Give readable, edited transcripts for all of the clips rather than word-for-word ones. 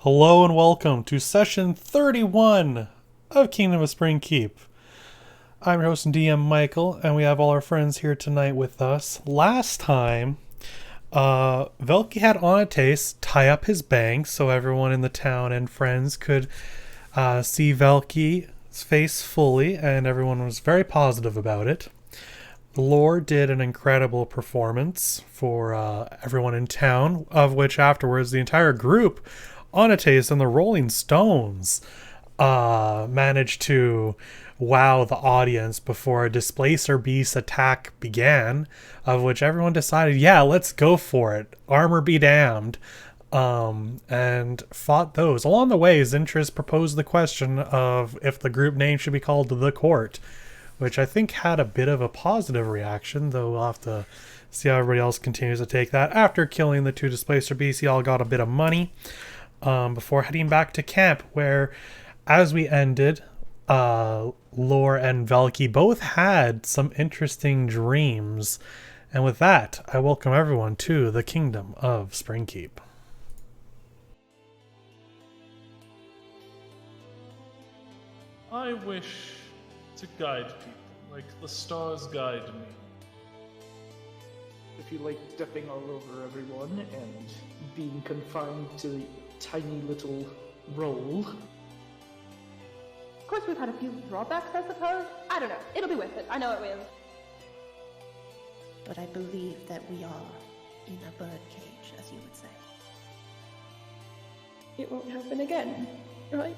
Hello and welcome to session 31 of Kingdom of Springkeep. I'm your host and DM Michael, and we have all our friends here tonight with us. Last time, Velky had Onates tie up his bangs so everyone in the town and friends could see Velky's face fully, and everyone was very positive about it. Lore did an incredible performance for everyone in town, of which afterwards the entire group, Onates and the Rolling Stones, managed to wow the audience before a Displacer Beast attack began, of which everyone decided, yeah, let's go for it. Armor be damned. And fought those. Along the way, Zintris proposed the question of if the group name should be called The Court, which I think had a bit of a positive reaction, though we'll have to see how everybody else continues to take that. After killing the two Displacer Beasts, you all got a bit of money before heading back to camp, where, as we ended, Lore and Velky both had some interesting dreams. And with that, I welcome everyone to the Kingdom of Springkeep. I wish to guide people like the stars guide me. If you like stepping all over everyone and being confined to the tiny little role. Of course, we've had a few drawbacks, I suppose. I don't know. It'll be worth it. I know it will. But I believe that we are in a birdcage, as you would say. It won't happen again, right?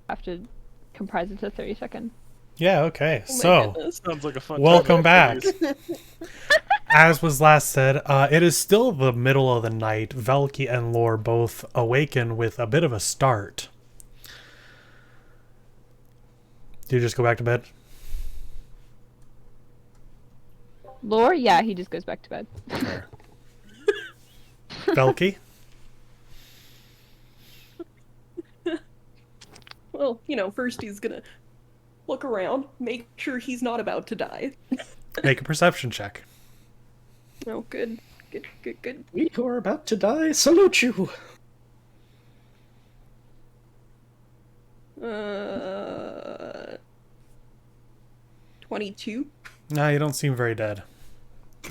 Have to comprise it to 30 seconds. Yeah, okay. Oh my So, goodness. Sounds like a fun welcome time. back. As was last said, it is still the middle of the night. Velky and Lore both awaken with a bit of a start. Do you just go back to bed? Lore, yeah, he just goes back to bed. Velky? Well, first he's gonna look around, make sure he's not about to die. Make a perception check. Oh, good. Good. We who are about to die salute you. 22? No, you don't seem very dead.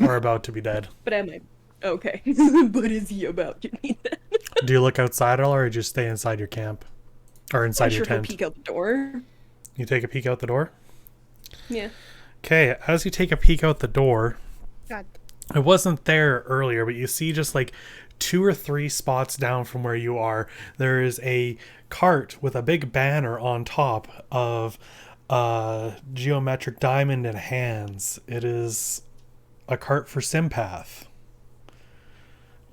Or about to be dead. But am I? Okay. But is he about to be dead? Do you look outside at all, or just stay inside your camp? Or inside I'm your sure he'll tent? peek out the door. You take a peek out the door? Yeah. Okay, as you take a peek out the door, God. it wasn't there earlier, but you see just like 2 or 3 spots down from where you are, there is a cart with a big banner on top of a geometric diamond and hands. It is a cart for Sympath.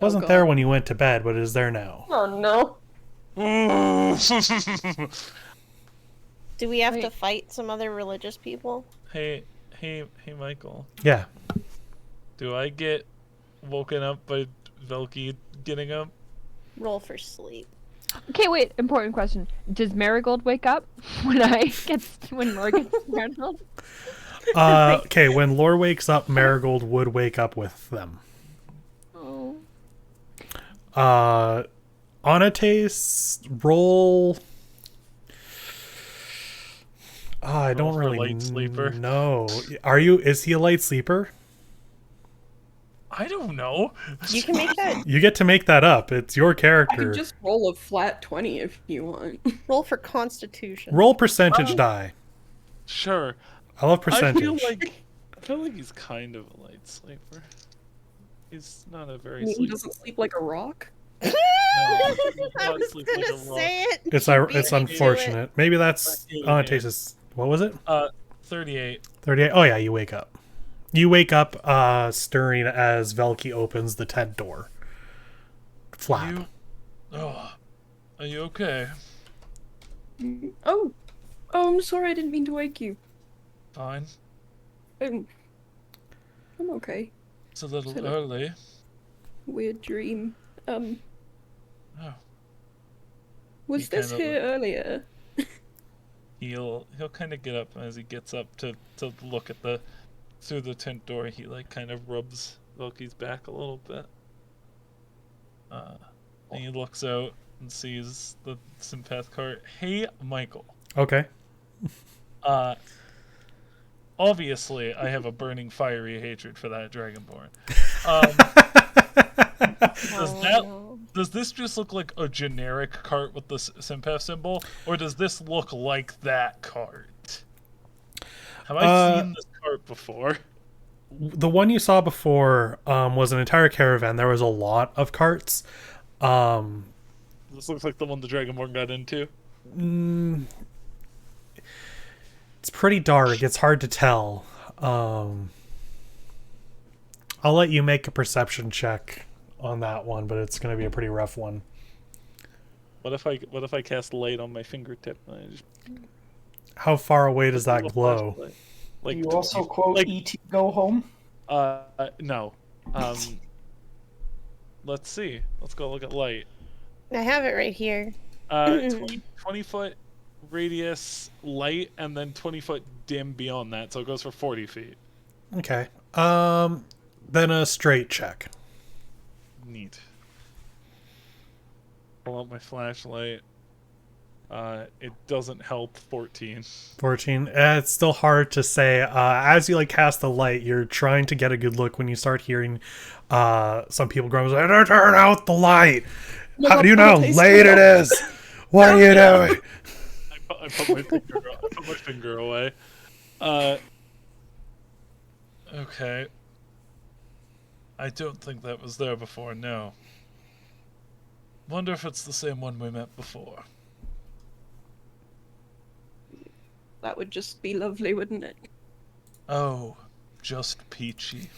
Wasn't God. there when you went to bed, but it is there now. Oh no. Do we have to Wait. fight some other religious people? Hey, Michael. Yeah. Do I get woken up by Velky getting up? Roll for sleep. Okay, wait, important question. Does Marigold wake up when Lore gets startled? Okay, when Lore wakes up, Marigold would wake up with them. Oh. Onates, roll. I Roll don't for really light sleeper. know. Is he a light sleeper? I don't know. You can make that. You get to make that up. It's your I character. can just roll a flat 20 if you want. Roll for Constitution. Roll percentage die. Sure. I love I percentage. feel like he's kind of a light sleeper. He's not a I very mean, he sleepy. doesn't sleep like a rock. No, I not was sleep like gonna a rock. say it. It's You beat it's me to it. unfortunate. Maybe that's Yeah. Onates'. What was it? 38. 38. Oh yeah, you wake up. You wake up stirring as Velky opens the tent door. flap. Are you okay? Oh, I'm sorry. I didn't mean to wake you. Fine. I'm okay. It's a little Sort of. early. Weird dream. Oh. Was He this kinda here earlier? He'll kind of get up, and as he gets up to look at through the tent door, he like kind of rubs Loki's back a little bit. And he looks out and sees the Sympath cart. Hey, Michael. Okay. Obviously, I have a burning, fiery hatred for that Dragonborn. Does this just look like a generic cart with the Sympath symbol, or does this look like that cart? Have I seen this cart before? The one you saw before was an entire caravan. There was a lot of carts. This looks like the one the Dragonborn got into. It's pretty dark. It's hard to tell. I'll let you make a perception check on that one, but it's going to be a pretty rough one. What if I cast light on my fingertip? And I just... How far away does that glow? Like, you also quote E.T. Go Home? No. Let's see. Let's go look at light. I have it right here. 20 foot radius light, and then 20 foot dim beyond that, so it goes for 40 feet. Okay. Then a straight check. Neat. Pull out my flashlight. It doesn't help. 14. 14. It's still hard to say. As you like cast the light, you're trying to get a good look when you start hearing some people grumble, like, "Turn out the light! How do you know how late it is? What are you doing?" I put my finger away. Okay. I don't think that was there before, no. Wonder if it's the same one we met before. That would just be lovely, wouldn't it? Oh, just peachy.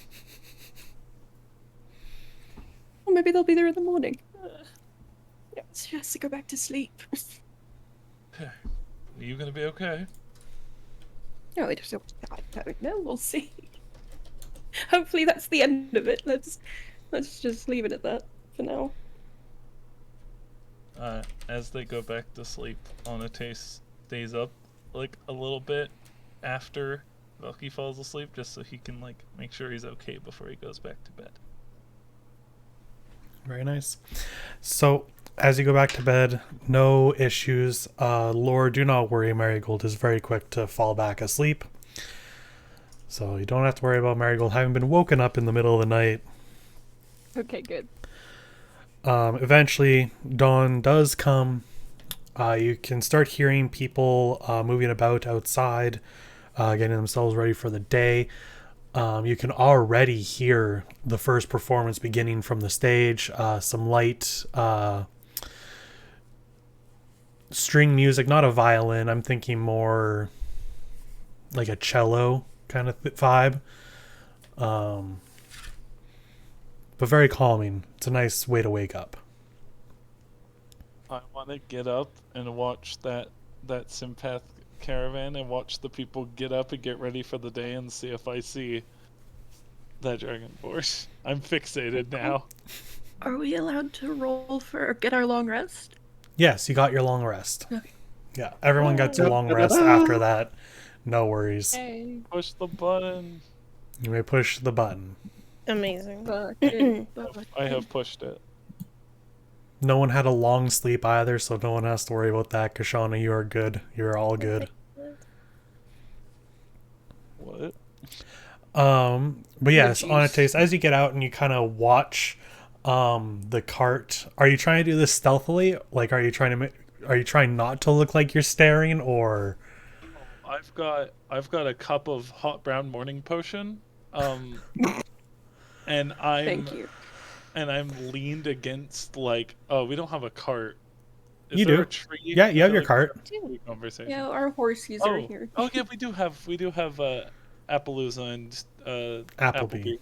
Well, maybe they'll be there in the morning. Yeah, she has to go back to sleep. Okay. Are you gonna be okay? No, I don't know. We'll see. Hopefully that's the end of it. Let's just leave it at that for now. As they go back to sleep, Onates stays up like a little bit after Valky falls asleep, just so he can like make sure he's okay before he goes back to bed. Very nice. So, as you go back to bed, no issues. Lord, do not worry. Marigold is very quick to fall back asleep. So you don't have to worry about Marigold having been woken up in the middle of the night. Okay, good. Eventually, dawn does come. You can start hearing people moving about outside, getting themselves ready for the day. You can already hear the first performance beginning from the stage. Some light string music, not a violin. I'm thinking more like a cello kind of vibe. But very calming. It's a nice way to wake up. I want to get up and watch that Sympath caravan and watch the people get up and get ready for the day and see if I see that Dragonborn. I'm fixated now. Are we allowed to roll for get our long rest? Yes, you got your long rest. Okay. Yeah, everyone got your long rest after that. No worries. Hey. Push the button. You may push the button. Amazing. I have pushed it. No one had a long sleep either, so no one has to worry about that. Kashana, you are good. You're all good. What? But yes, on a taste, as you get out and you kind of watch the cart, are you trying to do this stealthily? Like, are you trying not to look like you're staring, or? I've got a cup of hot brown morning potion. And Thank you. And I'm leaned against like, oh, we don't have a cart. Is you there do. A tree? Yeah, you have your cart. Conversation. Yeah, our horsies are here. Oh yeah, we do have Appaloosa and Appleby.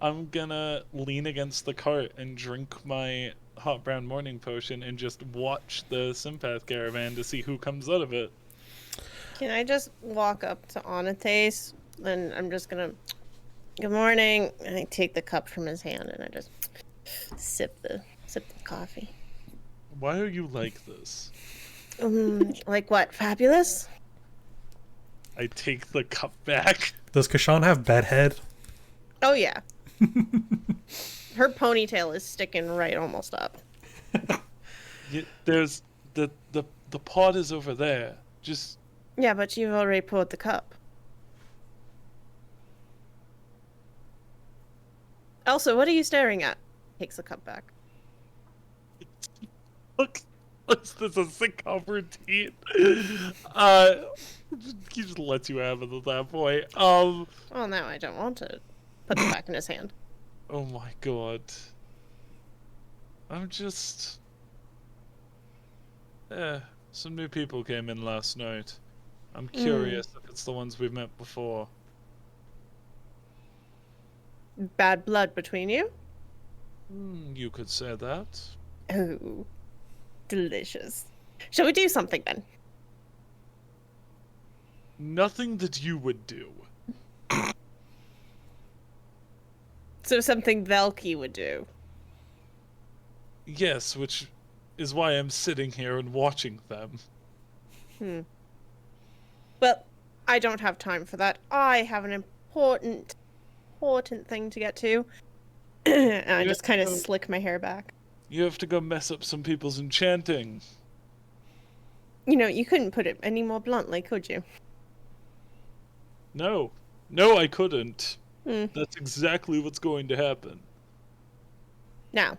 I'm gonna lean against the cart and drink my hot brown morning potion and just watch the Sympath caravan to see who comes out of it. Can I just walk up to Onates and I'm just gonna, good morning, and I take the cup from his hand and I just sip the coffee. Why are you like this? Like what? Fabulous? I take the cup back. Does Kashan have bedhead? Oh yeah. Her ponytail is sticking right almost up. There's the pot is over there. Just Yeah, but you've already poured the cup. Also, what are you staring at? Takes the cup back. look. Is this a sitcom routine? He just lets you have it at that point. Well, now I don't want to. Puts it back in his hand. Oh my god. I'm just... some new people came in last night. I'm curious if it's the ones we've met before. Bad blood between you? You could say that. Oh, delicious. Shall we do something then? Nothing that you would do. So something Velky would do. Yes, which is why I'm sitting here and watching them. Well, I don't have time for that. I have an important thing to get to. And I just kind of slick my hair back. You have to go mess up some people's enchanting. You know, you couldn't put it any more bluntly, could you? No. No, I couldn't. That's exactly what's going to happen. Now,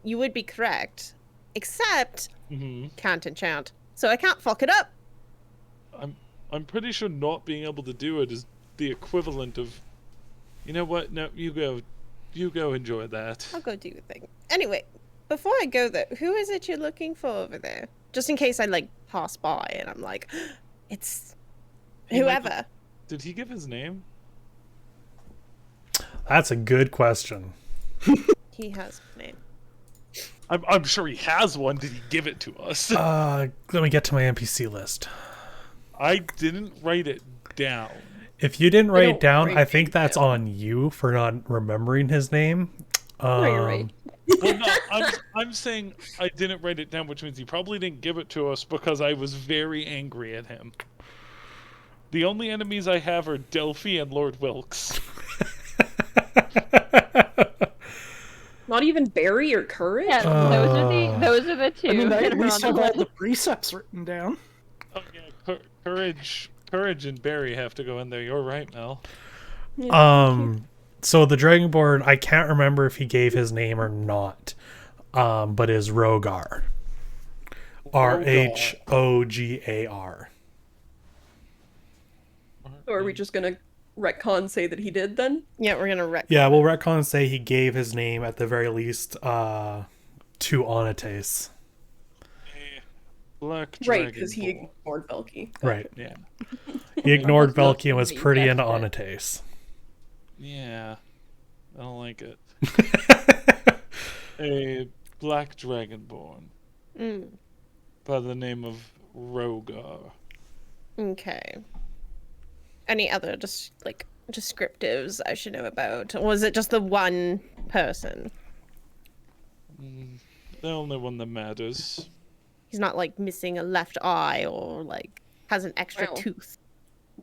you would be correct, except can't enchant, so I can't fuck it up. I'm pretty sure not being able to do it is the equivalent of... You know what? No, you go enjoy that. I'll go do your thing. Anyway, before I go though, who is it you're looking for over there? Just in case I like pass by and I'm like, it's whoever. Did he give his name? That's a good question. He has a name. I'm sure he has one. Did he give it to us? Let me get to my NPC list. I didn't write it down. If you didn't write it down, I think that's on you for not remembering his name. No, you're right. Well, no, I'm saying I didn't write it down, which means he probably didn't give it to us because I was very angry at him. The only enemies I have are Delphi and Lord Wilkes. Not even Barry or Courage? Yeah, those are the two. I mean, that at are least on have the all list. the precepts written down. Oh yeah, Courage and Barry have to go in there. You're right, Mel. So the Dragonborn, I can't remember if he gave his name or not, but is Rogar. Rhogar. Or are we just gonna retcon say that he did then? Yeah, we're gonna wreck. Yeah, we'll retcon and say he gave his name at the very least to Onates. Black Right, because he Dragonborn. ignored Velky. Right. Yeah. He ignored Almost Velky and was being pretty into desperate. Onates. Yeah. I don't like it. A black dragonborn by the name of Rogar. Okay. Any other just like descriptives I should know about? Or was it just the one person? The only one that matters. He's not like missing a left eye or like has an extra Wow. tooth.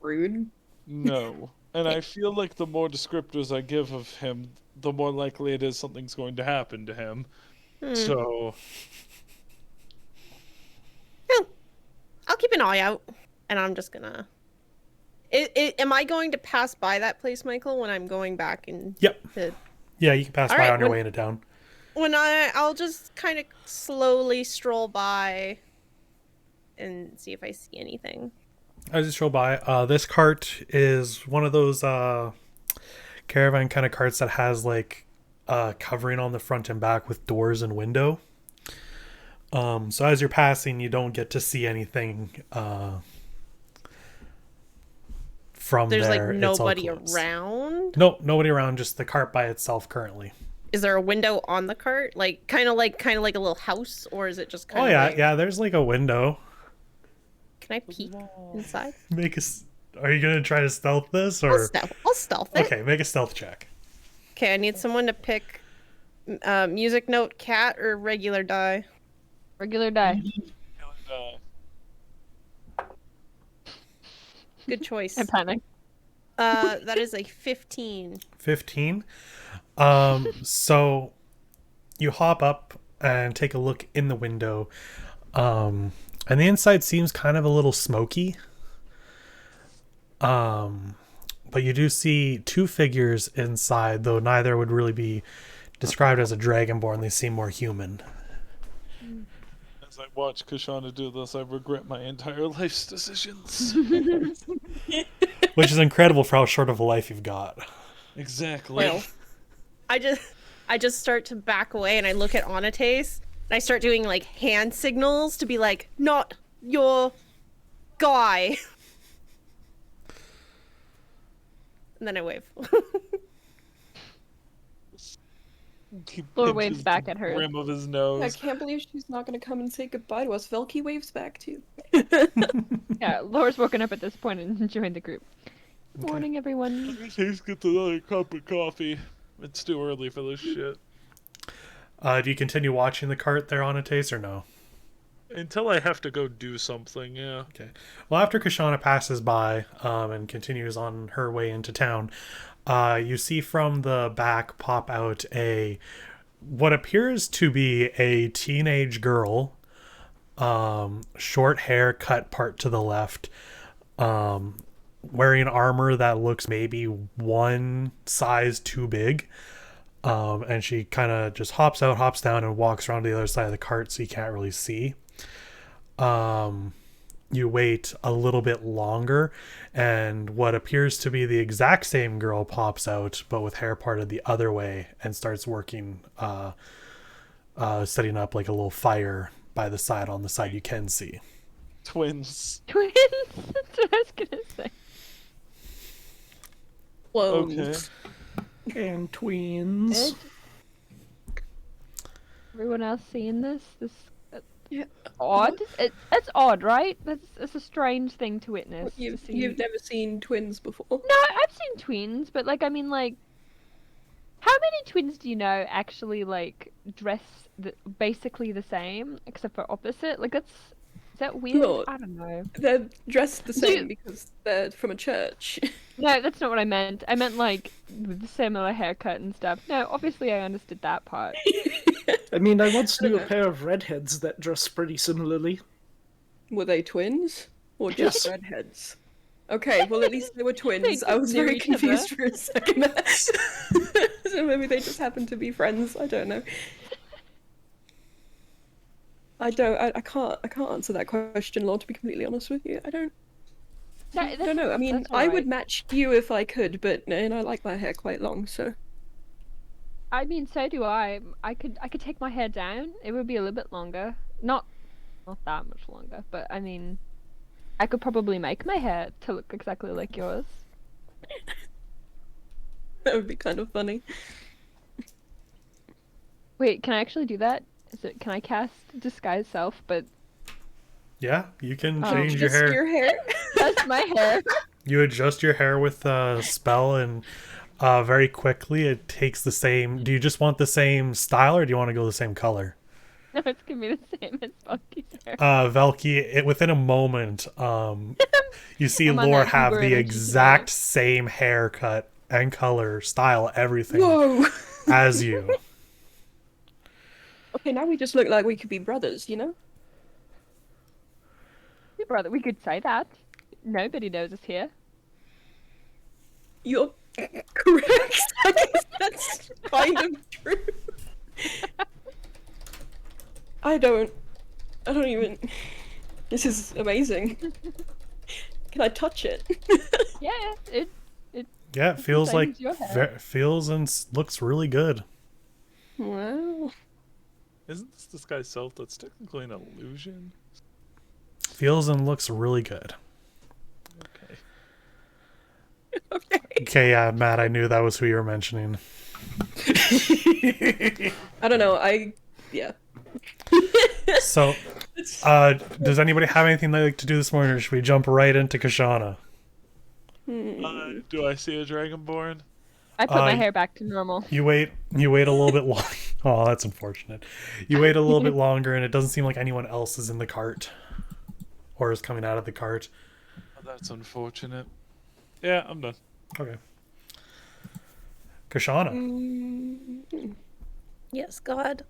Rude. No. And I feel like the more descriptors I give of him, the more likely it is something's going to happen to him. So, Well, I'll keep an eye out, and I'm just gonna. Am I going to pass by that place, Michael, when I'm going back and? Yep. To... Yeah, you can pass All by right, on your when- way into town. When I'll just kind of slowly stroll by, and see if I see anything. I just drove by. This cart is one of those caravan kind of carts that has like covering on the front and back with doors and window. So as you're passing, you don't get to see anything from There's there, like it's all nobody closed. around. Nope, nobody around. Just the cart by itself currently. Is there a window on the cart, like kind of like a little house, or is it just kind Oh of? yeah, like... yeah. There's like a window. Can I peek inside? Are you gonna try to stealth this or? I'll stealth it. Okay, make a stealth check. Okay, I need someone to pick music note, cat, or regular die. Regular die. Good choice. I panic. That is a 15. 15. So you hop up and take a look in the window. And the inside seems kind of a little smoky. But you do see two figures inside, though neither would really be described as a dragonborn. They seem more human. As I watch Kashana do this, I regret my entire life's decisions. Which is incredible for how short of a life you've got. Exactly. Well, I just start to back away and I look at Onates and I start doing like hand signals to be like, not your guy. And then I wave. Laura waves back at her. Rim of his nose. I can't believe she's not gonna come and say goodbye to us. Velky waves back too. Yeah, Laura's woken up at this point and joined the group. Morning, everyone. Please get another cup of coffee. It's too early for this shit. Do you continue watching the cart there on a taste or no? Until I have to go do something, yeah. Okay. Well, after Kashana passes by and continues on her way into town, you see from the back pop out what appears to be a teenage girl, short hair cut part to the left, wearing armor that looks maybe one size too big. And she kind of just hops out, hops down, and walks around to the other side of the cart so you can't really see. You wait a little bit longer, and what appears to be the exact same girl pops out, but with hair parted the other way, and starts working, setting up like a little fire by the side on the side you can see. Twins. Twins? That's what I was gonna say. Clones. Okay. And tweens. Everyone else seeing this? Yeah. Odd? It's odd, right? It's a strange thing to witness. You've to see. never seen twins before? No, I've seen twins, but like, I mean, like, how many twins do you know actually like dress basically the same except for opposite? Like, is that weird? No. I don't know. They're dressed the same You- because they're from a church. No, that's not what I meant. I meant like with the similar haircut and stuff. No, obviously I understood that part. I mean, I once knew a pair of redheads that dressed pretty similarly. Were they twins? Or just Yes. redheads? Okay, well at least they were twins. I just was knew very each other. confused for a second. So maybe they just happened to be friends. I don't know. I can't answer that question, Lord, to be completely honest with you. I don't know. I mean, that's I would alright. match you if I could, but and I like my hair quite long, so I mean, so do I. I could take my hair down. It would be a little bit longer. Not that much longer, but I mean, I could probably make my hair to look exactly like yours. that would be kind of funny. Wait, can I actually do that? Can I cast disguise self? But Yeah, you can Oh, change your Just hair. your hair? that's my hair. You adjust your hair with a spell, and very quickly it takes the same. Do you just want the same style, or do you want to go the same color? No, it's gonna be the same as Funky's hair. Velky, within a moment, you see I'm on Lore that have Uber the energy exact tonight. same haircut and color, style, everything Whoa! as you. Okay, now we just look like we could be brothers, you know? Hey, brother, we could say that. Nobody knows us here. You're correct. I guess that's kind of true. I don't even. This is amazing. Can I touch it? Yeah, it Yeah, it feels same like as your hair. feels and looks really good. Wow. Isn't this disguise self? That's technically an illusion. Feels and looks really good. Okay. Okay. Okay, yeah, Matt, I knew that was who you were mentioning. I don't know. Yeah. So, does anybody have anything they'd like to do this morning, or should we jump right into Kashana? Do I see a dragonborn? I put my hair back to normal. You wait a little bit long. Oh, that's unfortunate. You wait a little bit longer, and it doesn't seem like anyone else is in the cart or is coming out of the cart. Oh, that's unfortunate. Yeah, I'm done. Okay. Kashana. Yes, God.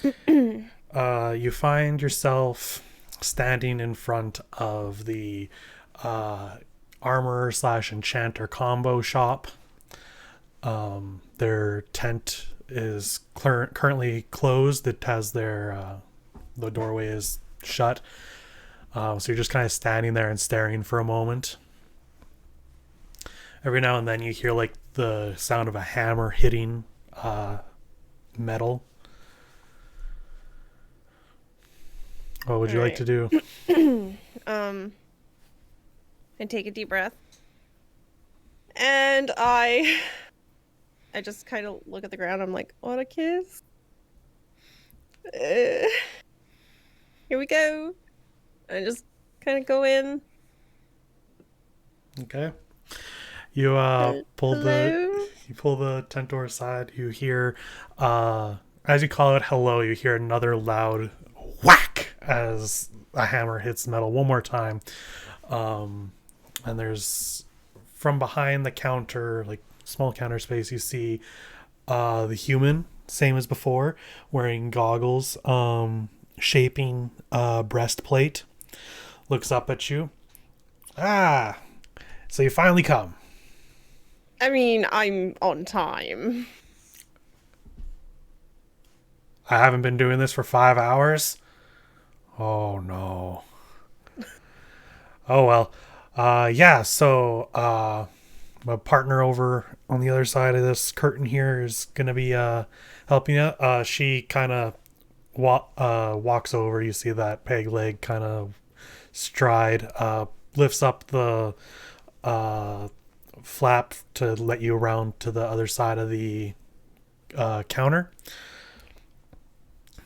You find yourself standing in front of the armorer / enchanter combo shop. Their tent is currently closed. It has their the doorway is shut. So you're just kind of standing there and staring for a moment. Every now and then you hear like the sound of a hammer hitting metal. What would you like to do? I take a deep breath. And I just kind of look at the ground. I'm like, what a kiss. Here we go. I just kind of go in. Okay. You pull the tent door aside. You hear, as you call it, hello. You hear another loud whack as a hammer hits metal one more time. And there's from behind the counter, like small counter space, you see the human, same as before, wearing goggles, shaping breastplate. Looks up at you. So you finally come. I mean, I'm on time. I haven't been doing this for 5 hours. Oh no. Oh well. Yeah, so my partner over on the other side of this curtain here is gonna be helping you. She kind of walks over. You see that peg leg kind of stride, lifts up the flap to let you around to the other side of the counter.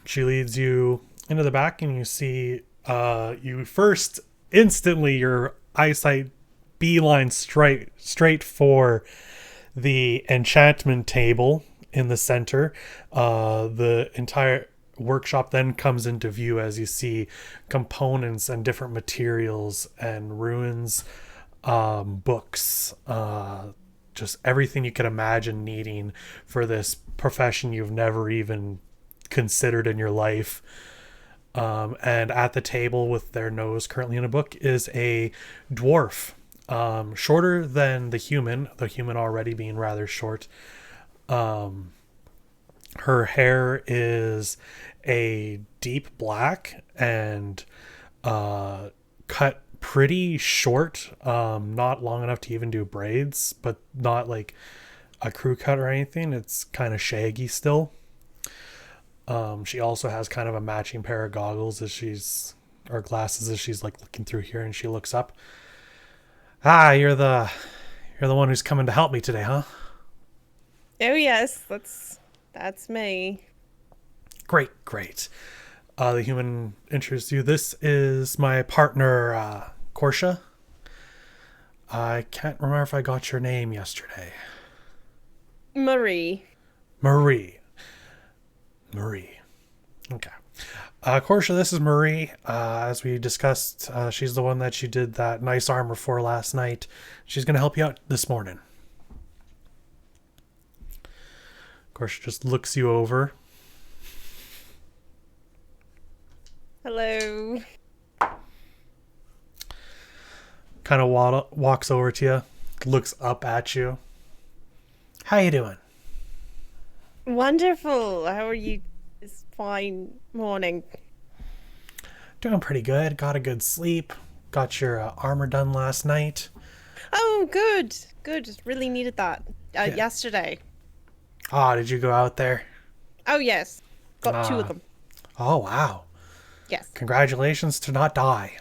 She leads you into the back, and you see you first instantly your eyesight beeline straight for the enchantment table in the center. The entire workshop then comes into view as you see components and different materials and ruins, books, just everything you could imagine needing for this profession you've never even considered in your life. And at the table with their nose currently in a book is a dwarf, shorter than the human already being rather short. Her hair is a deep black and cut pretty short, not long enough to even do braids, but not like a crew cut or anything. It's kind of shaggy still. She also has kind of a matching pair of goggles or glasses as she's like looking through here, and she looks up. You're the one who's coming to help me today, huh? Oh yes, that's me. Great. The human introduces you. This is my partner, Korsha. I can't remember if I got your name yesterday. Marie. Okay. Korsha, this is Marie. As we discussed, she's the one that you did that nice armor for last night. She's going to help you out this morning. Korsha just looks you over. Hello. Kind of walks over to you, looks up at you. How you doing? Wonderful. How are you this fine morning? Doing pretty good. Got a good sleep. Got your armor done last night. Oh, good. Just really needed that. Yesterday. Did you go out there? Oh, yes. Got 2 of them. Oh, wow. Yes. Congratulations to not die.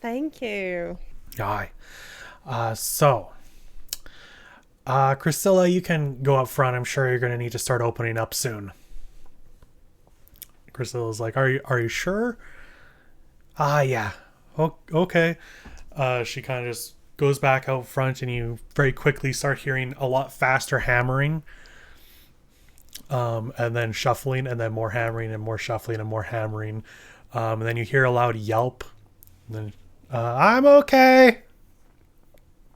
Thank you. Aye. So, Priscilla, you can go up front. I'm sure you're going to need to start opening up soon. Priscilla's like, are you sure? Yeah. Okay. She kind of just goes back out front, and you very quickly start hearing a lot faster hammering. And then shuffling, and then more hammering, and more shuffling, and more hammering. And then you hear a loud yelp. And then, I'm okay.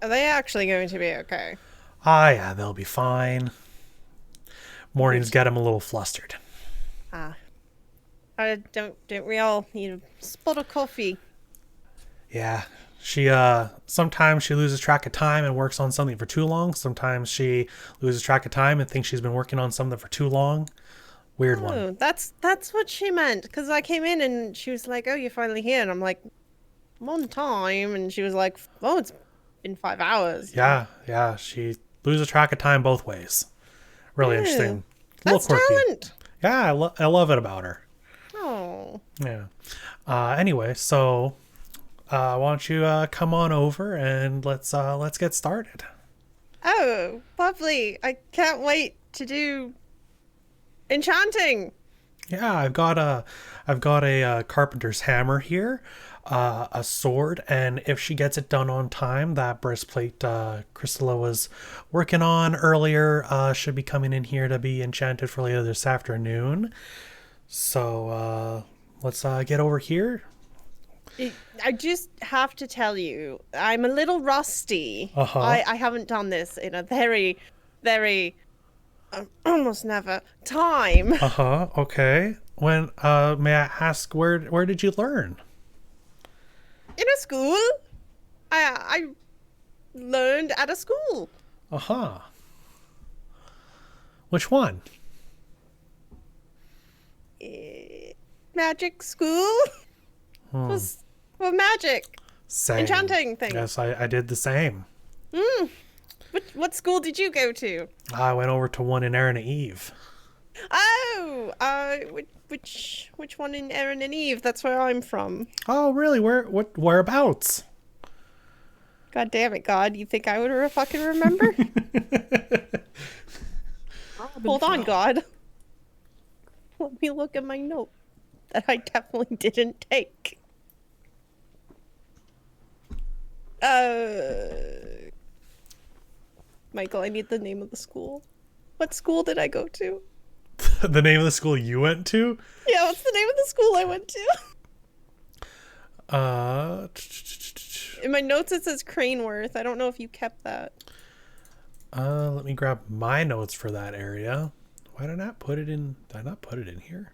Are they actually going to be okay? Yeah, they'll be fine. Mornings get them a little flustered. Don't we all need a spot of coffee? Yeah. She, sometimes she loses track of time and works on something for too long. Sometimes she loses track of time and thinks she's been working on something for too long. Weird one. Oh, that's what she meant. Because I came in and she was like, oh, you're finally here. And I'm like, I'm on time. And she was like, oh, it's been 5 hours. Yeah. She loses track of time both ways. Really interesting. That's talent. Yeah, I love it about her. Oh. Yeah. Anyway, so why don't you come on over and let's get started. Oh, lovely. I can't wait to do enchanting. Yeah, I've got a carpenter's hammer here, a sword, and if she gets it done on time, that breastplate Crystalla was working on earlier should be coming in here to be enchanted for later this afternoon. So let's get over here. I just have to tell you, I'm a little rusty. I haven't done this in a very, very, almost never time. Okay. When may I ask where did you learn? In a school. I learned at a school. Which one? Magic school. Was for magic. Same. Enchanting things. Yes, I did the same. What school did you go to? I went over to one in Aaron and Eve. Oh, which one in Aaron and Eve? That's where I'm from. Oh, really? Whereabouts? God damn it, God! You think I would fucking remember? Hold on, God. Let me look at my note that I definitely didn't take. Michael, I need the name of the school. What school did I go to? The name of the school you went to? Yeah, what's the name of the school I went to? In my notes it says Craneworth. I don't know if you kept that. Let me grab my notes for that area. Why did I not put it in? Did I not put it in here?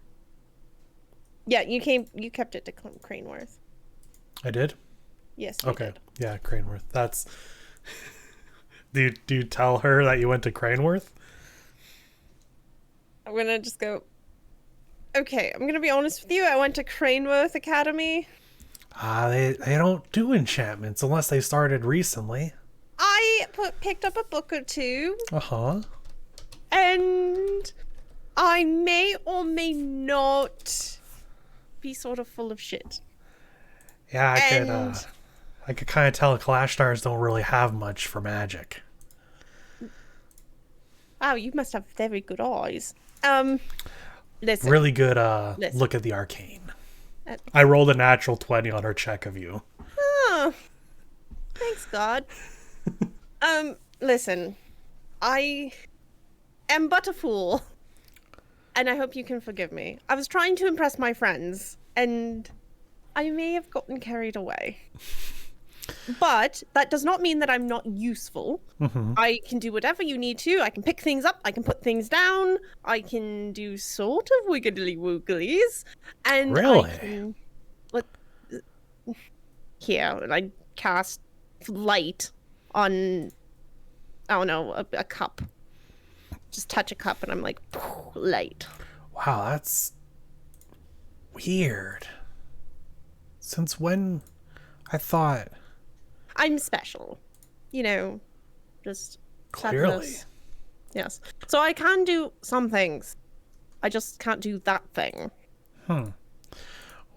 Yeah, you kept it to Craneworth. I did? Yes. You okay. did. Yeah, Craneworth. That's. do you tell her that you went to Craneworth? I'm gonna just go. Okay, I'm gonna be honest with you. I went to Craneworth Academy. They don't do enchantments unless they started recently. I picked up a book or two. And I may or may not be sort of full of shit. Yeah, I could kind of tell Clash Stars don't really have much for magic. Wow, you must have very good eyes. Listen. Really good look at the arcane. I rolled a natural 20 on her check of you. Oh, thanks, God. Listen, I am but a fool, and I hope you can forgive me. I was trying to impress my friends, and I may have gotten carried away. But that does not mean that I'm not useful. I can do whatever you need to. I can pick things up. I can put things down. I can do sort of wiggly wooglies. And really? I can... Here, I cast light on, I don't know, a cup. Just touch a cup and I'm like, light. Wow, that's weird. Since when? I thought... I'm special. You know, just... Clearly. Sadness. Yes. So I can do some things. I just can't do that thing.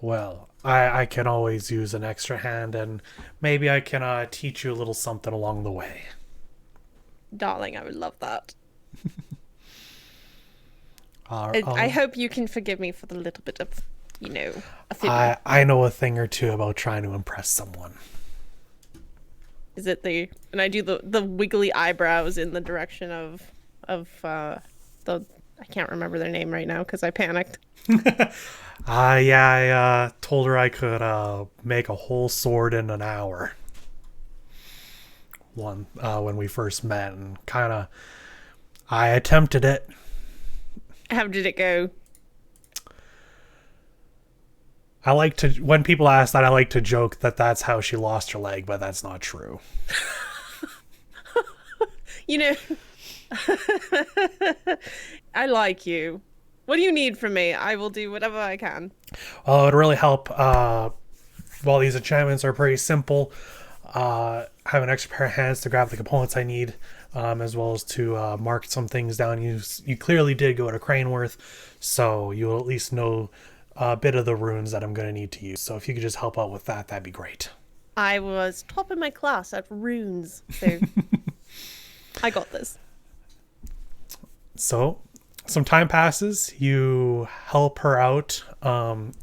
Well, I can always use an extra hand, and maybe I can teach you a little something along the way. Darling, I would love that. I I hope you can forgive me for the little bit of, a fiddle. I know a thing or two about trying to impress someone. Is it and I do the wiggly eyebrows in the direction of the, I can't remember their name right now because I panicked. I told her I could make a whole sword in an hour. When we first met, and I attempted it. How did it go? When people ask that, I like to joke that that's how she lost her leg, but that's not true. I like you. What do you need from me? I will do whatever I can. Oh, it'd really help. While these enchantments are pretty simple, have an extra pair of hands to grab the components I need, as well as to mark some things down. You clearly did go to Craneworth, so you'll at least know a bit of the runes that I'm going to need to use. So if you could just help out with that, that'd be great. I was top in my class at runes, so I got this. So some time passes. You help her out.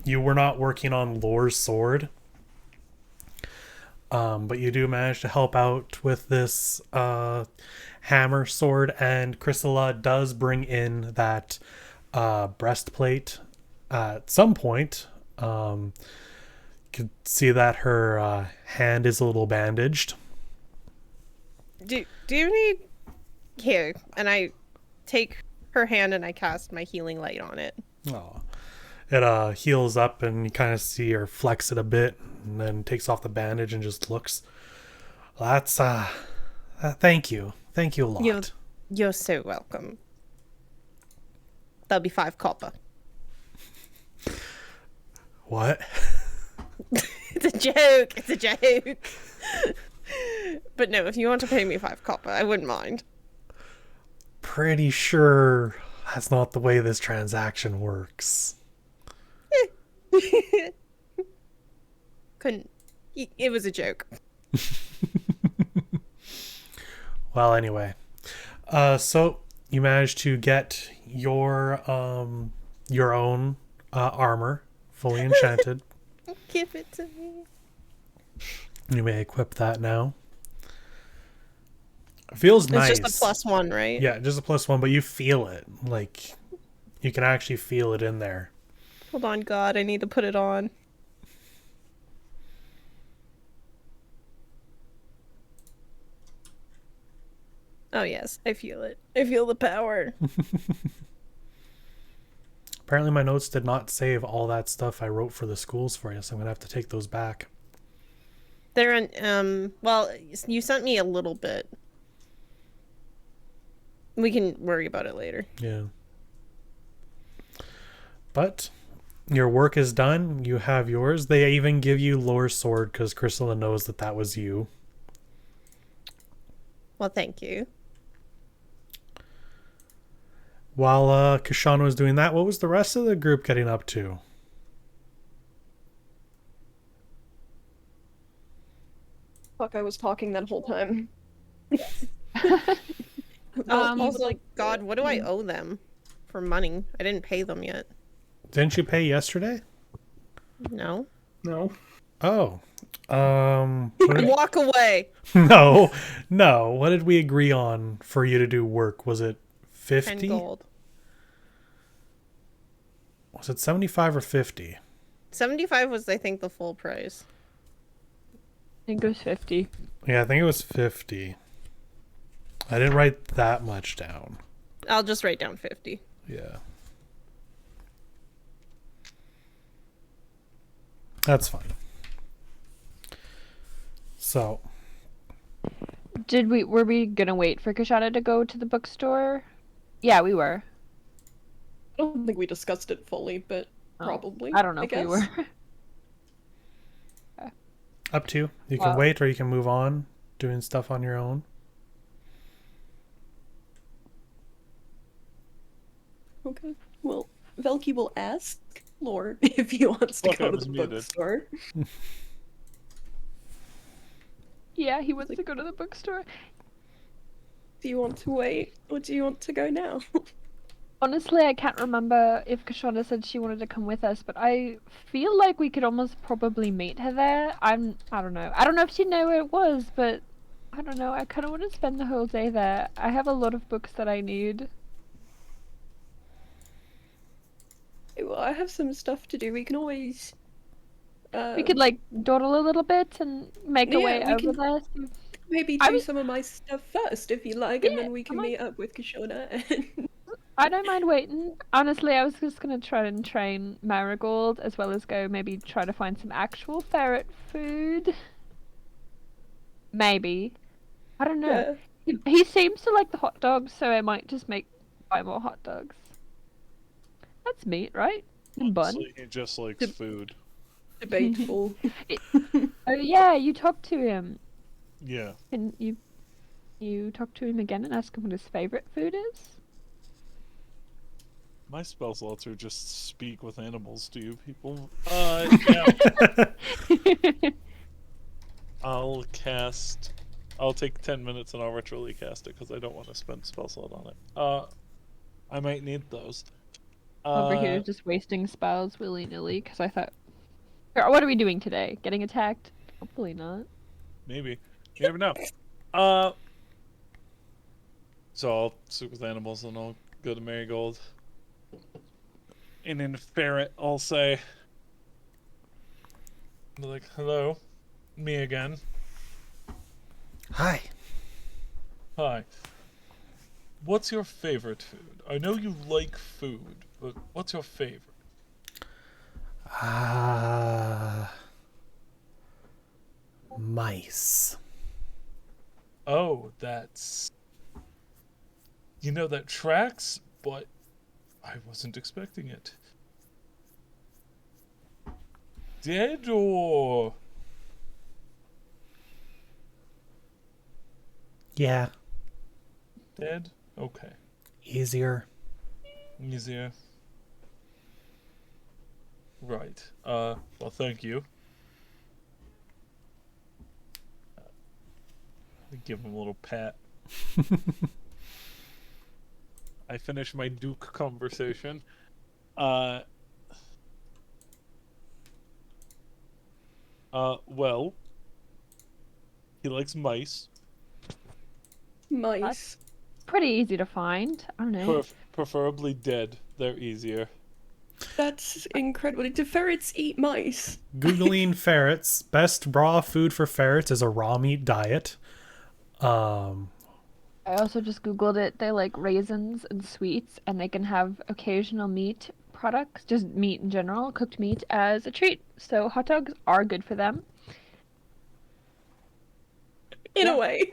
You were not working on Lore's sword, but you do manage to help out with this hammer sword, and Chrysilla does bring in that breastplate at some point. You can see that her hand is a little bandaged. Do you need here? And I take her hand and I cast my healing light on it. Oh, it heals up, and you kind of see her flex it a bit, and then takes off the bandage and just looks. That's thank you a lot. You're so welcome. That'll be 5 copper. What? It's a joke. It's a joke. But no, if you want to pay me 5 copper, I wouldn't mind. Pretty sure that's not the way this transaction works. Couldn't. It was a joke. Well, anyway, so you managed to get your own armor fully enchanted. Give it to me. You may equip that now. It feels nice. It's just a +1, right? Yeah, just a +1, but you feel it. Like, you can actually feel it in there. Hold on, God, I need to put it on. Oh yes, I feel it. I feel the power. Apparently my notes did not save all that stuff I wrote for the schools for you, so I'm gonna have to take those back. They're in, well, you sent me a little bit. We can worry about it later. Yeah. But your work is done. You have yours. They even give you Lore's sword because Chrysilla knows that that was you. Well, thank you. While Kashan was doing that, what was the rest of the group getting up to? Fuck, I was talking that whole time. Also, like, God, what do I owe them for money? I didn't pay them yet. Didn't you pay yesterday? No. No. Oh. What Walk away. No. What did we agree on for you to do work? Was it 50? 10 gold. Was it 75 or 50? 75 was, I think, the full price. I think it was 50. Yeah, I think it was 50. I didn't write that much down. I'll just write down 50. Yeah. That's fine. So. Were we gonna wait for Kashana to go to the bookstore? Yeah, we were. I don't think we discussed it fully, but Oh, probably. I don't know I if we guess. were. Up to you. You can wait or you can move on doing stuff on your own. Okay. Well, Velky will ask Lore if he wants to Fuck, I go to was the muted. bookstore. Yeah, he wants to go to the bookstore. Do you want to wait, or do you want to go now? Honestly, I can't remember if Kashana said she wanted to come with us, but I feel like we could almost probably meet her there. I don't know. I don't know if she'd know where it was, but I don't know. I kind of want to spend the whole day there. I have a lot of books that I need. Well, I have some stuff to do. We can always. We could like dawdle a little bit and make our way we over can there. maybe I do was- some of my stuff first, if you like, and Yeah, then we can come on. meet up with Kashona. And... I don't mind waiting. Honestly, I was just gonna try and train Marigold as well as go maybe try to find some actual ferret food. Maybe. I don't know. He seems to like the hot dogs, so I might just buy more hot dogs. That's meat, right? And bun. Honestly, he just likes food. Debatable. Oh yeah, you talked to him. Yeah. And you talk to him again and ask him what his favorite food is? My spell slots are just speak with animals to you people. Yeah. I'll take 10 minutes and I'll ritually cast it because I don't want to spend spell slot on it. I might need those. Over here just wasting spells willy-nilly because I thought... What are we doing today? Getting attacked? Hopefully not. Maybe. You never know. So I'll speak with animals and I'll go to Marigold. And in ferret, I'll say... like, hello. Me again. Hi. Hi. What's your favorite food? I know you like food, but what's your favorite? Mice. Oh, that's... You know, that tracks, but I wasn't expecting it. Dead or... Yeah. Dead? Okay. Easier. Easier. Right. Well, thank you. Give him a little pat. I finish my Duke conversation. Well, he likes mice. Mice. Pretty easy to find. I don't know. Preferably dead. They're easier. That's incredible. Do ferrets eat mice? Googling ferrets. Best raw food for ferrets is a raw meat diet. I also just googled it. They like raisins and sweets, and they can have occasional meat products, just meat in general, cooked meat as a treat. So hot dogs are good for them. In a way.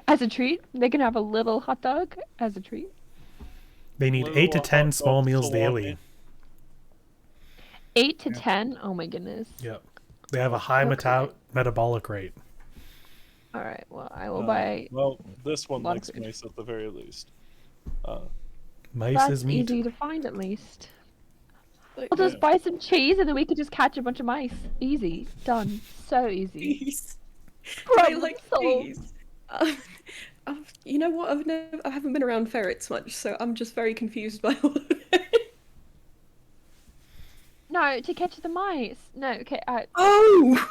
As a treat, they can have a little hot dog as a treat. They need 8 to 10 small meals daily. 8 to 10? Oh my goodness. Yep. They have a high metabolic rate. All right. Well, I will buy. Well, this one lot of likes food. mice at the very least. Mice That's is meat. easy to find at least. Like, We'll just buy some cheese and then we could just catch a bunch of mice. Easy. Done. So easy. cheese. I Problem like solved. cheese. You know what? I haven't been around ferrets much, so I'm just very confused by all of it. No, to catch the mice. No, okay. Oh!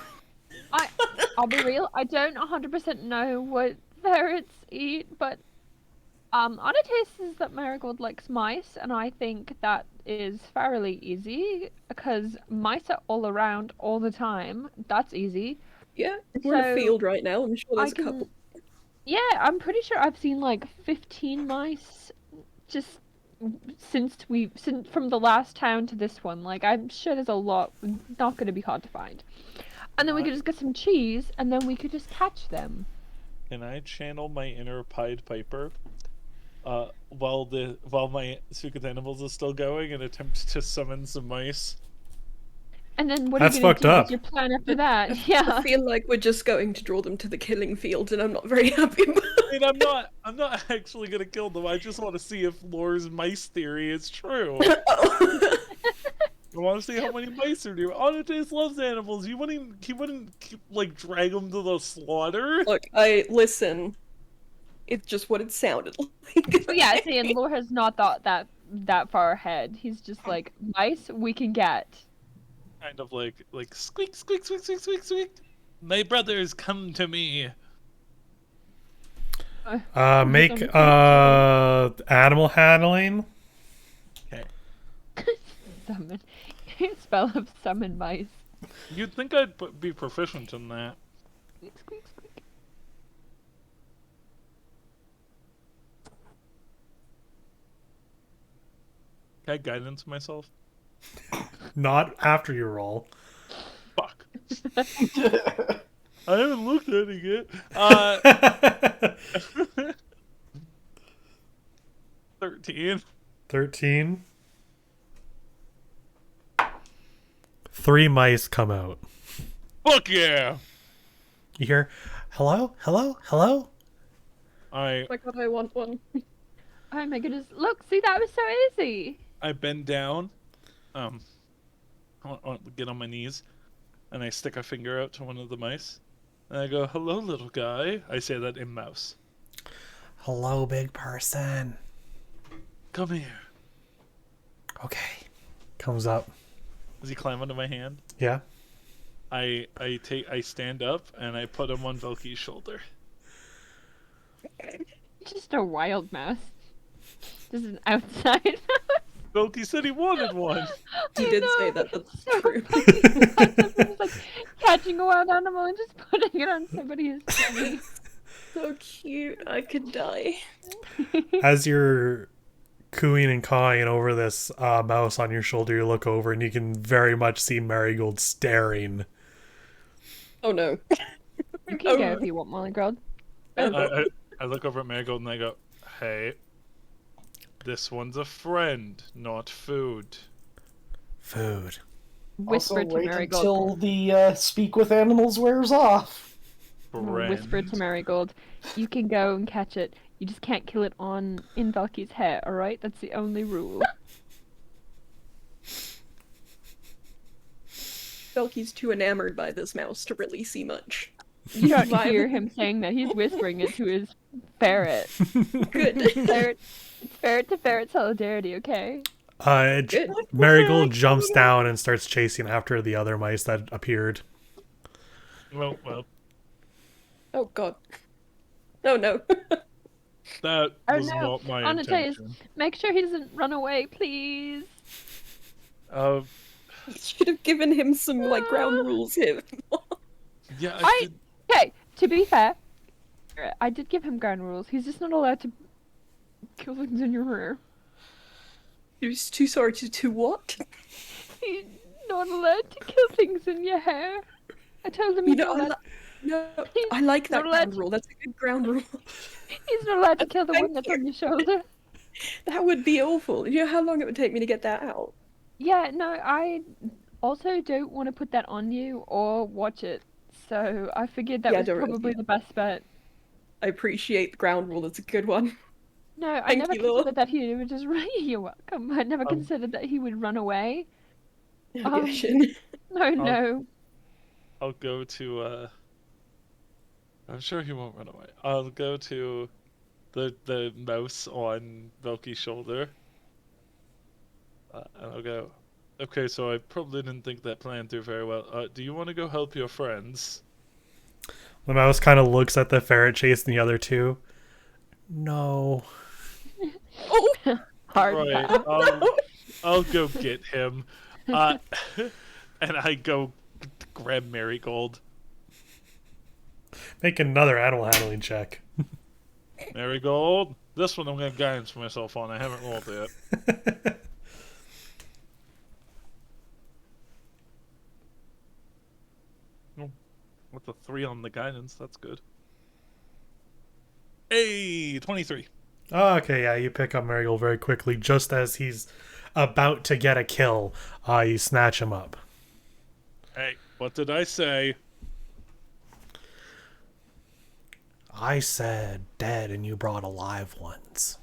I'll be real. I don't 100% know what ferrets eat, but Annotate says that Marigold likes mice, and I think that is fairly easy because mice are all around all the time. That's easy. Yeah, we're in a So, field right now. I'm sure there's I a couple. Yeah, I'm pretty sure I've seen like 15 mice just since from the last town to this one. Like, I'm sure there's a lot. Not going to be hard to find. And then we could just get some cheese, and then we could just catch them. Can I channel my inner Pied Piper while my Speak with Animals is still going and attempt to summon some mice? And then what That's are you going fucked to do? up. What's your plan after that? I Yeah. feel like we're just going to draw them to the killing field, and I'm not very happy about I mean, I'm not actually gonna kill them. I just want to see if Lore's mice theory is true. it. I want to see how many mice are new. Annotate loves animals. He wouldn't like drag them to the slaughter. Look, listen. It's just what it sounded like. But yeah, see, and Lore has not thought that far ahead. He's just like, mice we can get. Kind of like squeak, squeak, squeak, squeak, squeak, squeak. My brothers, come to me. Make animal handling. Okay. Summon. Spell of summon mice. You'd think I'd be proficient in that. Squeak, squeak, squeak. Can I guidance myself? Not after you roll. Fuck. I haven't looked at it yet. 13. 13. 3 mice come out. Fuck yeah! You hear, hello, hello, hello? I Oh my god, I want one. Oh my goodness! Look, see, that was so easy. bend down. I want to get on my knees, and I stick a finger out to one of the mice, and I go, "Hello, little guy." I say that in mouse. Hello, big person. Come here. Okay. Comes up. Does he climb onto my hand? Yeah. I stand up and I put him on Velky's shoulder. Just a wild mouse. Just an outside mouse. Velky said he wanted one. He did say that, that's So true. funny. It's like catching a wild animal and just putting it on somebody's tummy. So cute, I could die. As you're cooing and cawing over this mouse on your shoulder, you look over and you can very much see Marigold staring. Oh no. You can go if you want, Molly Girl. I look over at Marigold and I go, "Hey, this one's a friend, not food." Food. Whisper also, to wait Marigold. until the speak with animals wears off. Whisper to Friend. Marigold. You can go and catch it. You just can't kill it in Valky's hair, alright? That's the only rule. Felky's too enamored by this mouse to really see much. You don't hear him saying that. He's whispering it to his ferret. Good. It's ferret to ferret solidarity, okay? Good. Marigold jumps down and starts chasing after the other mice that appeared. Well, Oh god. Oh no. that Oh was no, not my Anataeus, intention. make sure he doesn't run away, please. You should have given him some like ground rules here. Yeah, Okay, to be fair, I did give him ground rules. He's just not allowed to kill things in your hair. He was too sorry to what? He's not allowed to kill things in your hair. I told him You he's know, not allowed. I like that not allowed ground to- rule. That's a good ground rule. He's not allowed to kill the one Thank that's on your shoulder. That would be awful. You know how long it would take me to get that out? Yeah, no, I also don't want to put that on you or watch it. So I figured that Yeah, was don't really- probably the best bet. I appreciate the ground rule. That's a good one. No, I Thank never you, Lil. considered that he would just run. You're welcome. I never considered that he would run away. Yeah, you shouldn't. No. I'll go to I'm sure he won't run away. I'll go to the mouse on Velky's shoulder. And I'll go, "Okay, so I probably didn't think that plan through very well. Do you want to go help your friends?" The mouse kind of looks at the ferret chasing the other two. No. Oh, Hard Right, pass. I'll go get him. And I go grab Marigold. Make another animal handling check. Marigold. This one I'm going to guidance myself on. I haven't rolled yet. With a 3 on the guidance, that's good. Hey, 23. Oh, okay, yeah, you pick up Marigold very quickly. Just as he's about to get a kill, you snatch him up. Hey, what did I say? I said dead and you brought alive ones.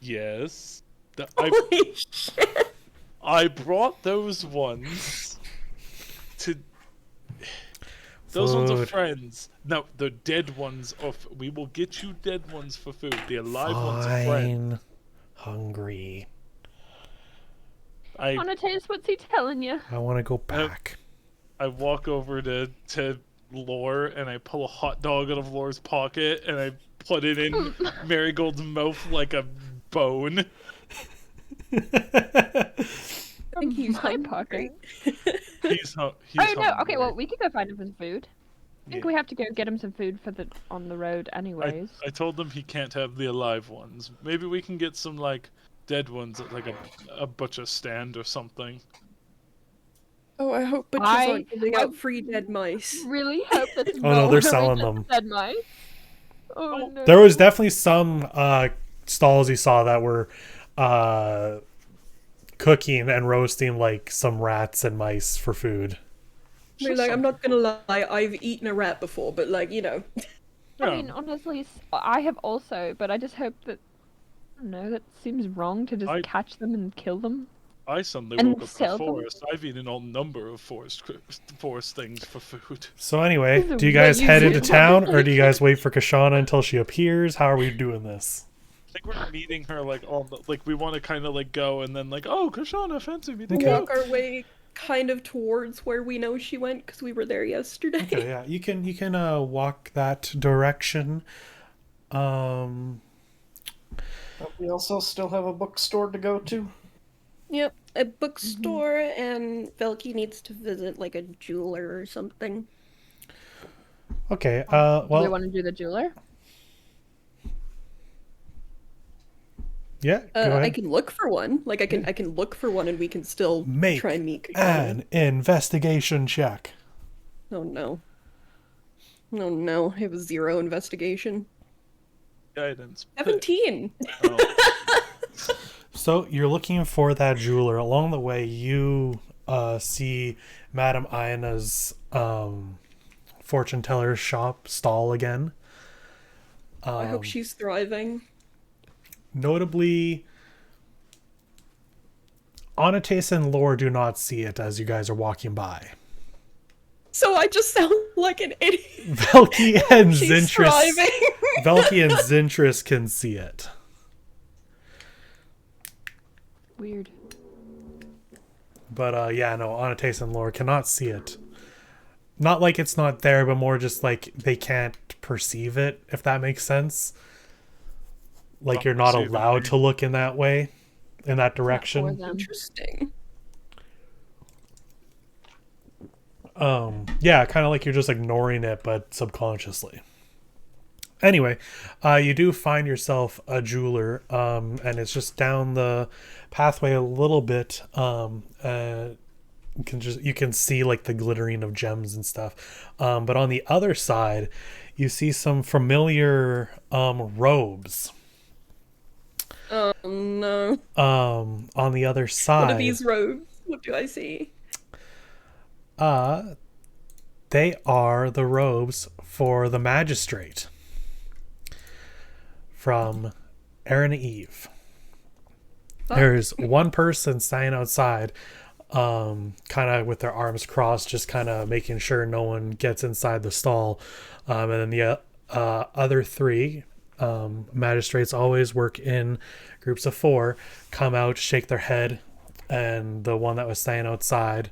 Yes. holy shit! I brought those ones to... Those ones are Food. friends. No, the dead ones are. We will get you dead ones for food. The alive ones are friends. Fine. Hungry. I Onotace, what's he telling you? I want to go back. I walk over to Lore and I pull a hot dog out of Lore's pocket and I put it in Marigold's mouth like a bone. I think he's My hungry. pocket. He's Oh no! Okay, hungry. well we can go find him some food. I think Yeah. we have to go get him some food for the on the road, anyways. I told him he can't have the alive ones. Maybe we can get some like dead ones at like a butcher stand or something. Oh, I hope butchers I- aren't giving I- out free dead mice. Really hope that's Oh, no, not they're how we selling just them. said mice. Oh no! There was definitely some stalls you saw that were cooking and roasting like some rats and mice for food. I mean, like, I'm not gonna lie, I've eaten a rat before, but like, you know. I mean, honestly, I have also, but I just hope that. I don't know, that seems wrong to just I- catch them and kill them. I suddenly And woke up in sell the them? forest. I've eaten all number of forest things for food. So anyway, This is do you what guys you head do. into town or do you guys wait for Kashana until she appears? How are we doing this? I think we're meeting her like on the, like we want to kind of like go and then like, oh, Kashana, fancy meeting Okay. you. Walk our way kind of towards where we know she went because we were there yesterday. Okay, yeah, you can walk that direction. But we also still have a bookstore to go to. Yep, a bookstore, and Velky needs to visit like a jeweler or something. Okay, Do we well, want to do the jeweler? yeah, go I ahead. can look for one. Like I can look for one, and we can still Make try and meet. Kashana. an investigation check. Oh no. Oh no, it was 0 investigation. Guidance. 17. Oh, So you're looking for that jeweler. Along the way, you see Madame Iona's fortune teller shop stall again. I hope she's thriving. Notably, Onotace and Lore do not see it as you guys are walking by. So I just sound like an idiot. Velky and She's Zintris, thriving. Velky and Zintris can see it. Weird. But yeah, no, Onotace and Lore cannot see it. Not like it's not there, but more just like they can't perceive it, if that makes sense. Like Not you're not perceive it, allowed maybe. to look in that way, in that For direction. them. Interesting. Yeah, kind of like you're just ignoring it, but subconsciously. Anyway, you do find yourself a jeweler, and it's just down the pathway a little bit. You can see like the glittering of gems and stuff. But on the other side, you see some familiar robes. Oh no. On the other side, What are these robes? What do I see? they are the robes for the Magistrate from Aaron and Eve. There's one person standing outside, kind of with their arms crossed, just kind of making sure no one gets inside the stall. And then the other 3 magistrates always work in groups of 4, come out, shake their head, and the one that was standing outside,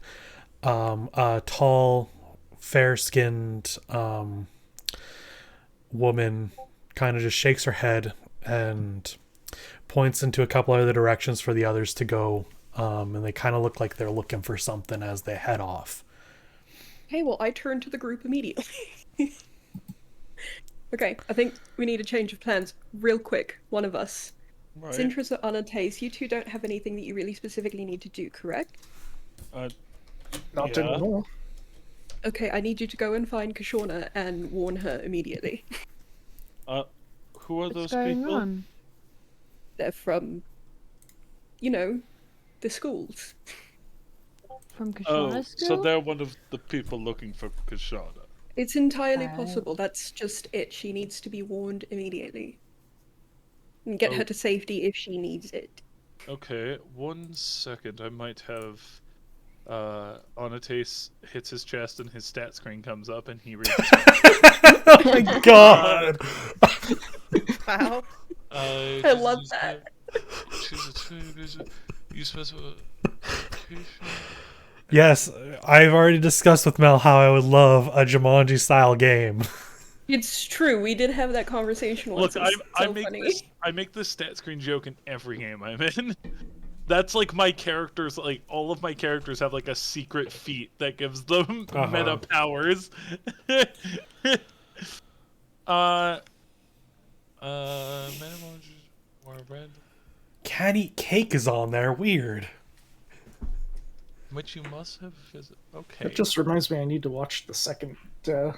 a tall, fair-skinned woman kind of just shakes her head and points into a couple other directions for the others to go, and they kind of look like they're looking for something as they head off. Okay, well, I turn to the group immediately. Okay, I think we need a change of plans real quick. One of us. right. Sintress or Anantace, you two don't have anything that you really specifically need to do, correct? Not Yeah. anymore. Okay, I need you to go and find Kashana and warn her immediately. Who are What's those going people? on? They're from, you know, the schools. From Oh, Kashana's so school? they're one of the people looking for Kashana. It's entirely Oh. possible. That's just it. She needs to be warned immediately. And get Oh. her to safety if she needs it. Okay, 1 second. I might have Onates hits his chest and his stat screen comes up and he reads. Oh my god! Wow. I love that. You specify. Yes, I've already discussed with Mel how I would love a Jumanji style game. It's true. We did have that conversation once. Look, It's I so make funny. I make this stat screen joke in every game I'm in. That's like my characters. Like all of my characters have like a secret feat that gives them meta powers. Meta more red. Can't eat cake is on there. Weird. Which you must have visited. Okay. That just reminds me I need to watch the second Good,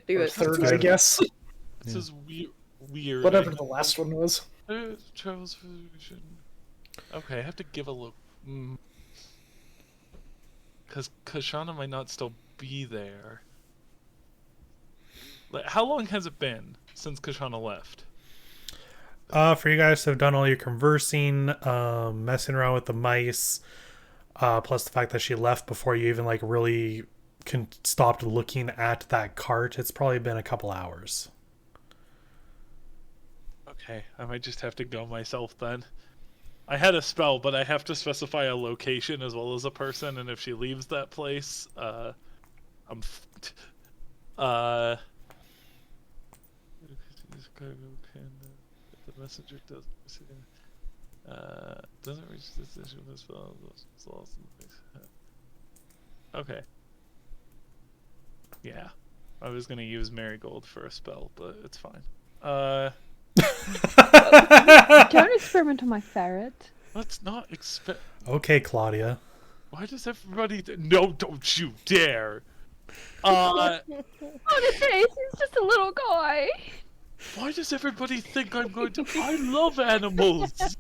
do or it. third, good. I guess. This is weird. Whatever the last one was. Travels. Okay, I have to give a look. Because Kashana might not still be there. Like, how long has it been since Kashana left? For you guys to have done all your conversing, messing around with the mice, plus the fact that she left before you even like really stopped looking at that cart, it's probably been a couple hours. Okay, I might just have to go myself then. I had a spell, but I have to specify a location as well as a person, and if she leaves that place, I'm fucked. The messenger doesn't reach the decision with this spell. Okay. Yeah, I was gonna use Marigold for a spell, but it's fine. Don't experiment on my ferret. Let's not expect. Okay, Claudia. Why does everybody? No, don't you dare! Honestly, he's just a little guy. Why does everybody think I'm going to? I love animals.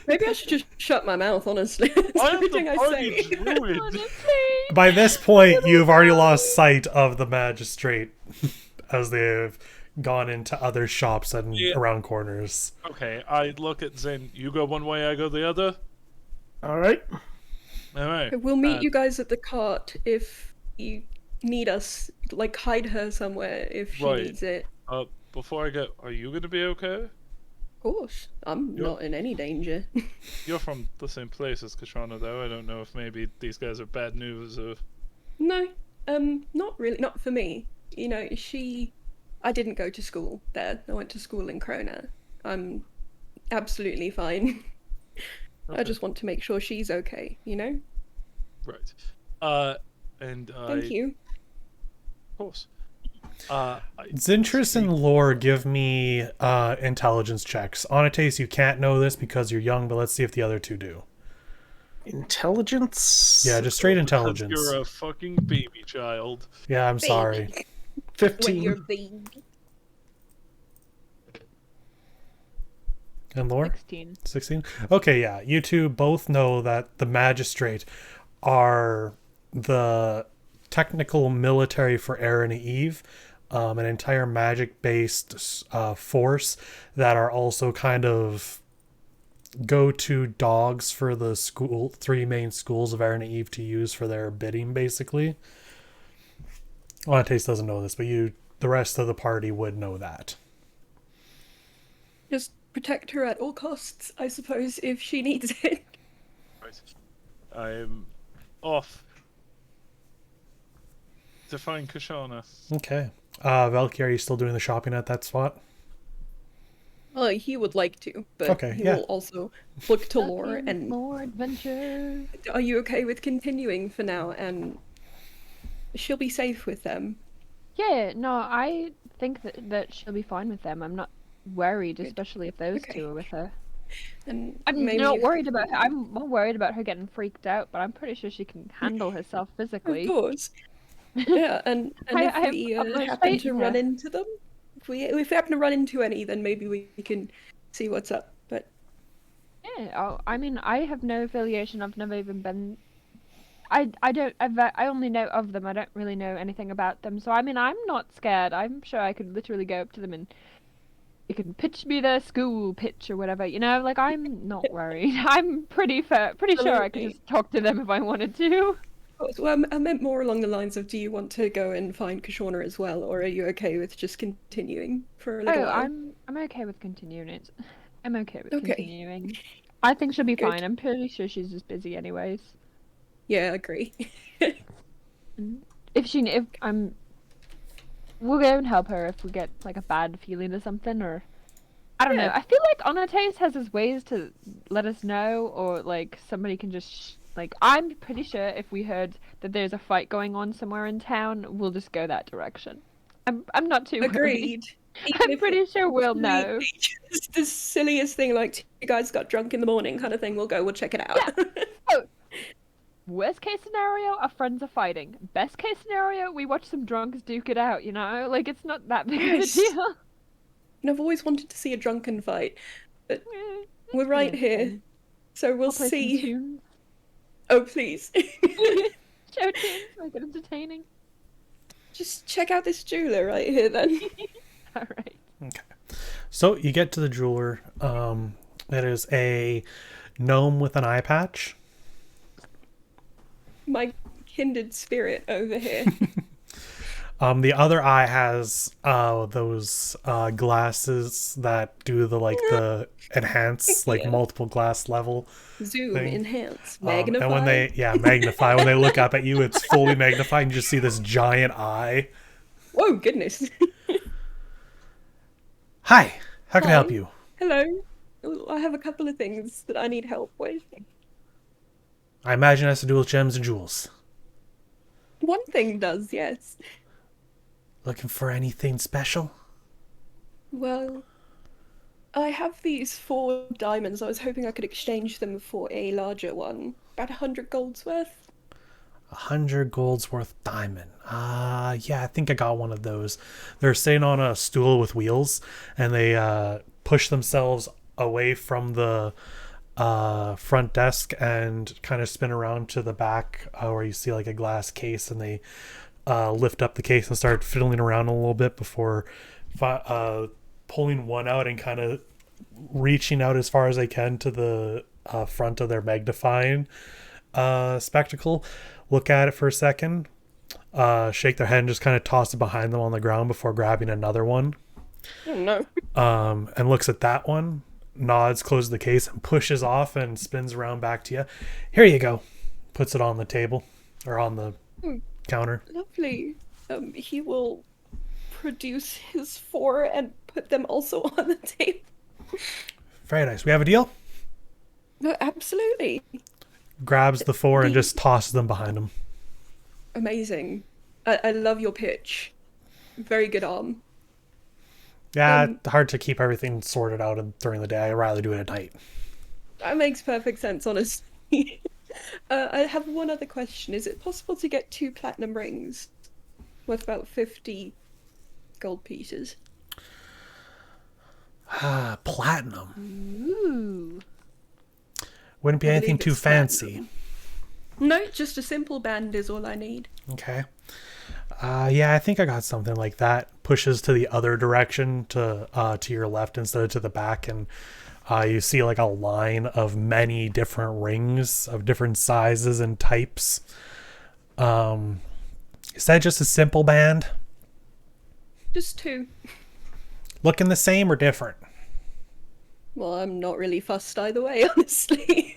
Maybe I should just shut my mouth, honestly. It's I am everything the I party say. druid. Honestly. By this point, you've already lost sight of the magistrate as they've gone into other shops and around corners. Okay, I look at Zen. You go one way, I go the other. All right. All right. We'll meet you guys at the cart if you need us. Like, hide her somewhere if she Right. needs it. Before I go, are you gonna be okay? Of course. I'm not in any danger. You're from the same place as Kashana, though. I don't know if maybe these guys are bad news or. No, not really. Not for me. You know, I didn't go to school there. I went to school in Krona. I'm absolutely fine. Okay. I just want to make sure she's okay, you know? Right. And Thank you. Of course. Zintrus and Lore, give me intelligence checks. Onates, you can't know this because you're young, but let's see if the other two do. Intelligence? Yeah, just straight Because intelligence. you're a fucking baby child. Yeah, I'm sorry. 15. When you're big. And Lore? 16. 16? Okay, yeah. You two both know that the Magistrate are the technical military for Aaron and Eve, an entire magic-based force that are also kind of go-to dogs for the three main schools of Aaron and Eve to use for their bidding, basically. Taste doesn't know this, but the rest of the party would know that. Just protect her at all costs, I suppose, if she needs it. Right. I'm off to find Kashana. Okay. Valkyrie, are you still doing the shopping at that spot? Well, he would like to, but Okay, he yeah. will also look to Lore Fucking and... more adventure. Are you okay with continuing for now? And she'll be safe with them. Yeah, no, I think that she'll be fine with them. I'm not worried, especially if those Okay. two are with her. And I'm maybe not if- worried about her. I'm more worried about her getting freaked out, but I'm pretty sure she can handle herself physically. Of course. Yeah, and I if have we utmost happen faith to in run her. into them, if we happen to run into any, then maybe we can see what's up. But Yeah, I mean, I have no affiliation. I've never even been. I only know of them. I don't really know anything about them. So I mean, I'm not scared. I'm sure I could literally go up to them and you can pitch me the school pitch or whatever. You know, like I'm not worried. I'm pretty sure I could Absolutely. just talk to them if I wanted to. Well, I meant more along the lines of, do you want to go and find Kashona as well, or are you okay with just continuing for a little Oh, while? I'm okay with continuing it. I'm okay with Okay. continuing. I think she'll be Good. fine. I'm pretty sure she's just busy anyways. Yeah, I agree. We'll go and help her if we get like a bad feeling or something, or I don't know. Yeah. I feel like Onates has his ways to let us know, or like somebody can just like. I'm pretty sure if we heard that there's a fight going on somewhere in town, we'll just go that direction. I'm not too worried. Agreed. I'm pretty sure we'll know. It's the silliest thing, like, you guys got drunk in the morning kind of thing. We'll check it out. Oh, worst case scenario, our friends are fighting. Best case scenario, we watch some drunks duke it out, you know? Like, it's not that big Yes. of a deal. And I've always wanted to see a drunken fight. But Eh, we're right yeah, here. fine. So we'll I'll play some see. tunes. Oh, please. Show tunes, make it entertaining. Just check out this jeweler right here then. Alright. Okay. So you get to the jeweler. It is a gnome with an eye patch. My kindred spirit over here. The other eye has those glasses that do the enhance, like Yeah. multiple glass level Zoom, thing. enhance, magnify. And when they magnify, when they look up at you, it's fully magnified and you just see this giant eye. Whoa, goodness. Hi, how can I help Hi. you? Hello. I have a couple of things that I need help with. I imagine it has to do with gems and jewels. One thing does, yes. Looking for anything special? Well, I have these 4 diamonds. I was hoping I could exchange them for a larger one. About 100 gold's worth. 100 gold's worth diamond. Yeah, I think I got one of those. They're sitting on a stool with wheels, and they push themselves away from the front desk and kind of spin around to the back where you see like a glass case, and they lift up the case and start fiddling around a little bit before pulling one out and kind of reaching out as far as they can to the front of their magnifying spectacle, look at it for a second, shake their head and just kind of toss it behind them on the ground before grabbing another one. Oh no. And looks at that one, nods, closes the case, and pushes off and spins around back to you. Here you go. Puts it on the table or on the counter. Lovely. He will produce his 4 and put them also on the table. Very nice. We have a deal? No, absolutely. Grabs the 4 and just tosses them behind him. Amazing. I love your pitch. Very good arm. Yeah, hard to keep everything sorted out during the day. I'd rather do it at night. That makes perfect sense, honestly. I have one other question. Is it possible to get 2 platinum rings worth about 50 gold pieces? Platinum. Ooh. Wouldn't be I anything believe too it's fancy. platinum. No, just a simple band is all I need. Okay. Yeah, I think I got something like that. Pushes to the other direction to your left instead of to the back, and you see like a line of many different rings of different sizes and types. Is that just a simple band? Just 2. Looking the same or different? Well, I'm not really fussed either way, honestly.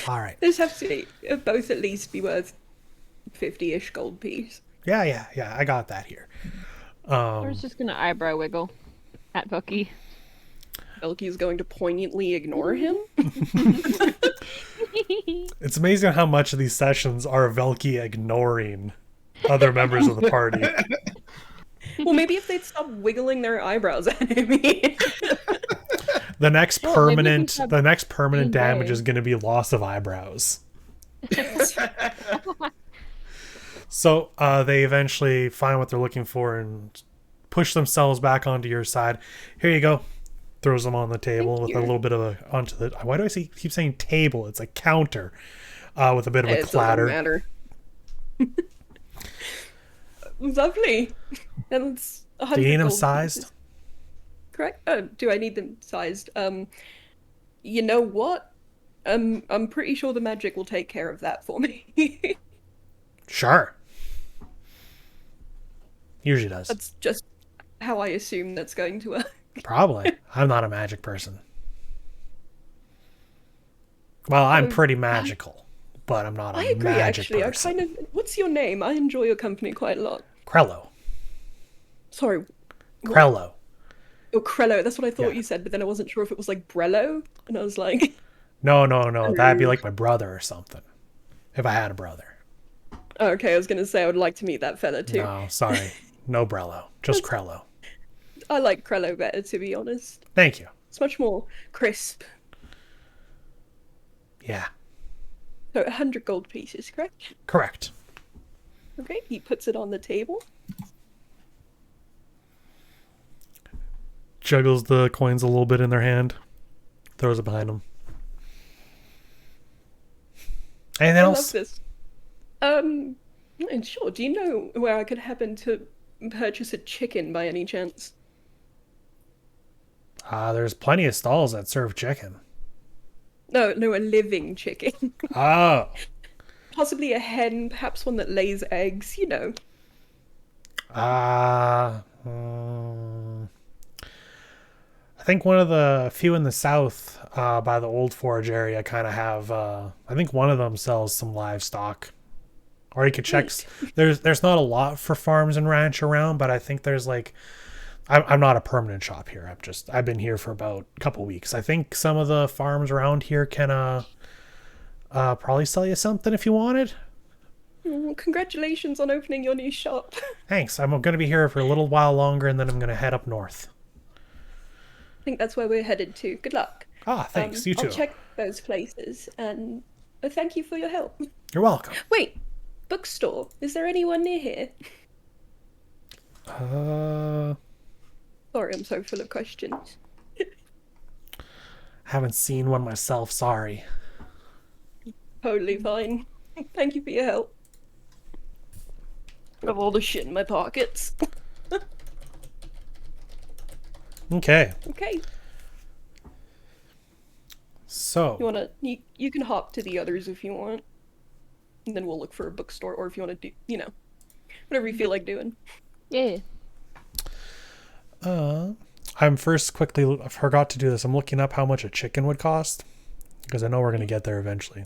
All right. These have to both at least be worth 50-ish gold piece. Yeah. I got that here. I was just gonna eyebrow wiggle at Bucky. Elky's going to poignantly ignore him? It's amazing how much of these sessions are Velky ignoring other members of the party. Well, maybe if they'd stop wiggling their eyebrows at him. The next Well, maybe we permanent should damage engage. is going to be loss of eyebrows. So they eventually find what they're looking for and push themselves back onto your side. Here you go. Throws them on the table Thank with you. a little bit of onto the. Why do I keep saying table? It's a counter with a bit of a It doesn't clatter. matter. Lovely. And it's 100 Do you need them gold sized? pieces. correct? Oh, do I need them sized? You know what? I'm pretty sure the magic will take care of that for me. Sure. Usually does. That's just how I assume that's going to work. Probably. I'm not a magic person. Well, I'm pretty magical, but I'm not a I agree, magic actually. person. What's your name? I enjoy your company quite a lot. Krello. Sorry. Krello. Oh, Krello. That's what I thought Yeah. you said, but then I wasn't sure if it was like Brello. And I was like... No. That'd be like my brother or something. If I had a brother. Oh, okay, I was going to say I would like to meet that fella too. No, sorry. No Brello. Just Krello. I like Krello better, to be honest. Thank you. It's much more crisp. Yeah. So 100 gold pieces, correct? Correct. Okay, he puts it on the table. Juggles the coins a little bit in their hand. Throws it behind them. Anything I else? love this. And sure, do you know where I could happen to purchase a chicken by any chance? There's plenty of stalls that serve chicken. No, a living chicken. Oh. Possibly a hen, perhaps one that lays eggs, you know. I think one of the few in the south by the Old Forge area kind of have, I think one of them sells some livestock. Or you could check. There's not a lot for farms and ranch around, but I think there's like, I'm not a permanent shop here. I've been here for about a couple weeks. I think some of the farms around here can probably sell you something if you wanted. Congratulations on opening your new shop. Thanks. I'm going to be here for a little while longer, and then I'm going to head up north. I think that's where we're headed to. Good luck. Thanks. You too. I'll check those places, and thank you for your help. You're welcome. Wait, bookstore. Is there anyone near here? Sorry, I'm so full of questions. Haven't seen one myself. Sorry. Totally fine. Thank you for your help. I have all the shit in my pockets. Okay. Okay. So. You can hop to the others if you want. And then we'll look for a bookstore, or if you want to do, whatever you feel like doing. Yeah. I'm first quickly, I forgot to do this. I'm looking up how much a chicken would cost. Because I know we're going to get there eventually.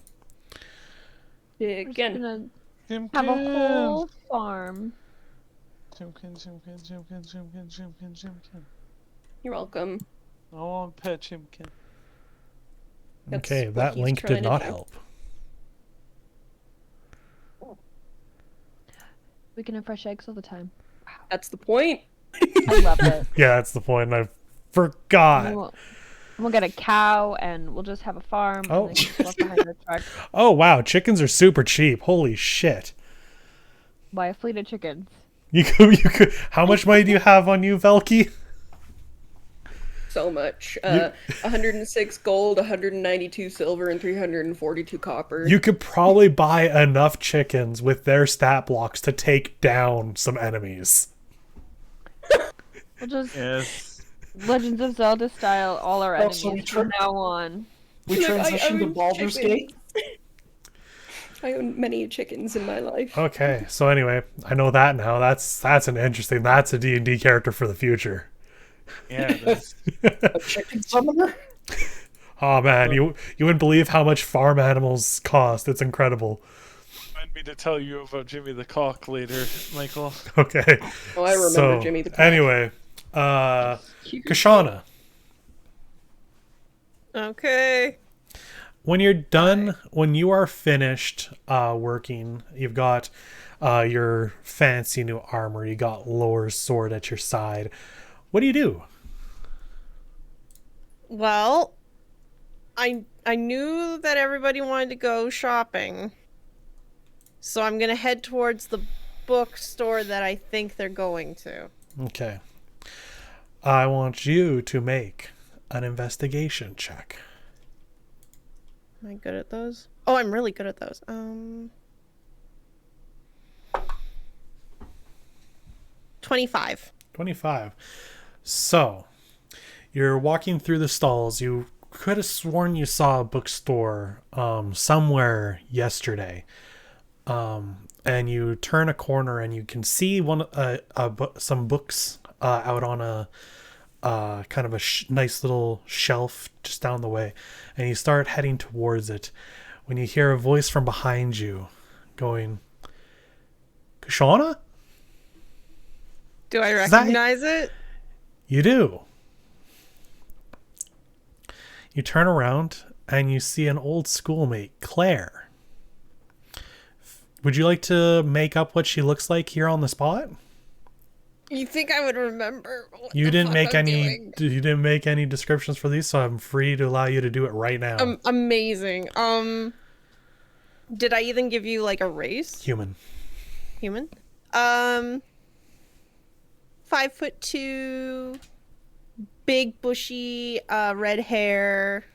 Yeah, again. Gonna Chimkin. have a whole farm. Chimkin. You're welcome. I want pet Chimkin. That's Okay, what that he's link trying did to not do. help. We can have fresh eggs all the time. That's the point. I love it. Yeah, that's the point. I forgot. We'll get a cow and we'll just have a farm. Oh. And they can walk behind the truck. Oh, wow. Chickens are super cheap. Holy shit. Buy a fleet of chickens. You could. How much money do you have on you, Velky? So much. 106 gold, 192 silver, and 342 copper. You could probably buy enough chickens with their stat blocks to take down some enemies. We'll just Yes. Legends of Zelda style all our Also, enemies from now on. We Look, I transitioned to own Baldur's chickens. Gate. I own many chickens in my life. Okay, so anyway, I know that now. That's an interesting. That's a D&D character for the future. Yeah, that's A chicken summoner? Oh man, you wouldn't believe how much farm animals cost. It's incredible. remind me to tell you about Jimmy the Cock later, Michael. Okay. Oh, I remember Jimmy the Cock. Anyway, Kashana, Okay. when you're done, when you are finished working, you've got your fancy new armor, you got Lore's sword at your side. What do you do? Well, I knew that everybody wanted to go shopping. So I'm going to head towards the bookstore that I think they're going to. Okay. I want you to make an investigation check. Am I good at those? Oh, I'm really good at those. 25. 25. So, You're walking through the stalls. You could have sworn you saw a bookstore somewhere yesterday. And you turn a corner and you can see some books out on a kind of a nice little shelf just down the way. And you start heading towards it when you hear a voice from behind you going, Kashana? Do I recognize it? You do. You turn around and you see an old schoolmate, Claire. Would you like to make up what she looks like here on the spot? You think I would remember? You didn't make any descriptions for these, so I'm free to allow you to do it right now. Amazing. Did I even give you like a race? Human. 5'2", big bushy red hair,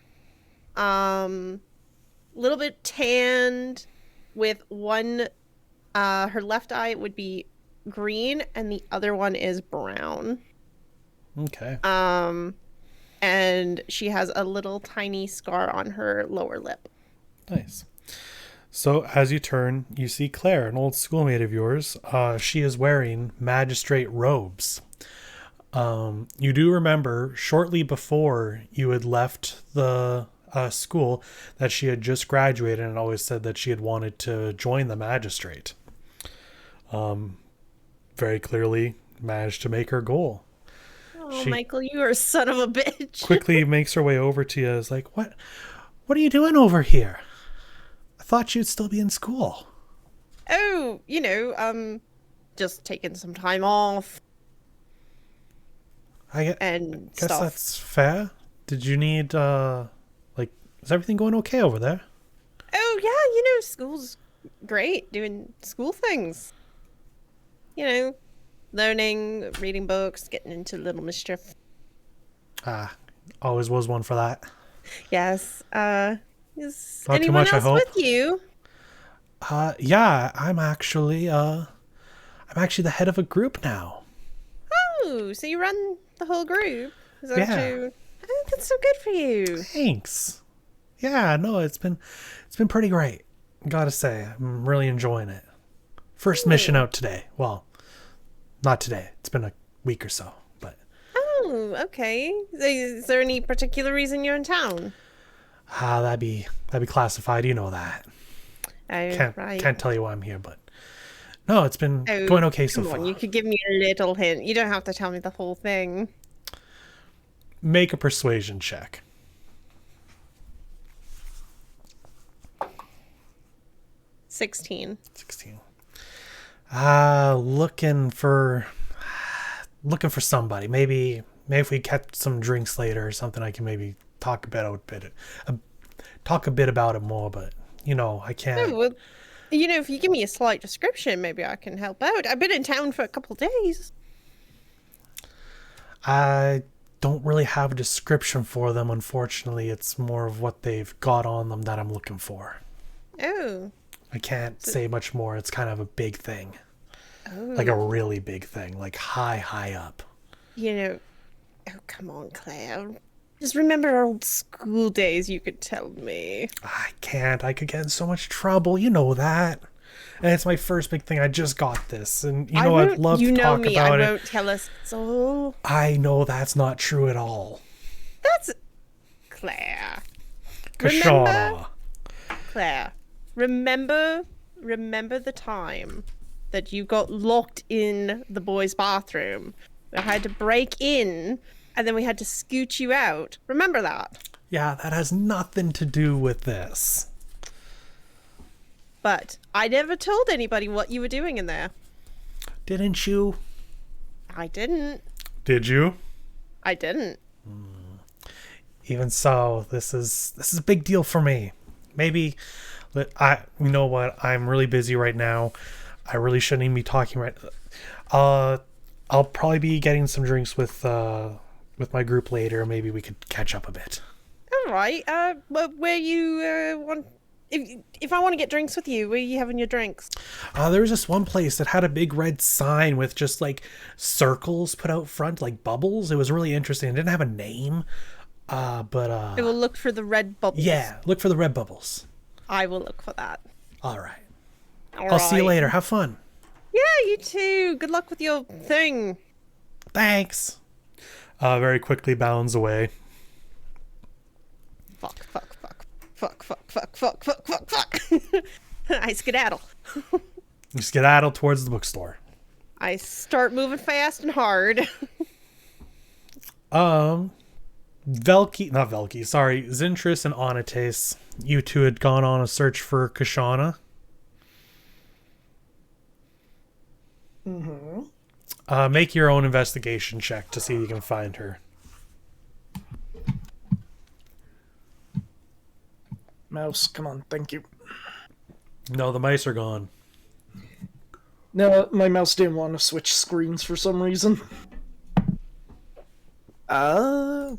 little bit tanned, with one her left eye would be green and the other one is brown. Okay. And she has a little tiny scar on her lower lip. Nice. So as you turn, you see Claire, an old schoolmate of yours. She is wearing magistrate robes. You do remember shortly before you had left the school that she had just graduated and always said that she had wanted to join the magistrate. Very clearly managed to make her goal. Oh, Michael, you are a son of a bitch. Quickly makes her way over to you. Is like, what are you doing over here? I thought you'd still be in school. Oh, just taking some time off. I guess stuff. That's fair. Did you need, is everything going okay over there? Oh, yeah, school's great, doing school things. Learning, reading books, getting into little mischief. Always was one for that. Yes. Is Not anyone too much, else with you? Yeah, I'm actually the head of a group now. Oh, so you run the whole group? Is that Yeah. you? Oh, that's so good for you. Thanks. Yeah, no, it's been pretty great. Gotta say, I'm really enjoying it. First mission out today. Well, not today. It's been a week or so, but. Oh, okay. Is there any particular reason you're in town? That'd be classified. You know that. Oh, Can't tell you why I'm here, but no, it's been going okay so far. Come on, you could give me a little hint. You don't have to tell me the whole thing. Make a persuasion check. 16. Looking for somebody. Maybe if we catch some drinks later or something, I can maybe talk a bit about it more. But I can't. Oh, well, if you give me a slight description, maybe I can help out. I've been in town for a couple of days. I don't really have a description for them, unfortunately. It's more of what they've got on them that I'm looking for. Oh. I can't say much more. It's kind of a big thing. Oh. Like a really big thing. Like high up. Oh, come on, Claire. Just remember our old school days, you could tell me. I can't. I could get in so much trouble. You know that. And it's my first big thing. I just got this. And I'd love to talk about it. I won't tell us so. I know that's not true at all. That's Claire. Kashana. Claire. Remember the time that you got locked in the boys' bathroom? We had to break in, and then we had to scoot you out. Remember that? Yeah, that has nothing to do with this. But I never told anybody what you were doing in there. Didn't you? I didn't. Did you? I didn't. Even so, this is a big deal for me. Maybe... you know what? I'm really busy right now. I really shouldn't even be talking right. I'll probably be getting some drinks with my group later. Maybe we could catch up a bit. All right. Where you want if I want to get drinks with you, where are you having your drinks? There was this one place that had a big red sign with just like circles put out front, like bubbles. It was really interesting. It didn't have a name. I will look for the red bubbles. Yeah, look for the red bubbles. I will look for that. All right. All I'll see you right. later. Have fun. Yeah, you too. Good luck with your thing. Thanks. Very quickly bounds away. Fuck. I skedaddle. You skedaddle towards the bookstore. I start moving fast and hard. Zintris and Onates, you two had gone on a search for Kashana. Mm-hmm. Make your own investigation check to see if you can find her. Mouse, come on, thank you. No, the mice are gone. No, my mouse didn't want to switch screens for some reason.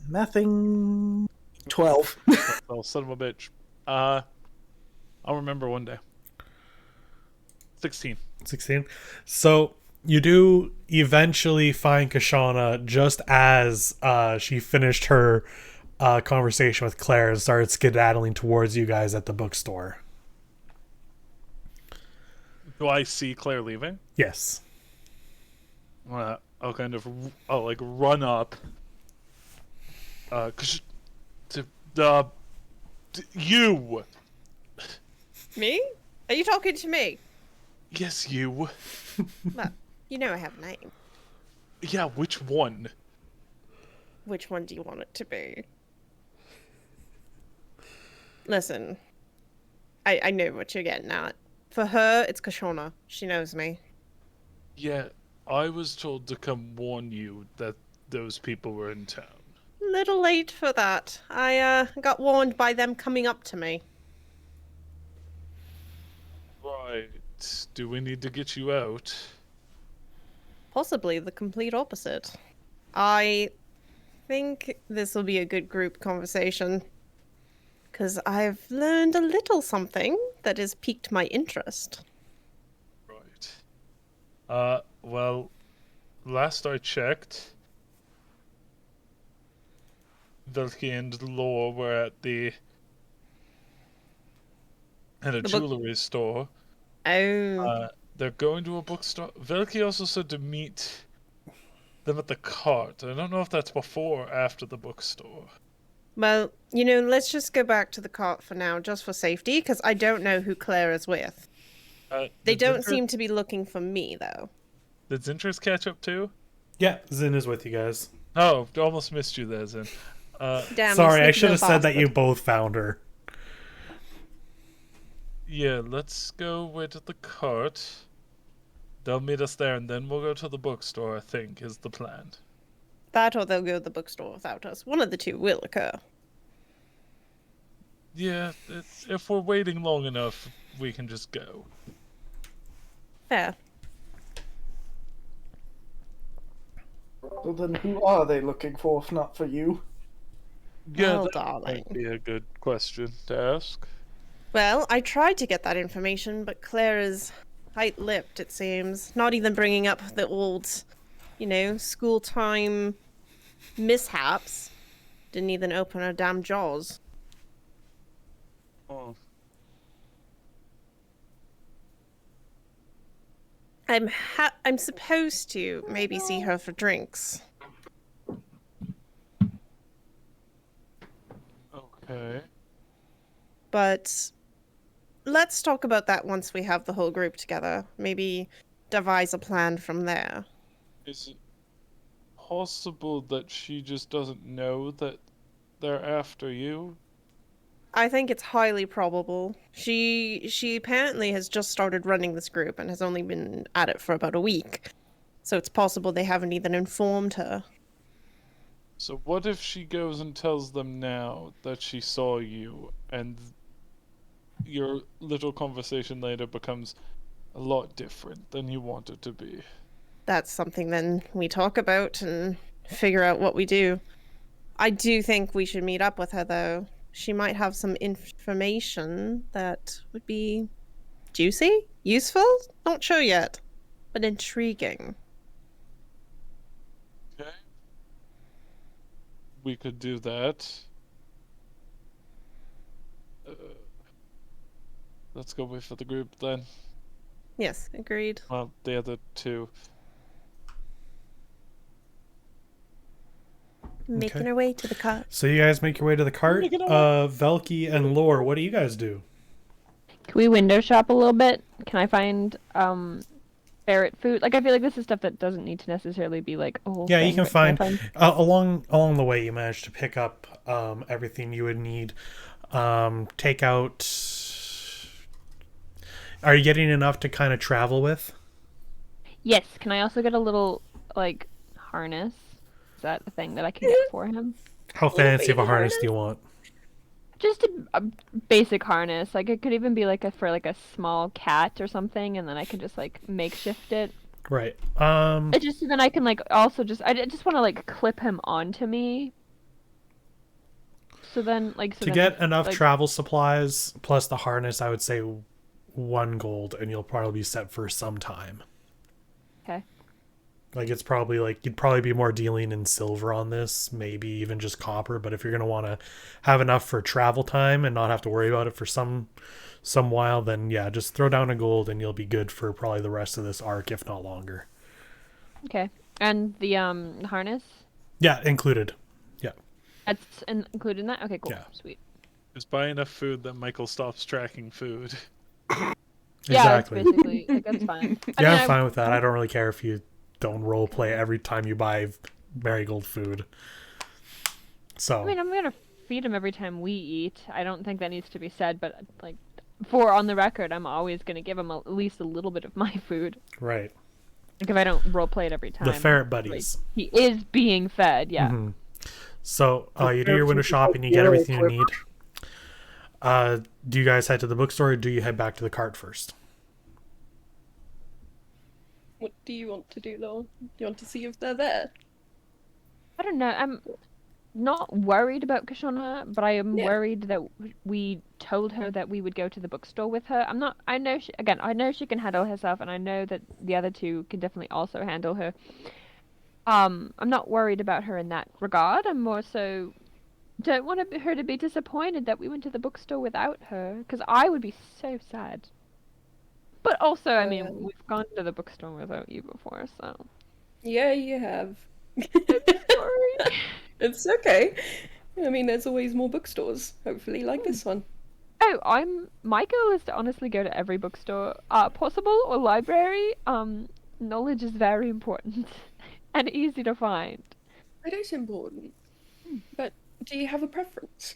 Nothing. 12. Oh, son of a bitch. I'll remember one day. 16. 16. So you do eventually find Kashana just as she finished her conversation with Claire and started skedaddling towards you guys at the bookstore. Do I see Claire leaving? Yes. I'll run up. You. Me? Are you talking to me? Yes, you. Well, you know I have a name. Yeah, which one? Which one do you want it to be? Listen, I know what you're getting at. For her, it's Kashona. She knows me. Yeah, I was told to come warn you that those people were in town. Little late for that. I got warned by them coming up to me. Right. Do we need to get you out? Possibly the complete opposite. I think this will be a good group conversation. Because I've learned a little something that has piqued my interest. Right. Well, last I checked, Vilki and Lore were at a jewelry store. Oh. They're going to a bookstore. Vilki also said to meet them at the cart. I don't know if that's before or after the bookstore. Well, you know, let's just go back to the cart for now, just for safety, because I don't know who Claire is with. They don't seem to be looking for me, though. Did Zintris catch up too? Yeah, Zin is with you guys. Oh, almost missed you there, Zin. Damn, sorry, I should have said that you both found her. Yeah, let's go wait at the cart. They'll meet us there, and then we'll go to the bookstore, I think, is the plan. That or they'll go to the bookstore without us. One of the two will occur. Yeah, if we're waiting long enough, we can just go. Fair. Well, then who are they looking for if not for you? Yeah, Well, that darling. might be a good question to ask. Well, I tried to get that information, but Claire is tight-lipped, it seems. Not even bringing up the old, school time mishaps. Didn't even open her damn jaws. Oh. I'm supposed to maybe see her for drinks. Okay. But let's talk about that once we have the whole group together. Maybe devise a plan from there. Is it possible that she just doesn't know that they're after you? I think it's highly probable. She apparently has just started running this group and has only been at it for about a week. So it's possible they haven't even informed her. So what if she goes and tells them now that she saw you, and your little conversation later becomes a lot different than you want it to be? That's something then we talk about and figure out what we do. I do think we should meet up with her, though. she might have some information that would be juicy, useful, not sure yet, but intriguing. Okay. We could do that. Let's go wait for the group then. Yes, agreed. Well, the other two. Making our way to the cart. So you guys make your way to the cart. Making Velky and Lore, what do you guys do? Can we window shop a little bit? Can I find ferret food? Like, I feel like this is stuff that doesn't need to necessarily be like a whole Yeah, thing, you can but find along the way. You managed to pick up everything you would need. Take out. Are you getting enough to kind of travel with? Yes. Can I also get a little like harness? Is that a thing that I can get for him? How fancy of a harness do you want? Just a basic harness. Like, it could even be like for like a small cat or something, and then I can just like makeshift it. Right. It just so then I can like also just I just want to like clip him onto me. So then to get enough travel supplies plus the harness, I would say 1 gold, and you'll probably be set for some time. Okay. Like, it's probably like you'd probably be more dealing in silver on this, maybe even just copper. But if you're gonna want to have enough for travel time and not have to worry about it for some while, then yeah, just throw down 1 gold and you'll be good for probably the rest of this arc, if not longer. Okay. And the harness? Yeah, included. Yeah. That's included in that? Okay, cool. Yeah. Sweet. Just buy enough food that Michael stops tracking food. Yeah, Exactly. that's basically like, that's fine. Yeah, I'm fine with that. I don't really care if you don't role play every time you buy marigold food. So I mean, I'm gonna feed him every time we eat. I don't think that needs to be said, but like, for on the record, I'm always gonna give him at least a little bit of my food. right. Like, if I don't role play it every time. The ferret like, buddies. he is being fed, yeah. Mhm. So you do your window shopping, you get everything you need. Do you guys head to the bookstore, or do you head back to the cart first? What do you want to do, Law? Do you want to see if they're there? I don't know. I'm not worried about Kashana, but I am worried that we told her that we would go to the bookstore with her. I'm not. I know I know she can handle herself, and I know that the other two can definitely also handle her. I'm not worried about her in that regard. I'm more so don't want her to be disappointed that we went to the bookstore without her, because I would be so sad. But also, I mean, we've gone to the bookstore without you before, so. Yeah, you have. Sorry. It's okay. I mean, there's always more bookstores, hopefully, like this one. Oh, my goal is to honestly go to every bookstore possible, or library. Knowledge is very important and easy to find. It is important. But do you have a preference?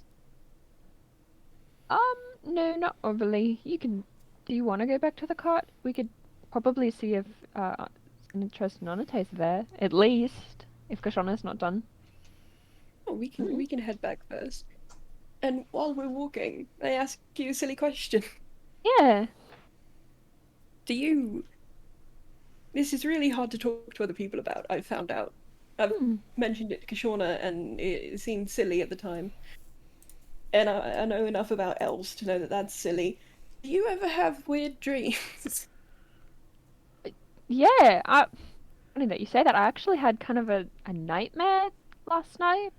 No, not overly. Do you want to go back to the cart? We could probably see if an interest in Onita's there, at least, if Kashana's not done. Oh, we can head back first. And while we're walking, I ask you a silly question. Yeah. This is really hard to talk to other people about, I've found out. I've mentioned it to Kashana, and it seemed silly at the time. And I know enough about elves to know that that's silly. Do you ever have weird dreams? Yeah, funny that you say that. I actually had kind of a nightmare last night.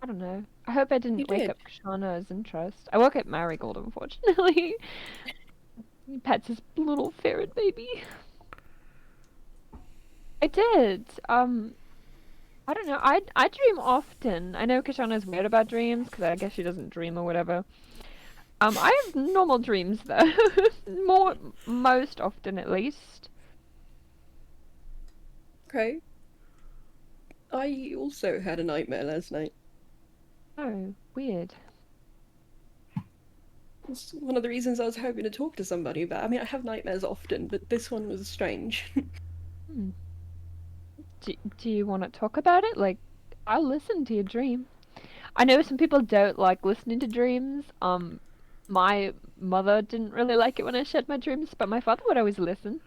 I don't know. I hope I didn't wake up Kashana's interest. I woke up Marigold, unfortunately. Pets his little ferret baby. I did. I don't know. I dream often. I know Kashana's weird about dreams, because I guess she doesn't dream or whatever. I have normal dreams, though. Most often, at least. Okay. I also had a nightmare last night. Oh, weird. It's one of the reasons I was hoping to talk to somebody about. I mean, I have nightmares often, but this one was strange. Do you want to talk about it? Like, I'll listen to your dream. I know some people don't like listening to dreams. My mother didn't really like it when I shared my dreams, but my father would always listen.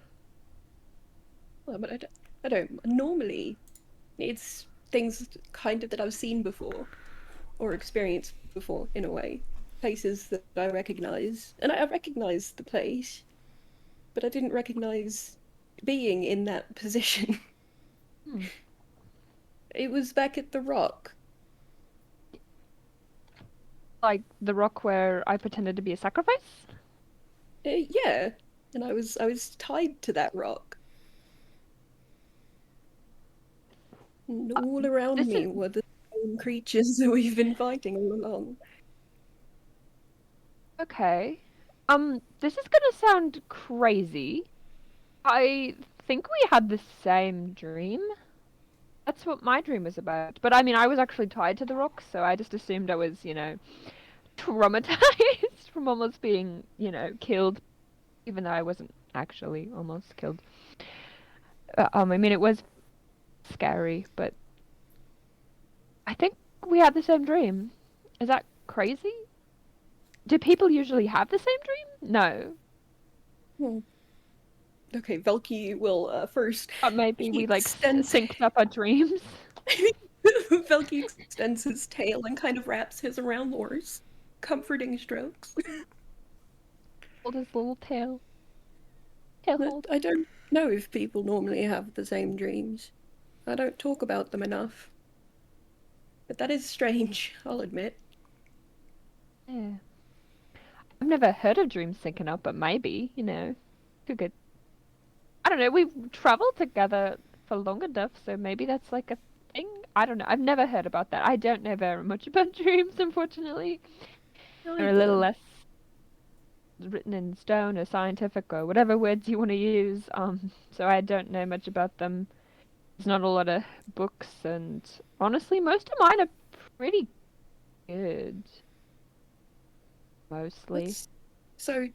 Well, but I don't. Normally, it's things kind of that I've seen before, or experienced before, in a way. Places that I recognize. And I recognize the place, but I didn't recognize being in that position. It was back at the Rock. Like the rock where I pretended to be a sacrifice? Yeah, and I was tied to that rock. And all around this me is- were the same creatures that we've been fighting all along. Okay. This is gonna sound crazy. I think we had the same dream. That's what my dream was about. But I mean, I was actually tied to the rock, so I just assumed I was, traumatized from almost being, killed, even though I wasn't actually almost killed. I mean, it was scary, but I think we had the same dream. Is that crazy? Do people usually have the same dream? No. Okay, Velky will first. But maybe we extends- synced up our dreams. Velky extends his tail and kind of wraps his around Lore's, comforting strokes. Hold his little tail. Tail But hold. I don't know if people normally have the same dreams. I don't talk about them enough. But that is strange, I'll admit. Yeah. I've never heard of dreams syncing up, but maybe, could get. I don't know. We've traveled together for long enough, so maybe that's like a thing. I don't know. I've never heard about that. I don't know very much about dreams, unfortunately. They're a little less written in stone or scientific or whatever words you want to use. So I don't know much about them. There's not a lot of books, and honestly, most of mine are pretty good. Mostly. So,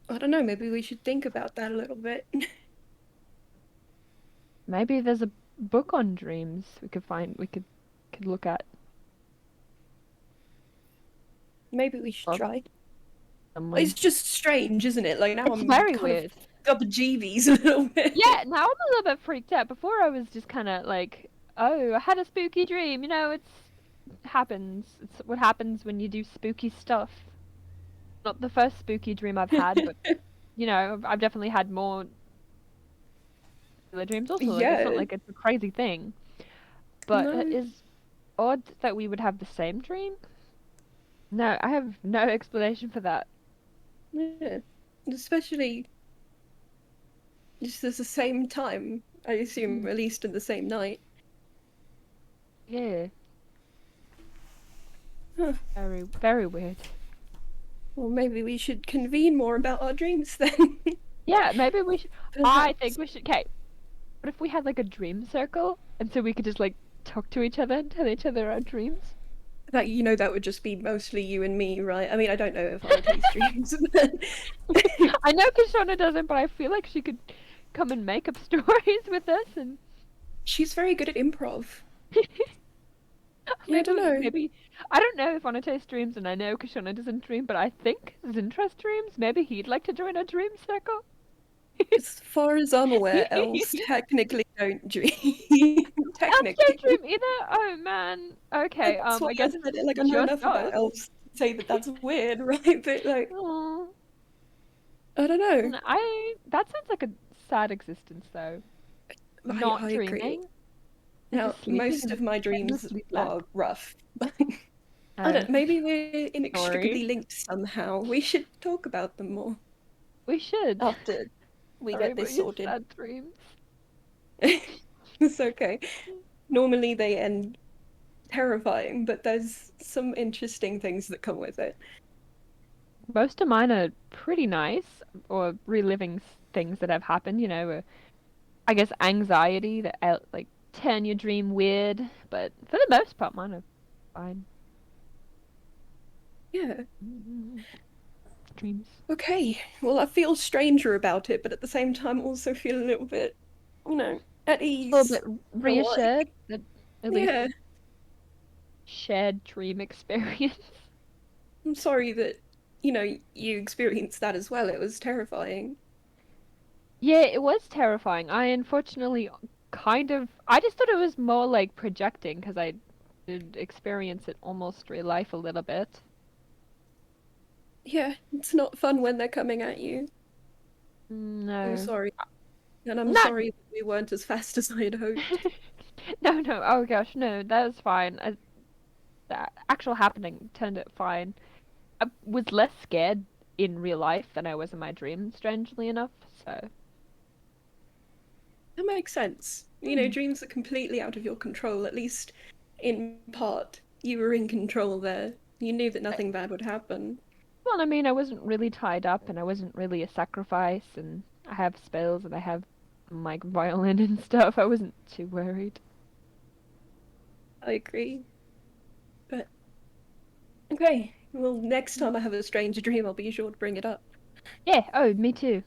I don't know, maybe we should think about that a little bit. Maybe there's a book on dreams we could look at. Maybe we should Well, try. somewhere. It's just strange, isn't it? Like now It's I'm very kind weird. of got the jeebies a little bit. Yeah, now I'm a little bit freaked out. Before I was just kind of like, oh, I had a spooky dream. It's happens. It's what happens when you do spooky stuff. Not the first spooky dream I've had, but I've definitely had more dreams also. Like, it's not Yeah. like it's a crazy thing. But No. it is odd that we would have the same dream. No, I have no explanation for that. Yeah. Especially just at the same time, I assume released in the same night. Yeah. Huh. Very, very weird. Well, maybe we should convene more about our dreams then. Yeah, maybe we should. I Perhaps. think we should. Okay. What if we had like a dream circle, and so we could just like talk to each other and tell each other our dreams? That would just be mostly you and me, right? I mean, I don't know if I taste dreams, but I know Kishona doesn't, but I feel like she could come and make up stories with us, and she's very good at improv. maybe, I don't know. Maybe I don't know if Onote's dreams, and I know Kishona doesn't dream, but I think Zintra's dreams. Maybe he'd like to join a dream circle. As far as I'm aware, elves technically don't dream. Elves Technically. don't dream either. Oh man. Okay. That's why I guess said it, like I know yours enough about does. elves to say that that's weird, right? But like, Aw. I don't know. That sounds like a sad existence though. Not I agree. dreaming. Now, Just sleeping most in of my dreams endlessly black. are rough. I don't. Maybe we're inextricably Sorry. linked somehow. We should talk about them more We should. after we Sorry get this about your sorted. sad dreams. It's okay. Normally they end terrifying, but there's some interesting things that come with it. Most of mine are pretty nice, or reliving things that have happened. I guess anxiety that like turn your dream weird, but for the most part, mine are fine. Yeah. Dreams. Okay. Well, I feel stranger about it, but at the same time also feel a little bit, at ease. A little bit reassured that at least Yeah. shared dream experience. I'm sorry that, you experienced that as well. It was terrifying. Yeah, it was terrifying. I unfortunately I just thought it was more like projecting because I Did experience it almost real life a little bit. Yeah, it's not fun when they're coming at you. No. I'm sorry. And I'm Not- sorry that we weren't as fast as I had hoped. No. Oh gosh, no, that was fine. The actual happening turned out fine. I was less scared in real life than I was in my dream, strangely enough. So That makes sense. You know, dreams are completely out of your control, at least in part. You were in control there. You knew that nothing bad would happen. well, I mean, I wasn't really tied up, and I wasn't really a sacrifice, and I have spells, and I have like violin and stuff. I wasn't too worried. I agree. But okay, well, next time I have a strange dream, I'll be sure to bring it up. Yeah. Oh, me too.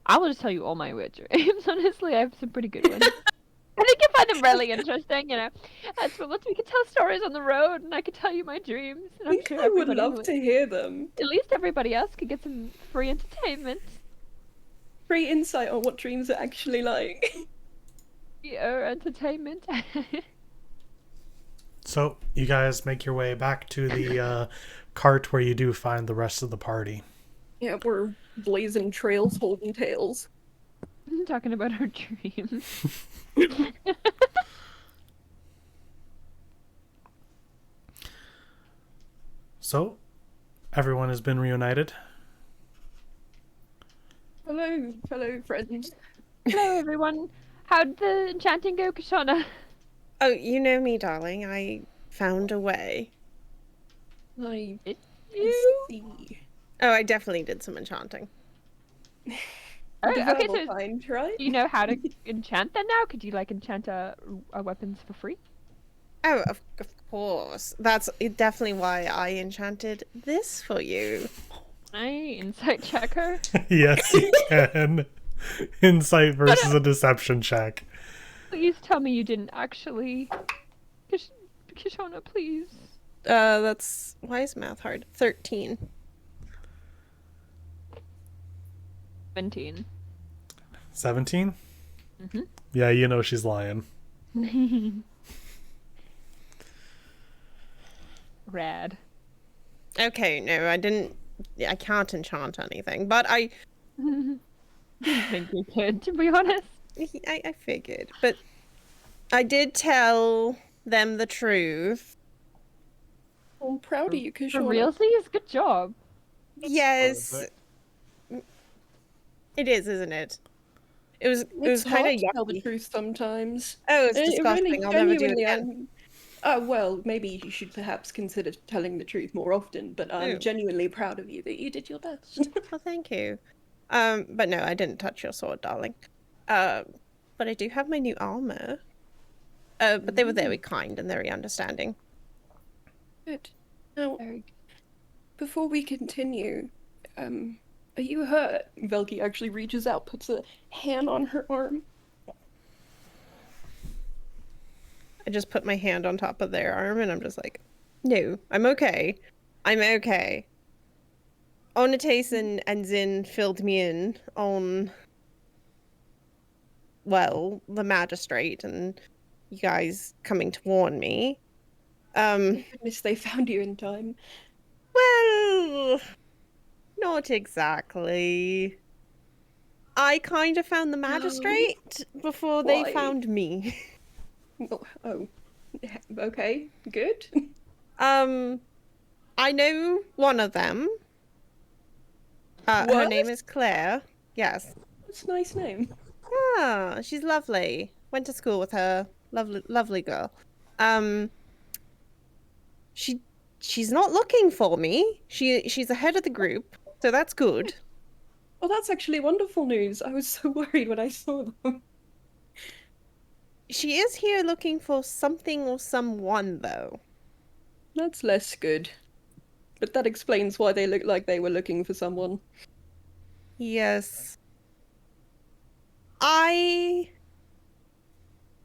I will just tell you all my weird dreams. Honestly, I have some pretty good ones. I think you find them really interesting, you know. That's what we can tell stories on the road, and I can tell you my dreams. And I'm sure I would everybody love to hear them. At least everybody else could get some free entertainment. Free insight on what dreams are actually like. Or entertainment. So you guys make your way back to the cart where you do find the rest of the party. Yeah, we're blazing trails, holding tails. I'm talking about our dreams. So, everyone has been reunited. Hello, fellow friends. Hello, everyone. How'd the enchanting go, Kashana? Oh, you know me, darling. I found a way. I Did see. Oh, I definitely did some enchanting. Oh, The okay, verbal so kind, right? do you know how to enchant then now? Could you, like, enchant our weapons for free? Oh, of course. That's definitely why I enchanted this for you. I insight check her. Yes, you can. Insight versus a deception check. Please tell me you didn't actually. Kashana, please. That's... Why is math hard? 13. 17. 17? Mm-hmm. Yeah, you know she's lying. Rad. Okay, no, I can't enchant anything, but I Didn't think you could, to be honest. I figured. But I did tell them the truth. I'm proud of you, For Kashona. realsies, good job. Yes. perfect. It is, isn't it? It was It's kind hard of to tell the yucky. truth sometimes. Oh, it's It disgusting. really, I'll never do it genuinely, again. well, maybe you should perhaps consider telling the truth more often, but I'm Ew. genuinely proud of you that you did your best. Well, thank you. But no, I didn't touch your sword, darling. But I do have my new armor. But they were very kind and very understanding. Good. Now, Very good. before we continue, are you hurt? Velky actually reaches out, puts a hand on her arm. I just put my hand on top of their arm and I'm just like, no, I'm okay. I'm okay. Onates and Zin filled me in on, well, the magistrate and you guys coming to warn me. Thank goodness they found you in time. Well, not exactly. I kind of found the magistrate before they Why? found me. Oh, okay, good. I know one of them. Her What? name is Claire. Yes. That's a nice name. Ah, she's lovely. Went to school with her. Lovely girl. She's not looking for me. She's ahead of the group, so that's good. Well, that's actually wonderful news. I was so worried when I saw them. She is here looking for something or someone, though. That's less good. But that explains why they looked like they were looking for someone. Yes. I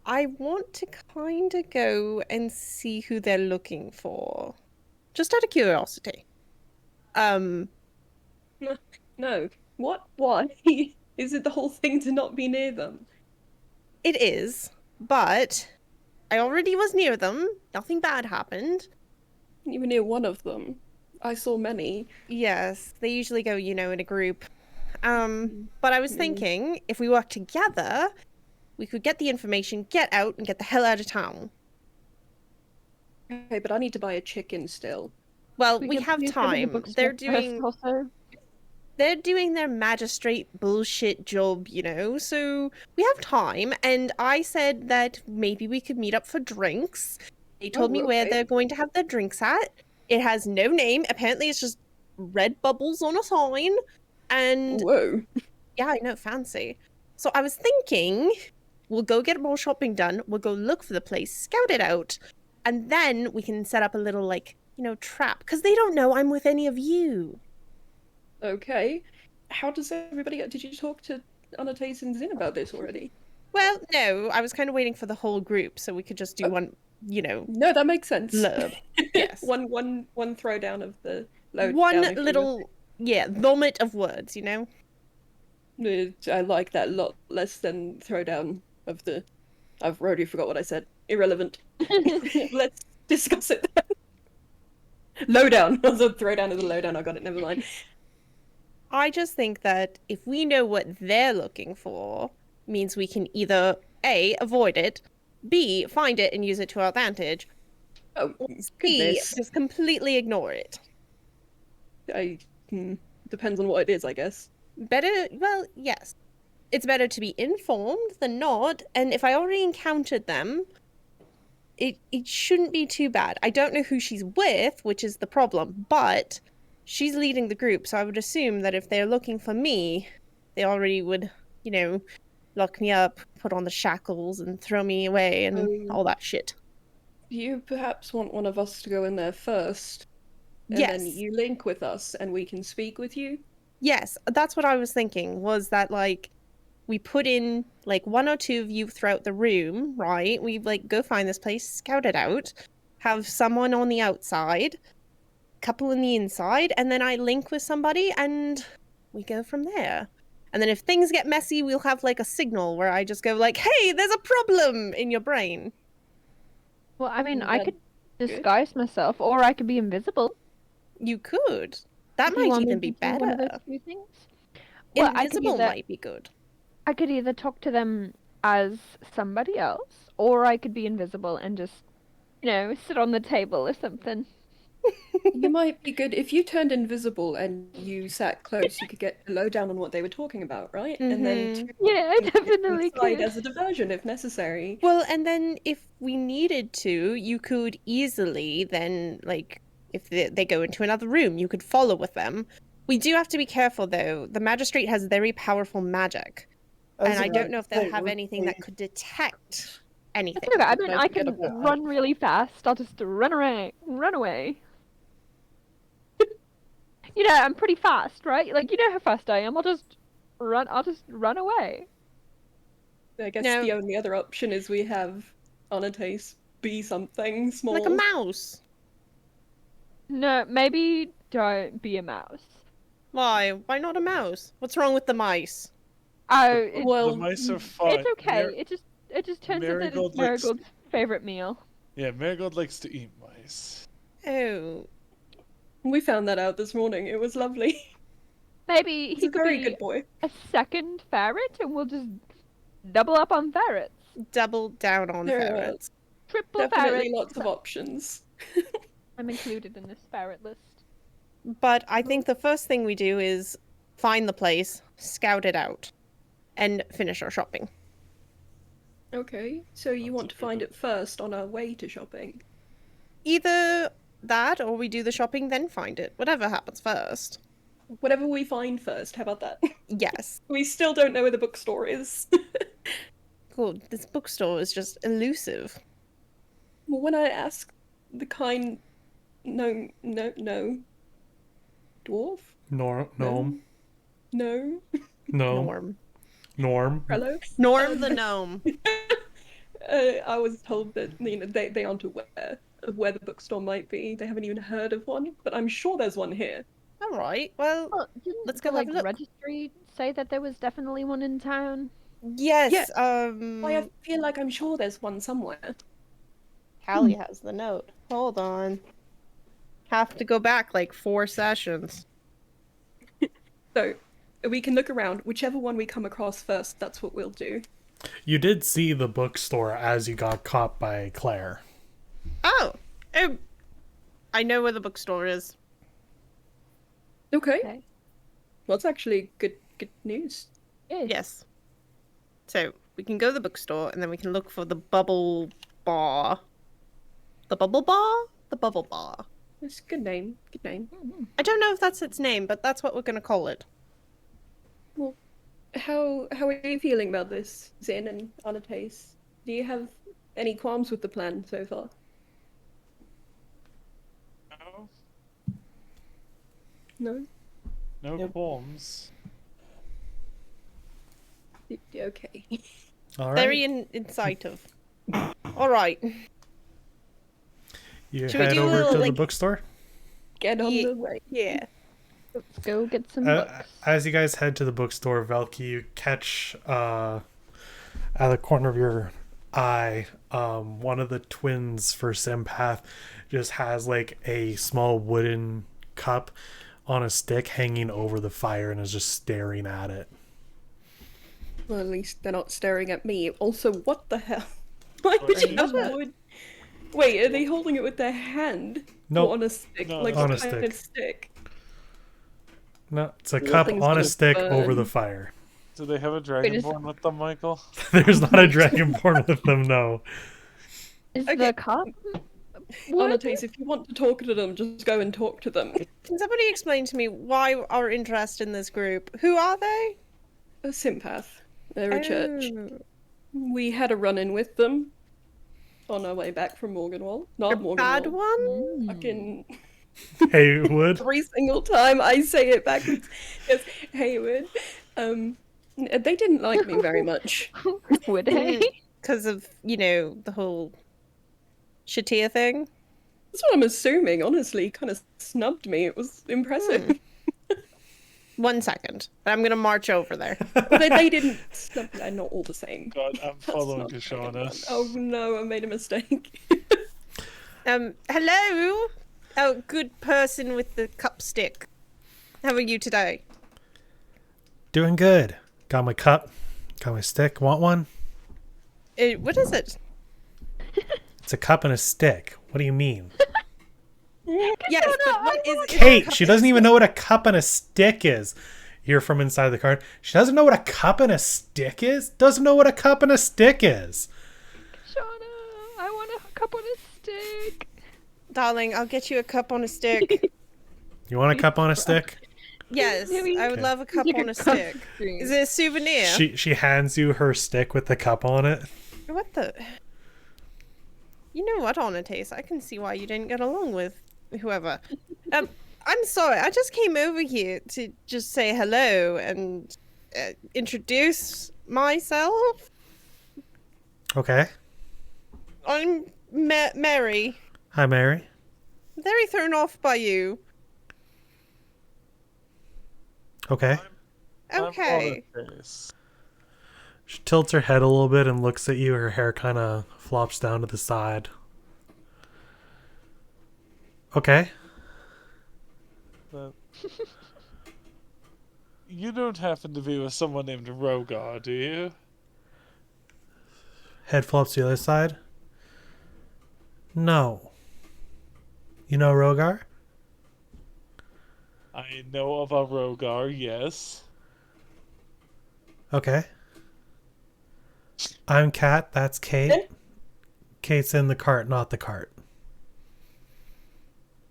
want to kind of go and see who they're looking for. Just out of curiosity. No. What? Why? Is it the whole thing to not be near them? It is, but I already was near them. Nothing bad happened. You were near one of them. I saw many. Yes, they usually go, in a group. But I was thinking, if we work together, we could get the information, get out, and get the hell out of town. Okay, but I need to buy a chicken still. Well, we could have please go to the time. bookstore They're first doing also. they're doing their magistrate bullshit job, so we have time. And I said that maybe we could meet up for drinks. They told me where okay. they're going to have their drinks at. It has no name. Apparently, it's just red bubbles on a sign. And Whoa. yeah, I know, fancy. So I was thinking, we'll go get more shopping done. We'll go look for the place, scout it out, and then we can set up a little, trap. Because they don't know I'm with any of you. Okay. How does everybody get... Did you talk to Annotates and Zin about this already? Well, no, I was kind of waiting for the whole group so we could just do one, No, that makes sense. blurb. Yes. one throwdown of the load. One little, vomit of words, I like that a lot less than throwdown of the... I've already forgot what I said. Irrelevant. Let's discuss it then. Lowdown. The throwdown is a lowdown. I got it. Never mind. I just think that if we know what they're looking for, means we can either A, avoid it, B, find it and use it to our advantage, Oh, C, goodness. just completely ignore it. Depends on what it is, I guess. Well, yes. It's better to be informed than not, and if I already encountered them, it shouldn't be too bad. I don't know who she's with, which is the problem, but she's leading the group, so I would assume that if they're looking for me, they already would, lock me up, put on the shackles, and throw me away, and all that shit. Do you perhaps want one of us to go in there first? And Yes. then you link with us and we can speak with you? Yes, that's what I was thinking, was that, we put in, one or two of you throughout the room, right? We, go find this place, scout it out, have someone on the outside, couple in the inside, and then I link with somebody, and we go from there. And then if things get messy, we'll have, a signal where I just go, hey, there's a problem in your brain. Well, I mean, I That's could disguise myself, or I could be invisible. You could. That If you might want me even be to do one of better. those two things. Well, Invisible might be good. I could either talk to them as somebody else, or I could be invisible and just, sit on the table or something. You might be good if you turned invisible and you sat close. You could get a lowdown on what they were talking about, right? And then Yeah, I definitely inside could. as a diversion if necessary. Well, and then if we needed to, you could easily then, if they go into another room, you could follow with them. We do have to be careful, though. The Magistrate has very powerful magic. And I don't know if they'll have anything that could detect anything. It's okay. I mean, Nice I to get can up there. run really fast. I'll just run away. Run away. I'm pretty fast, right? You know how fast I am. I'll just run away. I guess No. the only other option is we have Annotates be something small. Like a mouse. No, maybe don't be a mouse. Why? Why not a mouse? What's wrong with the mice? Oh, The Well, mice are fun. it's okay. It just turns out that Marigold it's likes- Marigold's favorite meal. Yeah, Marigold likes to eat mice. Oh. We found that out this morning. It was lovely. Maybe He's he a could very be good boy. a second ferret, and we'll just double up on ferrets. Double down on There are ferrets. Triple Definitely ferrets. lots of options. I'm included in this ferret list. But I think the first thing we do is find the place, scout it out, and finish our shopping. Okay, so you want to find it first on our way to shopping? Either that or we do the shopping, then find it. Whatever happens first. Whatever we find first, how about that? Yes. We still don't know where the bookstore is. Cool. This bookstore is just elusive. Well, when I asked the kind... No. Dwarf? Gnome. No. Gnome. Norm. Hello? Norm the gnome. I was told that they aren't aware of where the bookstore might be. They haven't even heard of one, but I'm sure there's one here. All right. Well, Well, didn't let's go the, have a look. registry say that there was definitely one in town? yes. Yeah. I feel like I'm sure there's one somewhere. Callie has the note. Hold on. Have to go back like 4 sessions. So we can look around. Whichever one we come across first, that's what we'll do. You did see the bookstore as you got caught by Claire. Oh, I know where the bookstore is. Okay. Okay. Well, it's actually good news. Yes. So we can go to the bookstore and then we can look for the bubble bar. The bubble bar? The bubble bar. It's a good name. Good name. I don't know if that's its name, but that's what we're gonna call it. Well, how are you feeling about this, Zin and Anastace? Do you have any qualms with the plan so far? No, No? no qualms. Okay. All right. Very incisive. All right. You Should we head do a over little, to the like- bookstore. Get on Ye- the way. Yeah. Let's go get some books. As you guys head to the bookstore, Velky, you catch out of the corner of your eye, one of the twins for Sympath just has like a small wooden cup on a stick hanging over the fire and is just staring at it. Well, at least they're not staring at me. Also, what the hell? Why would you have wood? Wait, are they holding it with their hand? Nope. Or on a stick? No, Like on what a kind stick. of stick? No, it's a cup Nothing's on a gonna stick over the burn. fire. Do they have a is- dragonborn with them, Michael? There's not a dragonborn with them, no. Is Okay. the cup? What? Anastace, if you want to talk to them, just go and talk to them. Can somebody explain to me why our interest in this group? Who are they? A sympath. They're a church. Oh. We had a run-in with them on our way back from Morganwall. Not A Morganwall. bad one? Fucking Haywood. every single time I say it backwards. Yes, Hayward. They didn't like me very much. Would they? Because of, the whole Shatia thing? That's what I'm assuming, honestly. He kind of snubbed me. It was impressive. 1 second. I'm gonna march over there. They didn't snub me. They're not all the same. God, I'm That's following not the second one. Kashana. Oh no, I made a mistake. Hello? Oh, good person with the cup stick. How are you today? Doing good. Got my cup. Got my stick. Want one? What is it? It's a cup and a stick. What do you mean? Yes, but what is it? Kate, she doesn't even know what a cup and a stick is. You're from inside the card. She doesn't know what a cup and a stick is? Doesn't know what a cup and a stick is. Shauna, I want a cup on a stick. Darling, I'll get you a cup on a stick. You want a cup on a stick? Yes, I would Okay. love a cup on a stick. Is it a souvenir? She hands you her stick with the cup on it. What the? You know what, Anastace? I can see why you didn't get along with whoever. I'm sorry. I just came over here to just say hello and introduce myself. Okay. I'm Mary. Hi, Mary. Very thrown off by you. Okay. Okay. I'm Anastace. She tilts her head a little bit and looks at you. Her hair kind of flops down to the side. Okay. But you don't happen to be with someone named Rogar, do you? Head flops to the other side. No. You know Rogar? I know of a Rogar, yes. Okay. I'm Kat. That's Kate. Kate's in the cart, not the cart.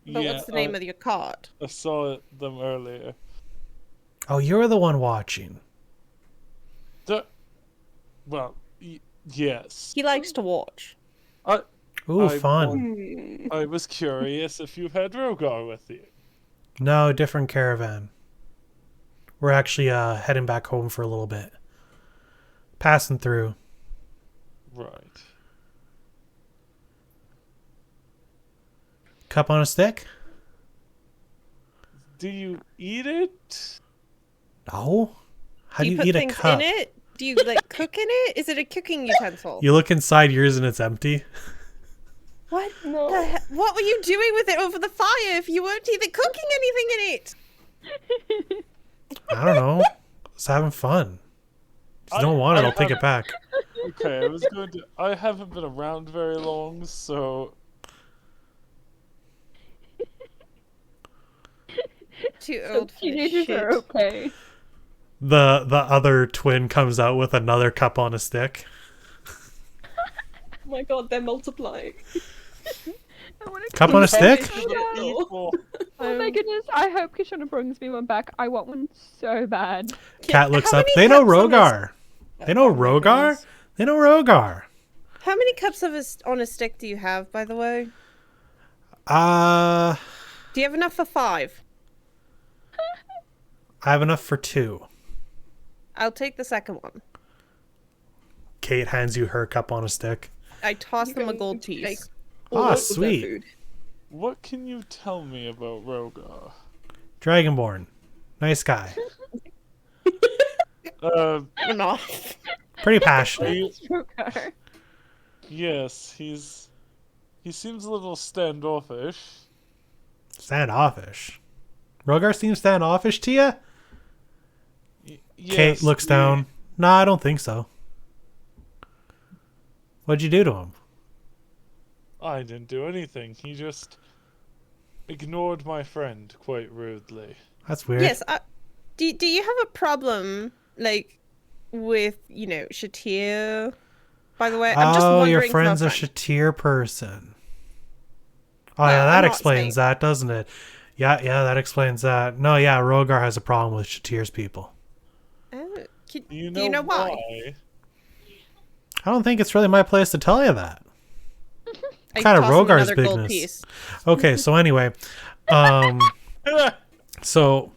But what's the name of your card? I saw them earlier. Oh, you're the one watching. Well, yes. He likes to watch. Ooh, I fun. I was curious if you had Rogar with you. No, different caravan. We're actually heading back home for a little bit. Passing through. Right. Cup on a stick? Do you eat it? No. How do you put eat a things cup? in it? Do you like cook in it? Is it a cooking utensil? You look inside yours and it's empty. What? No. What were you doing with it over the fire if you weren't even cooking anything in it? I don't know. Just having fun. If you don't want it, I'll take it back. Okay, I haven't been around very long, so Too So old for this teenagers shit. are okay. The other twin comes out with another cup on a stick. Oh my god, they're multiplying. I wanna Cup on a stick? equal. Oh my goodness, I hope Kishona brings me one back. I want one so bad. Cat looks how up. many They know cups on a Rogar. They know Oh my Rogar? goodness. They know Rogar. How many cups on a stick do you have, by the way? I Do you have enough for 5? have enough for 2. I'll take the second one. Kate hands you her cup on a stick. I toss them a going gold to take piece. all Ah, of their sweet. food. What can you tell me about Rogar? Dragonborn. Nice guy. Enough. Pretty passionate. Rogar. Yes, he seems a little standoffish. Standoffish. Rogar seems standoffish to you? Yes, Kate looks down. No, I don't think so. What'd you do to him? I didn't do anything. He just ignored my friend quite rudely. That's weird. Yes. Do you have a problem, like, with, Shatir? By the way, I'm just Oh, wondering. your for friend's a friend. Shatir person. Oh, Well, yeah, I'm that not explains saying- that, doesn't it? Yeah, that explains that. No, yeah, Rogar has a problem with Shatir's people. Oh, Do you do you know why? I don't think it's really my place to tell you that. I Kind of toss him Rogar's another gold business. piece. Okay, so anyway, so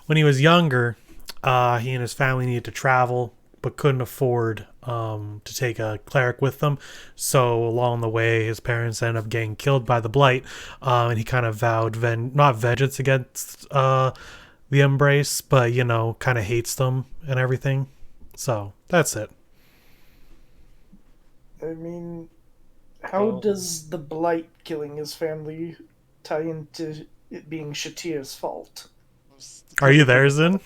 when he was younger, he and his family needed to travel, but couldn't afford to take a cleric with them. So along the way, his parents ended up getting killed by the blight, and he kind of vowed not vengeance against the Embrace, but kind of hates them and everything. So that's it. I mean, how does the blight killing his family tie into it being Shatir's fault? Are you there, Zin?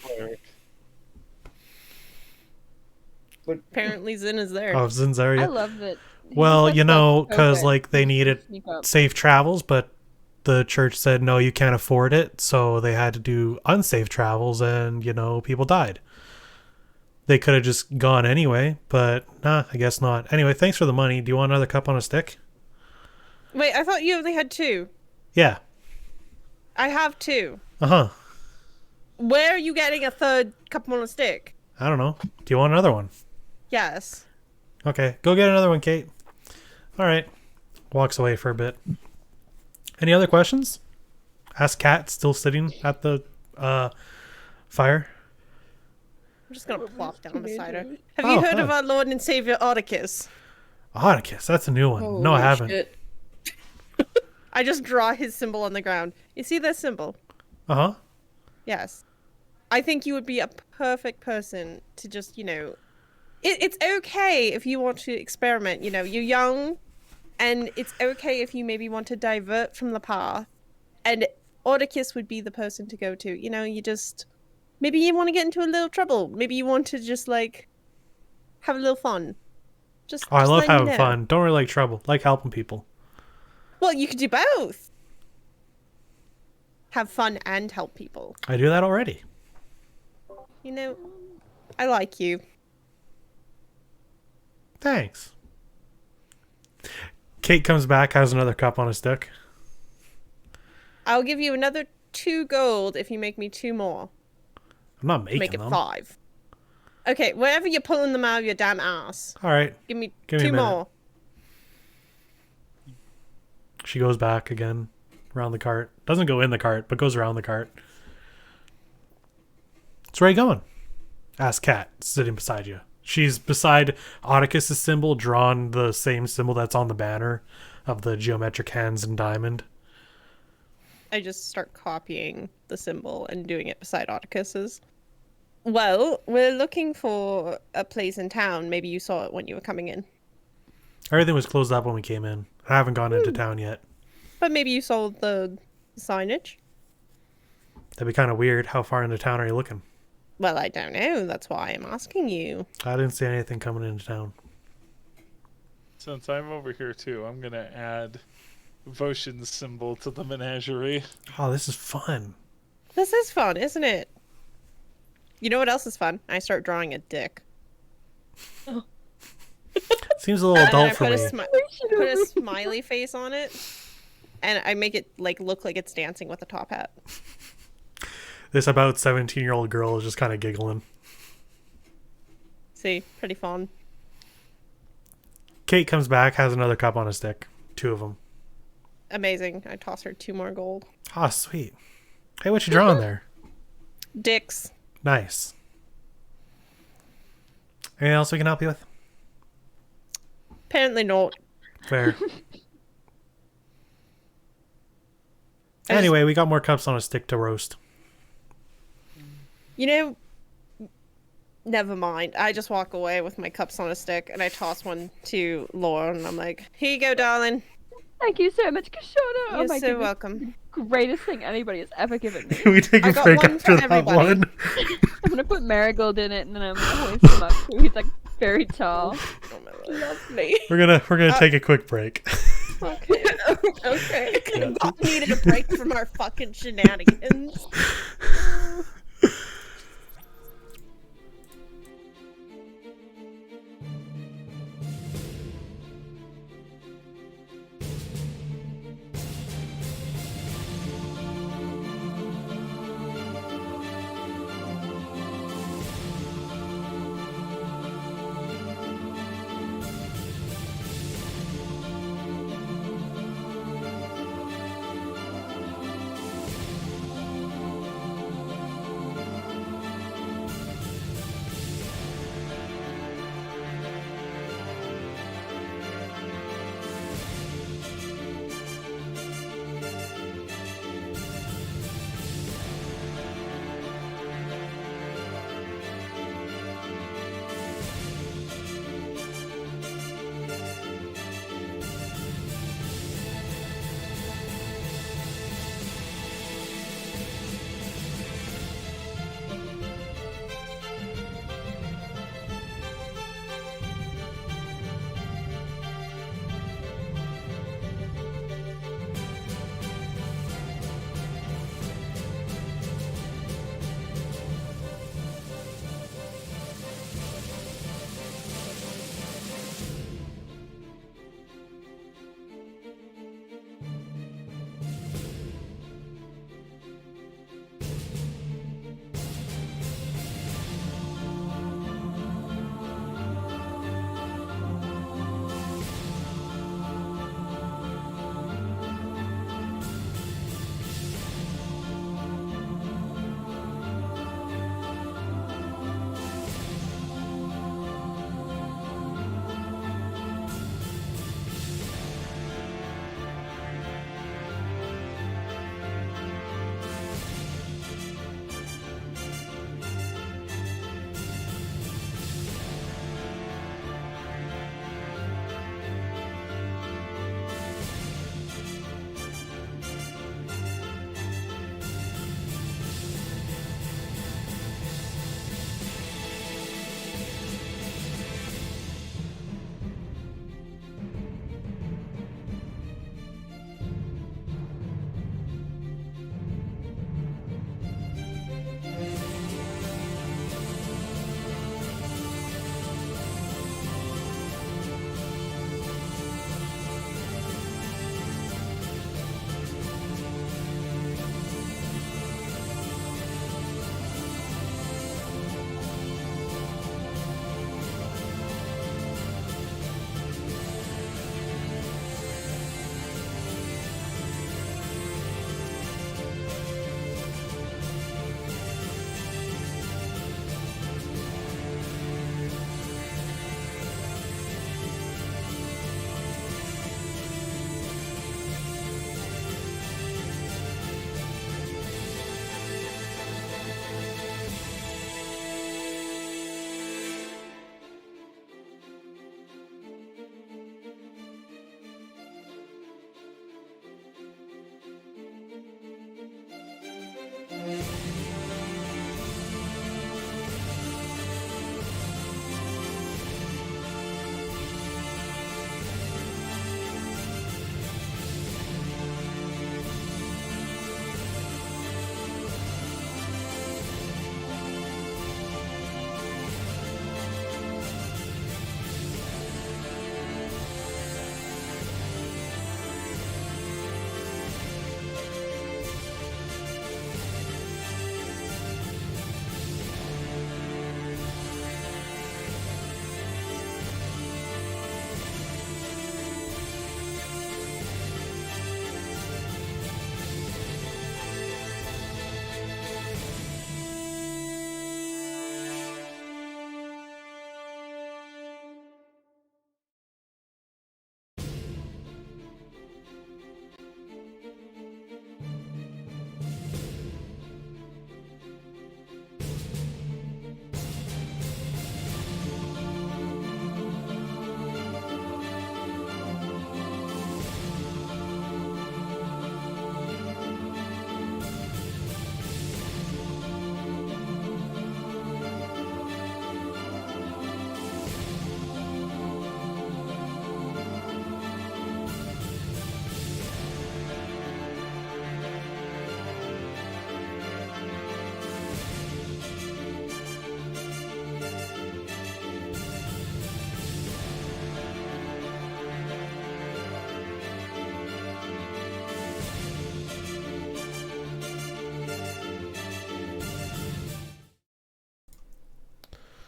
Apparently, Zin is there. Oh, Zin's there. I Yeah. love that. Well, He's so because perfect. like they He needed sneak up. safe travels, but the church said no, you can't afford it, so they had to do unsafe travels, and people died. They could have just gone anyway, but nah, I guess not. Anyway, thanks for the money. Do you want another cup on a stick? Wait, I thought you only had 2. Yeah. I have 2. Uh-huh. Where are you getting a third cup on a stick? I don't know. Do you want another one? Yes. Okay, go get another one, Kate. All right. Walks away for a bit. Any other questions? Ask Kat, still sitting at the fire. I'm just gonna plop down beside her. amazing. Have you Oh, heard of hi. our Lord and Savior Oedicus? Oedicus, that's a new one. No, I Holy haven't. shit. I just draw his symbol on the ground. You see this symbol? Uh-huh. Yes. I think you would be a perfect person to just, it's okay if you want to experiment. You're young, and it's okay if you maybe want to divert from the path. And Oedicus would be the person to go to. You just, maybe you want to get into a little trouble. Maybe you want to just, like, have a little fun. Oh, I just love letting you having know. fun. Don't really like trouble. Like helping people. Well, you could do both. Have fun and help people. I do that already. I like you. Thanks. Kate comes back, has another cup on a stick. I'll give you another 2 gold if you make me 2 more. I'm not To making make it them. 5. Okay, wherever you're pulling them out of your damn ass, All right. give me Give me a 2 minute. more. She goes back again around the cart. Doesn't go in the cart, but goes around the cart. So where are you going? Asks Kat, sitting beside you. She's beside Oedicus' symbol, drawn the same symbol that's on the banner of the geometric hands and diamond. I just start copying the symbol and doing it beside Oedicus's. Well, we're looking for a place in town. Maybe you saw it when you were coming in. Everything was closed up when we came in. I haven't gone into town yet. But maybe you saw the signage? That'd be kind of weird. How far into town are you looking? Well, I don't know. That's why I'm asking you. I didn't see anything coming into town. Since I'm over here too, I'm gonna add Voshin's symbol to the menagerie. Oh, this is fun. This is fun, isn't it? You know what else is fun? I start drawing a dick. Seems a little And I adult for put me. put a smiley face on it, and I make it like look like it's dancing with a top hat. This about 17-year-old girl is just kind of giggling. See, pretty fun. Kate comes back, has another cup on a stick. 2 of them. Amazing. I toss her 2 more gold. Ah, sweet. Hey, what you drawing there? Dicks. Nice. Anything else we can help you with? Apparently not. Fair. Anyway, we got more cups on a stick to roast. You know, never mind. I just walk away with my cups on a stick, and I toss one to Laura, and I'm like, "Here you go, darling. Thank you so much, Kashona. Oh You're my so goodness. welcome." Greatest thing anybody has ever given me. Can we take I a got break one after for that everybody. one? I'm gonna put Marigold in it, and then I'm gonna hoist him up. So he's like very tall. Oh my lovely. We're gonna take a quick break. Okay. Okay. Yeah. Both needed a break from our fucking shenanigans.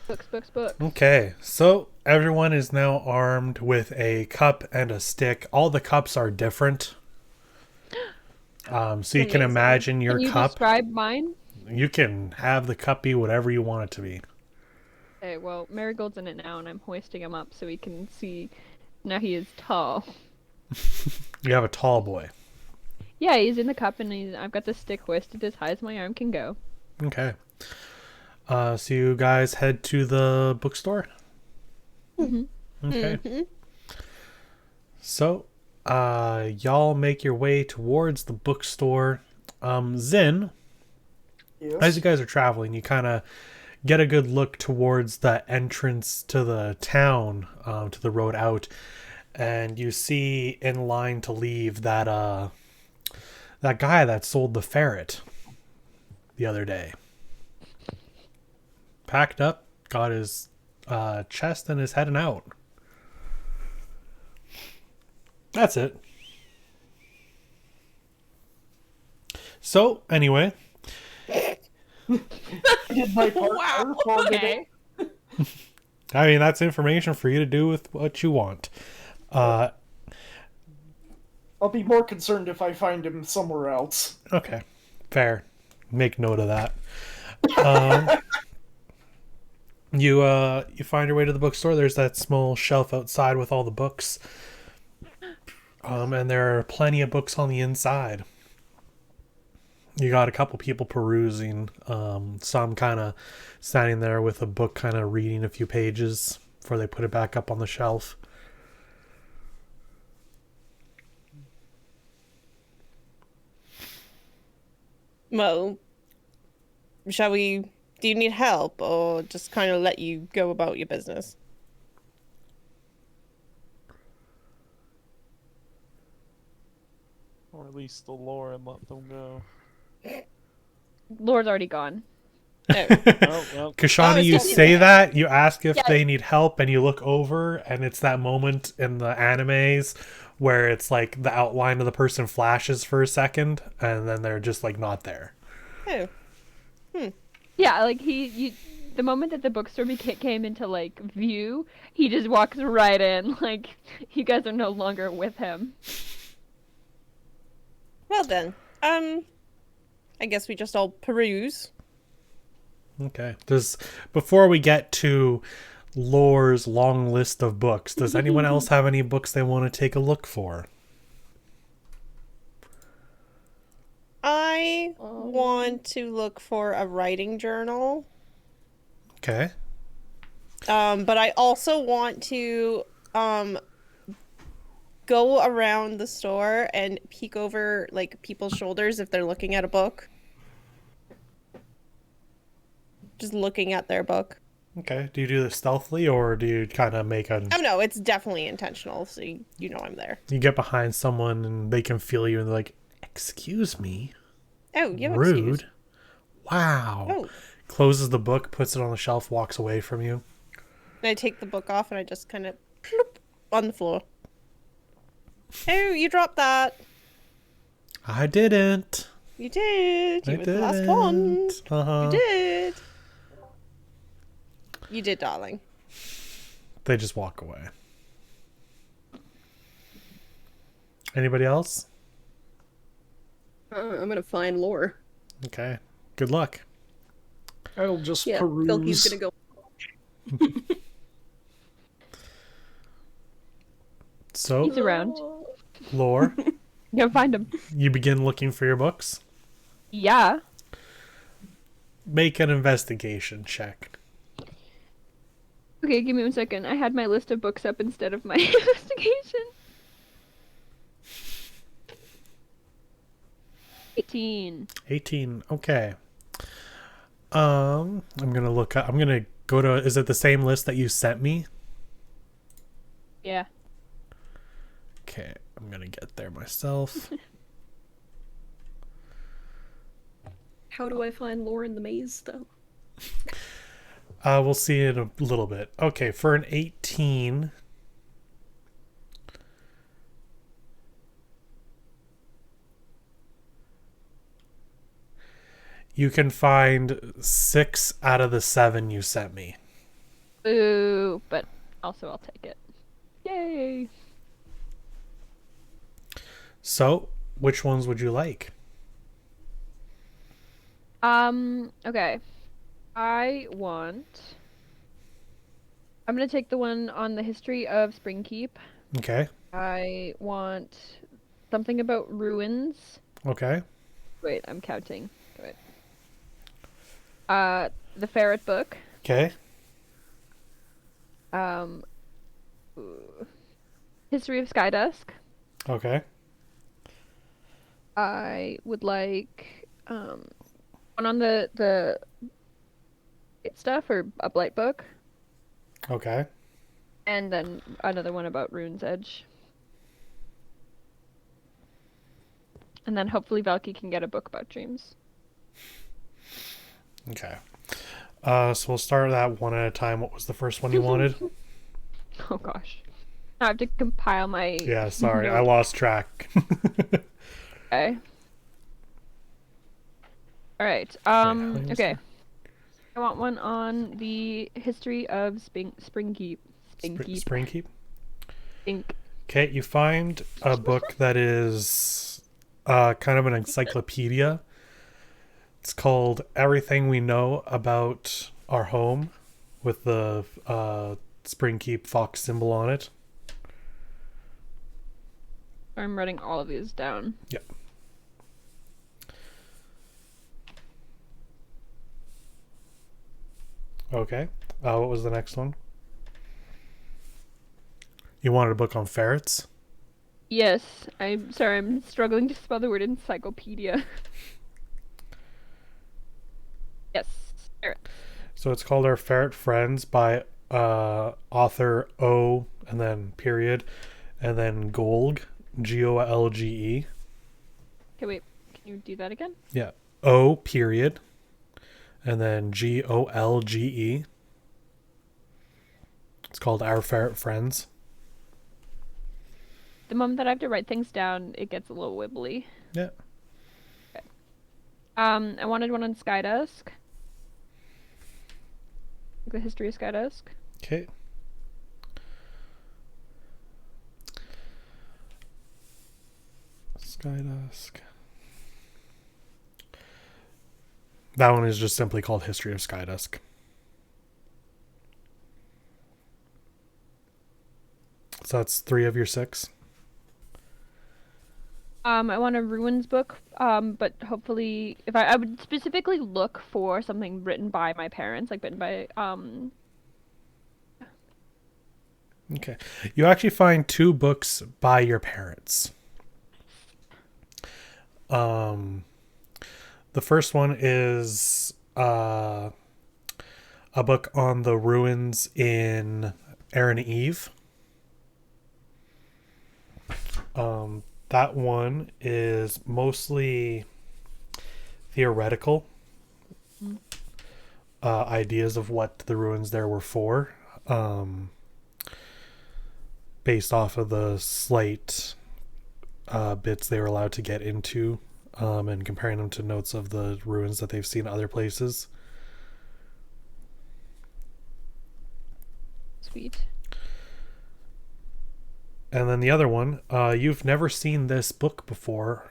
Books. Okay, so everyone is now armed with a cup and a stick. All the cups are different. So you can Amazing. imagine your Can you cup. describe mine? You can have the cup be whatever you want it to be. Okay, well, Marigold's in it now, and I'm hoisting him up so we can see. Now he is tall. You have a tall boy. Yeah, he's in the cup, and I've got the stick hoisted as high as my arm can go. Okay. So you guys head to the bookstore? Mhm. Okay. So, y'all make your way towards the bookstore. Zin, Yes. as you guys are traveling, you kind of get a good look towards the entrance to the town, to the road out, and you see in line to leave that guy that sold the ferret the other day. Packed up, got his chest and is heading out. That's it. So, anyway. Did my part. I recorded it. I mean, that's information for you to do with what you want. I'll be more concerned if I find him somewhere else. Okay. Fair. Make note of that. You find your way to the bookstore. There's that small shelf outside with all the books. And there are plenty of books on the inside. You got a couple people perusing, some kind of standing there with a book kind of reading a few pages before they put it back up on the shelf. Well, shall we... Do you need help, or just kind of let you go about your business? Or at least the lore and let them go. Lord's already gone. Oh. Oh, well. Kashani, Oh, it's you just- say that, you ask if Yeah. they need help, and you look over, and it's that moment in the animes where it's like the outline of the person flashes for a second, and then they're just like not there. Oh. Yeah, like the moment that the bookstore came into like view, he just walks right in. Like you guys are no longer with him. Well then, I guess we just all peruse. Okay. Before we get to Lore's long list of books, does anyone else have any books they want to take a look for? I want to look for a writing journal. Okay. But I also want to go around the store and peek over like people's shoulders if they're looking at a book. Just looking at their book. Okay. Do you do this stealthily, or do you kind of make a... Oh no, it's definitely intentional, so you know I'm there. You get behind someone and they can feel you and they're like, "Excuse me." Oh, you have Rude. excuse. Wow. Oh. Closes the book, puts it on the shelf, walks away from you. And I take the book off and I just kind of plop on the floor. Oh, you dropped that. I didn't. You did. You I were the last one. didn't. Uh-huh. You did. You did, darling. They just walk away. Anybody else? I'm gonna find Lore. Okay. Good luck. I'll just Yeah, peruse. Silky's gonna go. So, He's around. Lore, You gotta find him. you begin looking for your books. Yeah. Make an investigation check. Okay, give me 1 second. I had my list of books up instead of my investigation. 18. 18. Okay. I'm gonna look up. I'm gonna go to. Is it the same list that you sent me? Yeah. Okay, I'm gonna get there myself. How do I find Lore in the maze, though? We'll see in a little bit. Okay, for an 18. You can find 6 out of the 7 you sent me. Ooh, but also I'll take it. Yay! So, which ones would you like? Okay. I'm gonna take the one on the history of Springkeep. Okay. I want something about ruins. Okay. Wait, I'm counting. Wait. The ferret book. Okay. Um, ooh, history of Skydusk. Okay. I would like one on the stuff or a blight book, Okay. and then another one about Rune's Edge. And then hopefully Valky can get a book about dreams. Okay. So we'll start that one at a time. What was the first one you wanted? Oh gosh. I have to compile my Yeah, sorry, I notes. lost track. Okay. Alright. Okay. I want one on the history of Springkeep. Springkeep. Spink. Okay, you find a book that is kind of an encyclopedia. It's called Everything We Know About Our Home, with the Springkeep fox symbol on it. I'm writing all of these down. Yep. Okay. What was the next one? You wanted a book on ferrets? Yes, I'm sorry, I'm struggling to spell the word encyclopedia. Yes, ferret. So it's called Our Ferret Friends by author O and then period and then Golge, Golge. Okay, wait, can you do that again? Yeah. O period and then Golge. It's called Our Ferret Friends. The moment that I have to write things down, it gets a little wibbly. Yeah. Okay. I wanted one on Skydusk. The history of Skydusk. Okay. Skydusk. That one is just simply called History of Skydusk. So that's 3 of your 6. I want a ruins book, but hopefully, if I would specifically look for something written by my parents, like written by, Okay. You actually find 2 books by your parents. The first one is a book on the ruins in Aaron Eve. That one is mostly theoretical ideas of what the ruins there were for, based off of the slight bits they were allowed to get into, and comparing them to notes of the ruins that they've seen other places. sweet. And then the other one, you've never seen this book before.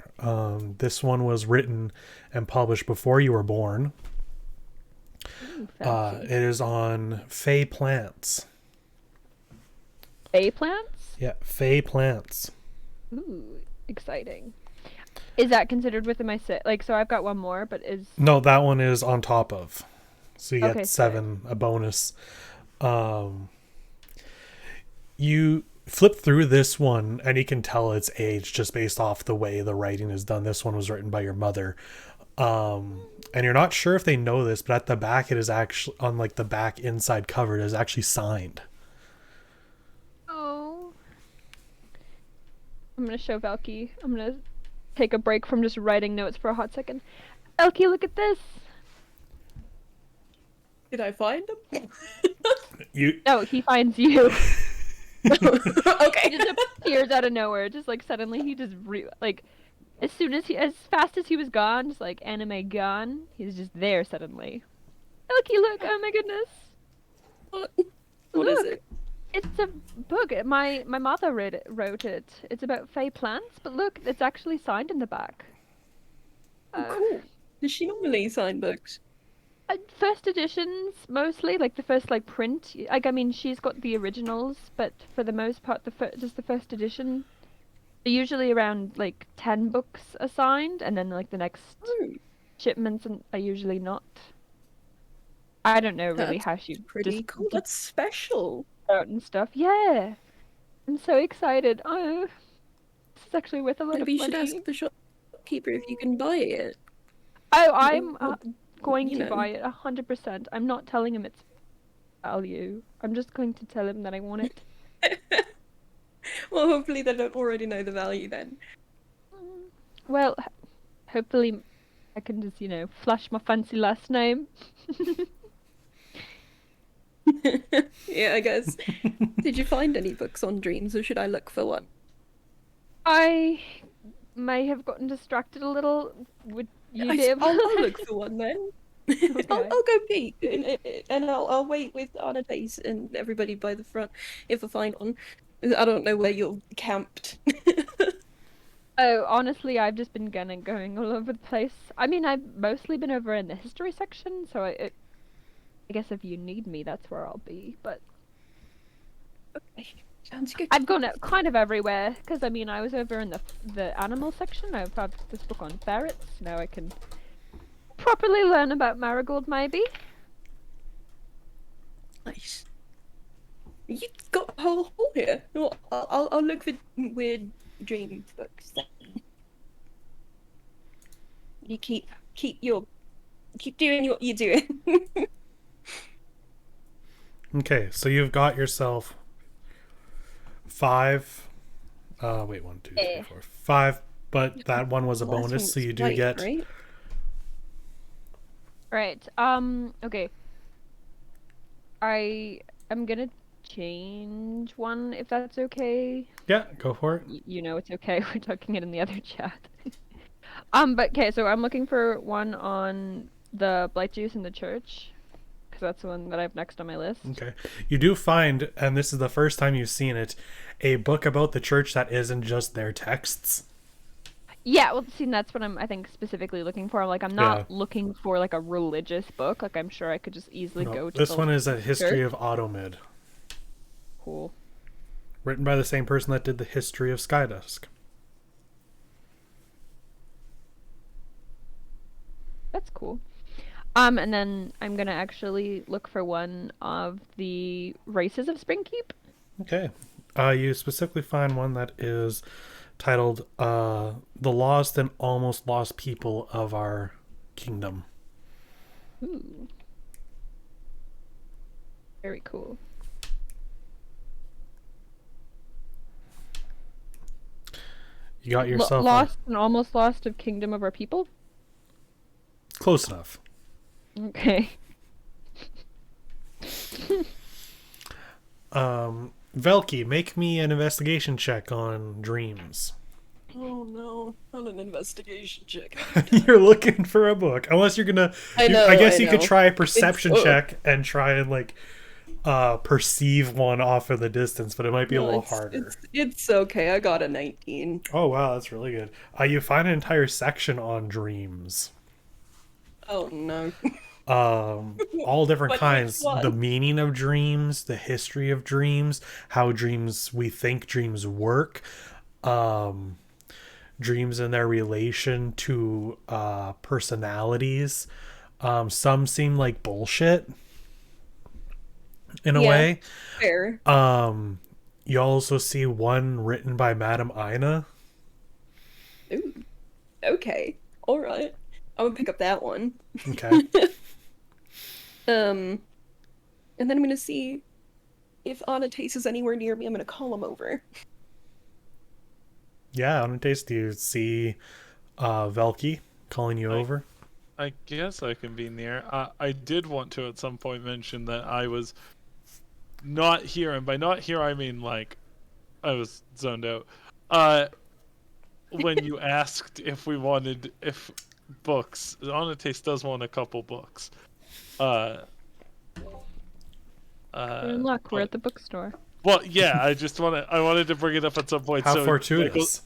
This one was written and published before you were born. Ooh, fancy. It is on Fey plants. Fey plants? Yeah, Fey plants. Ooh, exciting. Is that considered within my set? Like, so I've got one more, but is... No, that one is on top of. So you Okay, get 7, a bonus. You flip through this one and you can tell its age just based off the way the writing is done. This one was written by your mother. And you're not sure if they know this, but at the back it is actually, on like the back inside cover, it is actually signed. Oh. I'm gonna show Valky. I'm gonna take a break from just writing notes for a hot second. Valky, look at this! Did I find them? No, he finds you. He Okay. just appears out of nowhere. Just like suddenly he just like as fast as he was gone, just like anime gone, he's just there suddenly. Looky, look! Oh my goodness! What is Look, it? it's a book. My mother wrote it. It's about fey plants, but look, it's actually signed in the back. Oh, cool. Does she normally sign books? First editions mostly, like the first like print. Like I mean, she's got the originals, but for the most part, just the first edition. They're usually around like 10 books assigned, and then like the next Oh, shipments are usually not. I don't know really that's how she pretty cool. That's special. out and stuff. Yeah, I'm so excited. Oh, this is actually worth a lot Maybe you of should money. ask the shopkeeper if you can buy it. Oh, I'm Well, going you to know. buy it 100%. I'm not telling him its value. I'm just going to tell him that I want it. Well, hopefully they don't already know the value then. Well, hopefully I can just, flash my fancy last name. Yeah, I guess. Did you find any books on dreams, or should I look for one? I may have gotten distracted a little. Would you be able I'll to look for one then. Okay. I'll go peek, and I'll wait with Anastace and everybody by the front if I find one. I don't know where you're camped. Oh, honestly, I've just been going all over the place. I mean, I've mostly been over in the history section, so I guess if you need me, that's where I'll be. But Okay, sounds good. I've gone kind of everywhere, because I mean, I was over in the animal section. I've had this book on ferrets. Now I can properly learn about Marigold, maybe. Nice. You got a whole hole here. Well, I'll look for weird dream books then. You keep doing what you're doing. Okay, so you've got yourself 5. Wait, 1, 2, 3, 4, 5. But that one was a Last bonus, one so was you do white, get. right? Right. Okay. I am gonna change one if that's okay. Yeah, go for it. You know it's okay. We're talking it in the other chat. But okay, so I'm looking for one on the blight juice in the church, because that's the one that I have next on my list. Okay. You do find, and this is the first time you've seen it, a book about the church that isn't just their texts. Yeah, well, see, that's what I think specifically looking for. Like, I'm not Yeah. looking for like a religious book. Like, I'm sure I could just easily No, go to this the one is a history church. of Automid, Cool. written by the same person that did the history of Skydusk. That's cool. And then I'm gonna actually look for one of the races of Springkeep. Okay. You specifically find one that is titled The Lost and Almost Lost People of Our Kingdom. Ooh. Very cool. You got yourself Lost and almost lost of Kingdom of Our People. close enough. Okay. Velky, make me an investigation check on dreams. Oh no, not an investigation check. You're looking for a book. Unless you're gonna I know, I guess I you could know. try a perception It's- check and try and like perceive one off of the distance, but it might be a No, little it's, harder. It's okay. I got a 19. Oh wow, that's really good. You find an entire section on dreams. Oh no. All different But which kinds. one? The meaning of dreams, the history of dreams, how dreams, we think dreams work, dreams and their relation to personalities. Some seem like bullshit in a Yeah. way. Fair. You also see one written by Madame Ina. Ooh. Okay. All right. I'm gonna pick up that one. Okay. And then I'm gonna see if Anastace is anywhere near me. I'm gonna call him over. Yeah, on a taste, do you see Velky calling you over? I guess I can be near. I did want to at some point mention that I was not here, and by not here I mean like I was zoned out. When you asked if we wanted books, Anastace does want a couple books. We're in luck. We're at the bookstore. Well, yeah, I wanted to bring it up at some point. How so fortuitous.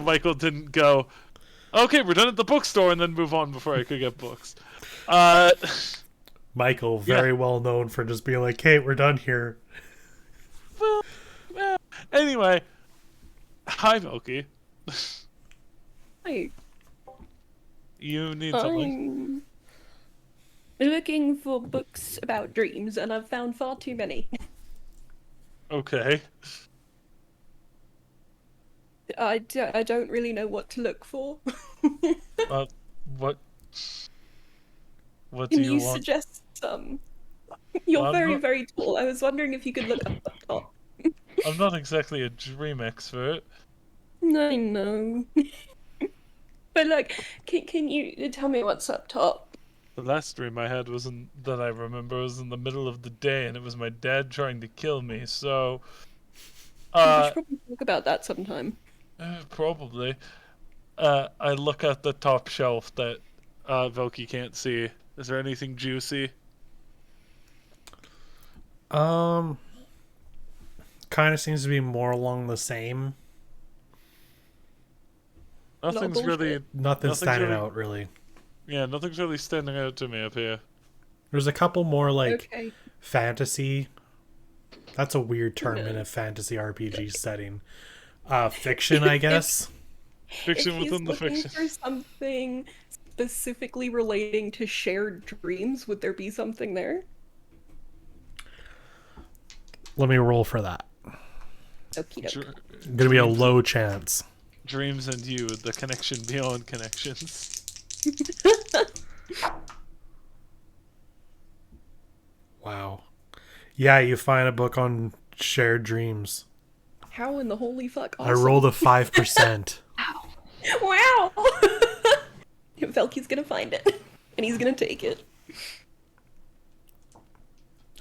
Michael didn't go, okay, we're done at the bookstore, and then move on before I could get books. Michael, very well known for just being like, hey, we're done here. Well, anyway. Hi, Milky. Hi. You need something? I'm looking for books about dreams, and I've found far too many. Okay. I don't really know what to look for. What do Can you you want? suggest some? You're very tall. I was wondering if you could look up top. I'm not exactly a dream expert. I know. But like, can you tell me what's up top? The last dream I had that I remember was in the middle of the day, and it was my dad trying to kill me. So, We should probably talk about that sometime. probably. I look at the top shelf that Velky can't see. Is there anything juicy? Kind of seems to be more along the same. Nothing's really Standing out, really. Yeah, nothing's really standing out to me up here. There's a couple more, like, fantasy. That's a weird term in a fantasy RPG setting. Fiction, I guess. Fiction within the fiction. For something specifically relating to shared dreams, would there be something there? Let me roll for that. Okey-doke. Gonna be a low chance. Dreams and you, the connection beyond connections. Wow. Yeah, you find a book on shared dreams. How in the holy fuck? Awesome. I rolled a 5%. Wow! Velky's gonna find it, and he's gonna take it.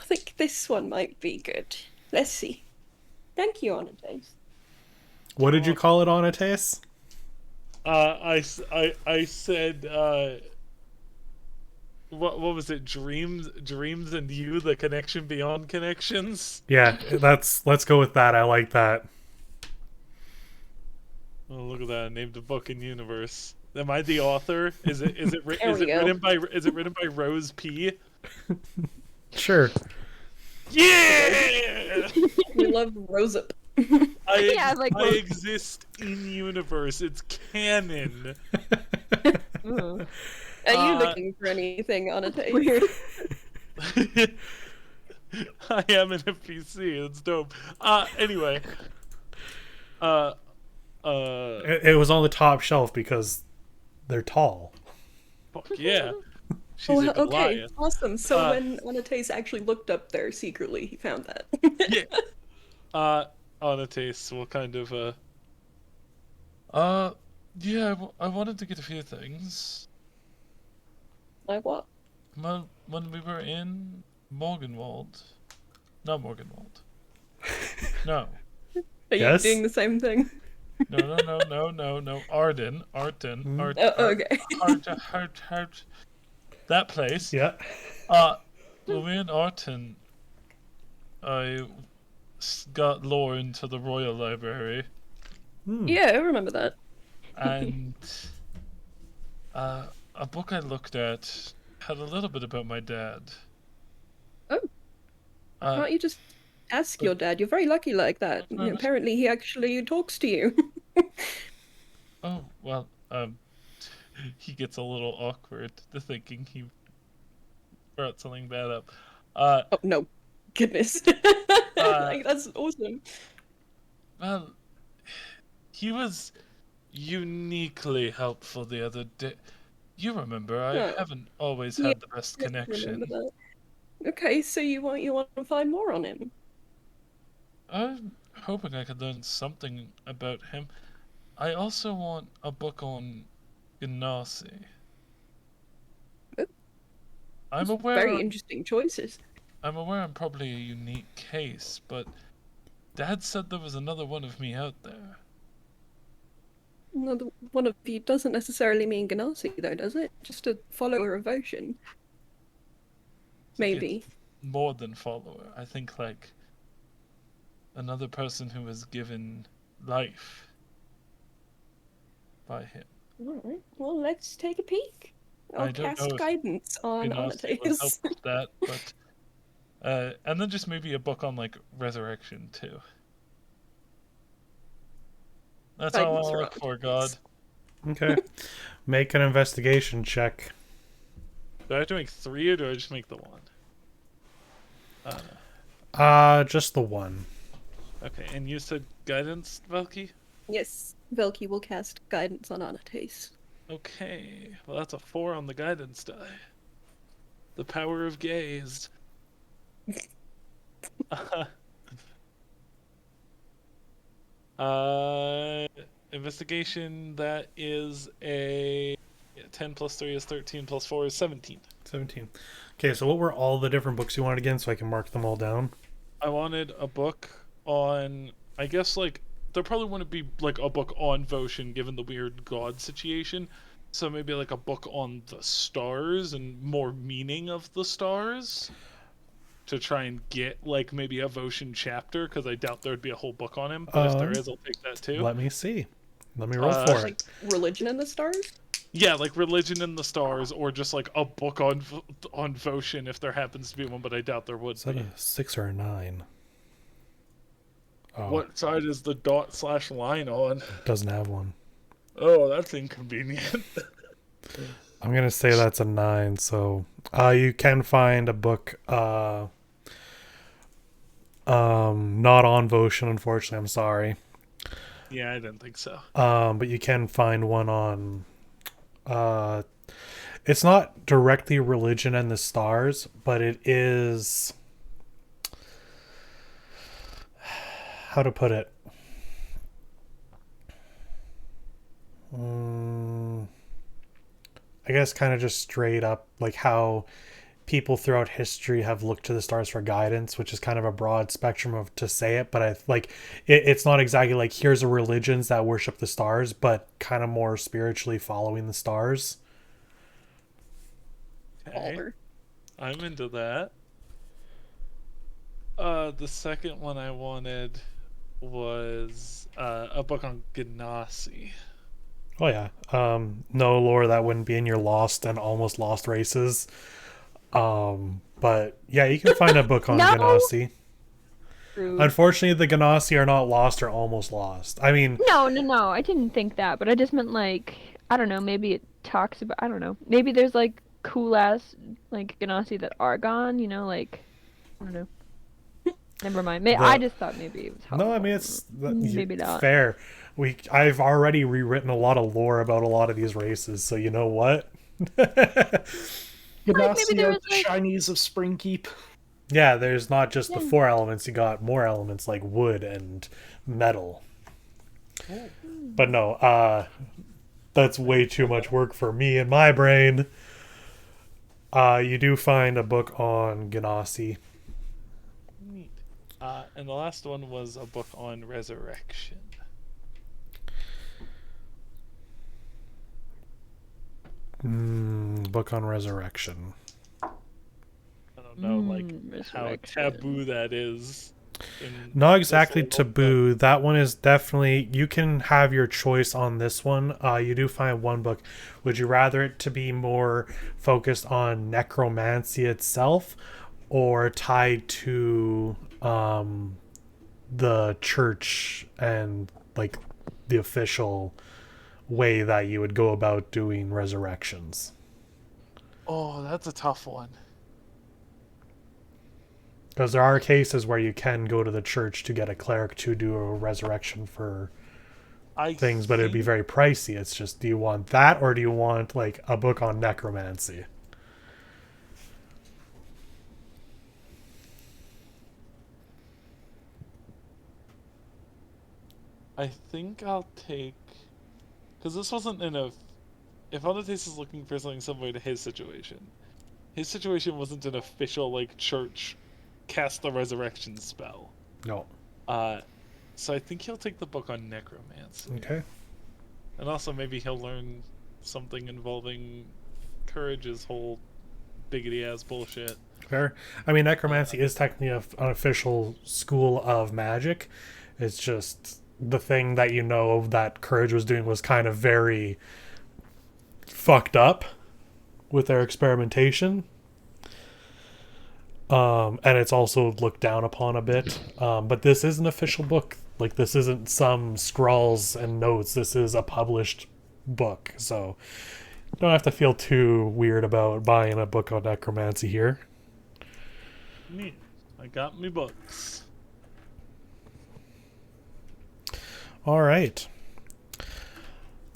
I think this one might be good. Let's see. Thank you, Anastasia. What did you call it, Anastasia? I said, what was it? Dreams and you, the connection beyond connections? Yeah, let's go with that. I like that. Oh, look at that! I named a book in universe. Am I the author? Is it written by Rose P? Sure. Yeah. We love Roseup. I exist in universe. It's canon. Are you looking for anything on a tape? Weird. I am an NPC. It's dope. Anyway. It was on the top shelf because they're tall. Fuck yeah. She's a okay, Goliath. awesome. So when Anastasia actually looked up there secretly, he found that. Yeah. Anastasia will kind of yeah, I wanted to get a few things. Like what? Well, when we were in Morgenwald. Not Morgenwald. No. Are you doing the same thing? No. Arden. Oh, okay. Heart. That place. Yeah. When we were in Arden, I got lore into the Royal Library. Yeah, I remember that. And a book I looked at had a little bit about my dad. Oh. Why don't you just ask your dad? You're very lucky like that. Apparently he actually talks to you. Oh, well, he gets a little awkward to thinking he brought something bad up. Oh, no. Goodness. Like, that's awesome. Well, he was uniquely helpful the other day. You remember, I haven't always had the best connection. Okay, so you want to find more on him? I'm hoping I could learn something about him. I also want a book on Ganassi. I'm aware. Very interesting choices. I'm aware I'm probably a unique case, but Dad said there was another one of me out there. Another one of you doesn't necessarily mean Ganassi, though, does it? Just a follower of Ocean. Maybe. more than follower. I think like another person who was given life by him. Alright, well, let's take a peek. I I'll don't know cast if guidance on Genasi would help Anates. with that, but and then just maybe a book on like resurrection too. That's all Guidance I for look for, Anates. God. Okay. Make an investigation check. Do I have to make 3 or do I just make the 1? Just the one. Okay, and you said guidance, Velky? Yes, Velky will cast guidance on Anates. Okay, well that's a 4 on the guidance die. The power of gaze. Investigation, that is a 10 plus 3 is 13 plus 4 is 17. 17. Okay, so what were all the different books you wanted again so I can mark them all down? I wanted a book on, I guess, like, there probably wouldn't be, like, a book on Voshin given the weird god situation. So maybe, like, a book on the stars and more meaning of the stars. To try and get, like, maybe a Voshin chapter, because I doubt there would be a whole book on him. But if there is, I'll take that too. Let me see. Let me roll for Like it. religion in the stars? Yeah, like Religion in the Stars, or just, like, a book on Voshin if there happens to be one, but I doubt there would Is that be. a 6 or a 9? Oh, What side is the dot/line on? doesn't have one. Oh, that's inconvenient. I'm going to say that's a 9, so you can find a book not on Voshin, unfortunately. I'm sorry. Yeah, I didn't think so. But you can find one on it's not directly Religion and the Stars, but it is, how to put it, I guess kind of just straight up like how people throughout history have looked to the stars for guidance, which is kind of a broad spectrum of to say it, but I like it's not exactly like here's a religions that worship the stars, but kind of more spiritually following the stars. Okay, Baller. I'm into that. The second one I wanted was a book on Genasi. Oh yeah. No lore that wouldn't be in your lost and almost lost races. But yeah, you can find a book on No! Genasi. Rude. Unfortunately, the Genasi are not lost or almost lost. I mean, No, I didn't think that, but I just meant like, I don't know, maybe it talks about, I don't know, maybe there's like cool ass like Ganassi that are gone, you know, like, I don't know. Never mind. I just thought maybe it was no, I helpful. mean it's Maybe not. fair. I've already rewritten a lot of lore about a lot of these races, so you know what? Genasi there are was, the like- shinies of Springkeep. Yeah, there's not just the Yeah. 4 elements, you got more elements like wood and metal. But no, that's way too much work for me and my brain. You do find a book on Genasi. Neat. And the last one was a book on resurrection. Book on resurrection. I don't know, like how Resurrection. taboo that is. Not exactly taboo. That one is definitely, you can have your choice on this one. You do find one book. Would you rather it to be more focused on necromancy itself or tied to the church and like the official way that you would go about doing resurrections? Oh, that's a tough one. Because there are cases where you can go to the church to get a cleric to do a resurrection for things, but it'd be very pricey. It's just, do you want that or do you want like a book on necromancy? I think I'll take, because this wasn't in a. If Odates is looking for something similar to his situation wasn't an official like church cast the resurrection spell. No. So I think he'll take the book on necromancy. Okay. And also maybe he'll learn something involving Courage's whole biggity ass bullshit. Fair. I mean, necromancy is technically an official school of magic. It's just the thing that that Courage was doing was kind of very fucked up with their experimentation. And it's also looked down upon a bit. But this is an official book. Like, this isn't some scrawls and notes. This is a published book. So you don't have to feel too weird about buying a book on necromancy here. Neat. I got me books. All right.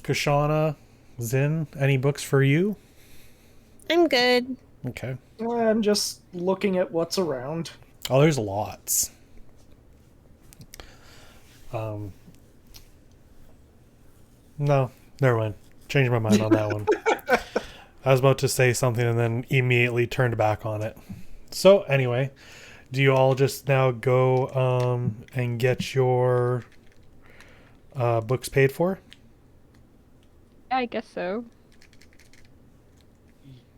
Kashana, Zin, any books for you? I'm good. Okay. I'm just looking at what's around. Oh, there's lots. No, never mind. Changed my mind on that one. I was about to say something and then immediately turned back on it. So anyway, do you all just now go and get your books paid for? I guess so.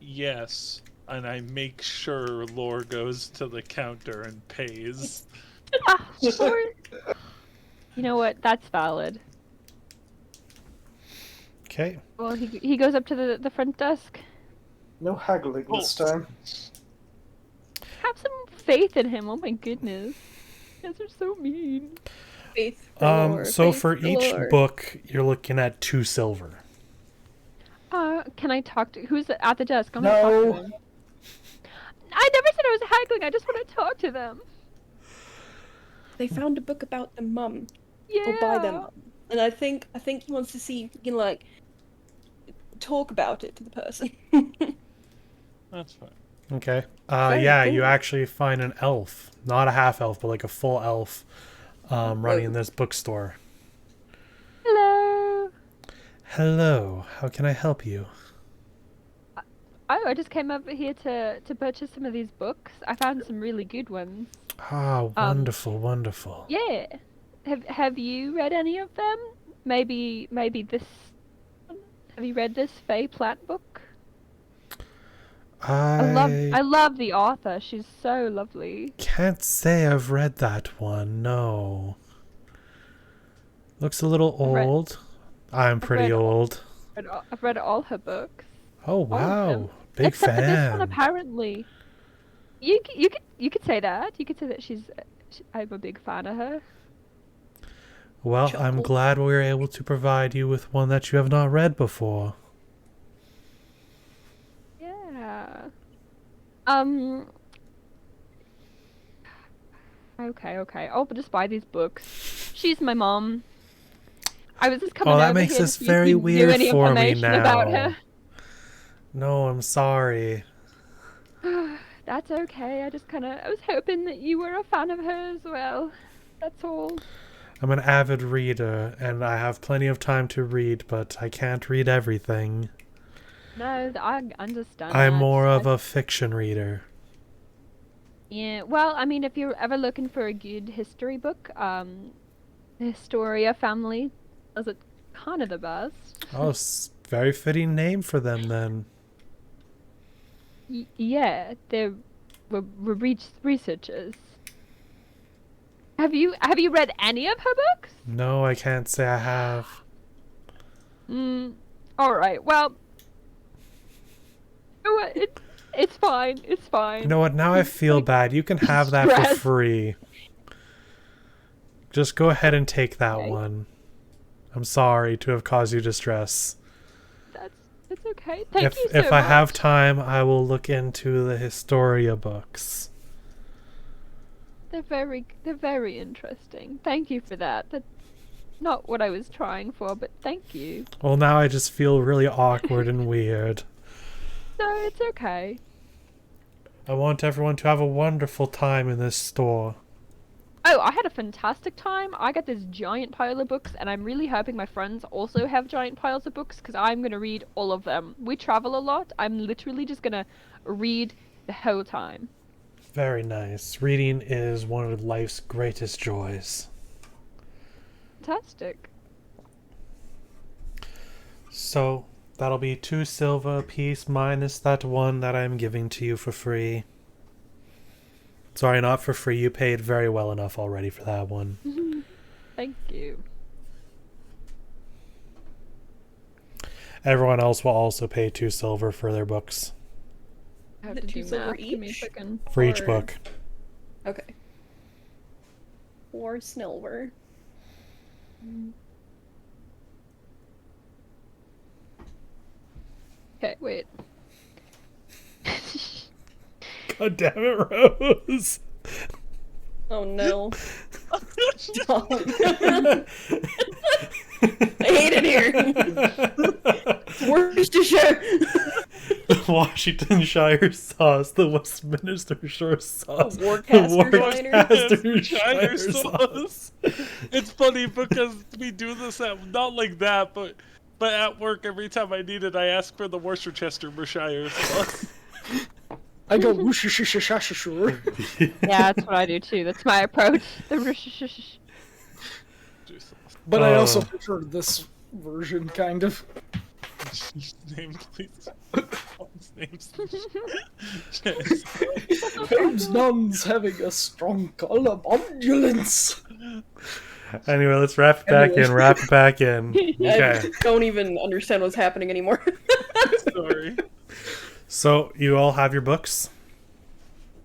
Yes, and I make sure Lore goes to the counter and pays. Sure. You know what? That's valid. Okay. Well, he goes up to the front desk. No haggling this time. Have some faith in him. Oh my goodness. You guys are so mean. Faith for lore, So faith for each lore. book, you're looking at 2 silver. Can I talk to who's at the desk? I'm No. gonna talk to them. I never said I was haggling. I just want to talk to them. They found a book about their mum. Yeah. Or by their mum. And I think he wants to see if he can like talk about it to the person. That's fine. Okay. Very Yeah, cool. you actually find an elf. Not a half elf, but like a full elf running this bookstore. Hello. Hello, how can I help you? Oh, I just came over here to purchase some of these books. I found some really good ones. Ah, wonderful, wonderful. Yeah. Have you read any of them? Maybe this. Have you read this Faye Platt book? I love the author. She's so lovely. Can't say I've read that one, no. Looks a little old. I'm pretty read- old. I've read all her books. Oh, All of wow. them. Big Except for this one, fan. apparently. You could say that. You could say that I'm a big fan of her. Well, I'm Chuckle. glad we were able to provide you with one that you have not read before. Yeah. Okay. I'll just buy these books. She's my mom. I was just coming Oh, that over makes here to this see if very you knew weird any for me information about now. her. No, I'm sorry. That's okay. I was hoping that you were a fan of her as well. That's all. I'm an avid reader, and I have plenty of time to read, but I can't read everything. No, I understand. I'm that. more of a fiction reader. Yeah, well, I mean, if you're ever looking for a good history book, the Historia family does it kind of the best. Oh, very fitting name for them then. Yeah, we're researchers. Have you read any of her books? No, I can't say I have. All right. Well, you know what? It's fine. It's fine. You know what? Now I feel bad. You can have that for stressed. free. Just go ahead and take that Okay. one. I'm sorry to have caused you distress. That's okay. Thank you so If I have much. time, I will look into the Historia books. They're very interesting. Thank you for that. That's not what I was trying for, but thank you. Well, now I just feel really awkward and weird. No, it's okay. I want everyone to have a wonderful time in this store. Oh, I had a fantastic time. I got this giant pile of books, and I'm really hoping my friends also have giant piles of books, because I'm going to read all of them. We travel a lot. I'm literally just going to read the whole time. Very nice. Reading is one of life's greatest joys. Fantastic. So, that'll be 2 silver apiece minus that one that I'm giving to you for free. Sorry, not for free. You paid very well enough already for that one. Thank you. Everyone else will also pay 2 silver for their books. I have Is to it do 2 silver math. Give me a each? second. For each Or- book. Okay. 4 silver. Okay, wait. God damn it, Rose. Oh no. Stop. I hate it here. Worcestershire. The Washingtonshire sauce, the Westminstershire sauce, the Worcestershire Worcestershire sauce. It's funny because we do this at not like that, but at work every time I need it, I ask for the Worcestershire sauce. I go whoosh-sh-sh-sh-sh-sh-sh. Yeah, that's what I do too. That's my approach. But I also prefer this version, kind of. Name, please. Names. Fame's nuns having a strong colobondulance. Anyway, let's wrap it back in. Wrap it back in. Okay. I don't even understand what's happening anymore. Sorry. So, you all have your books?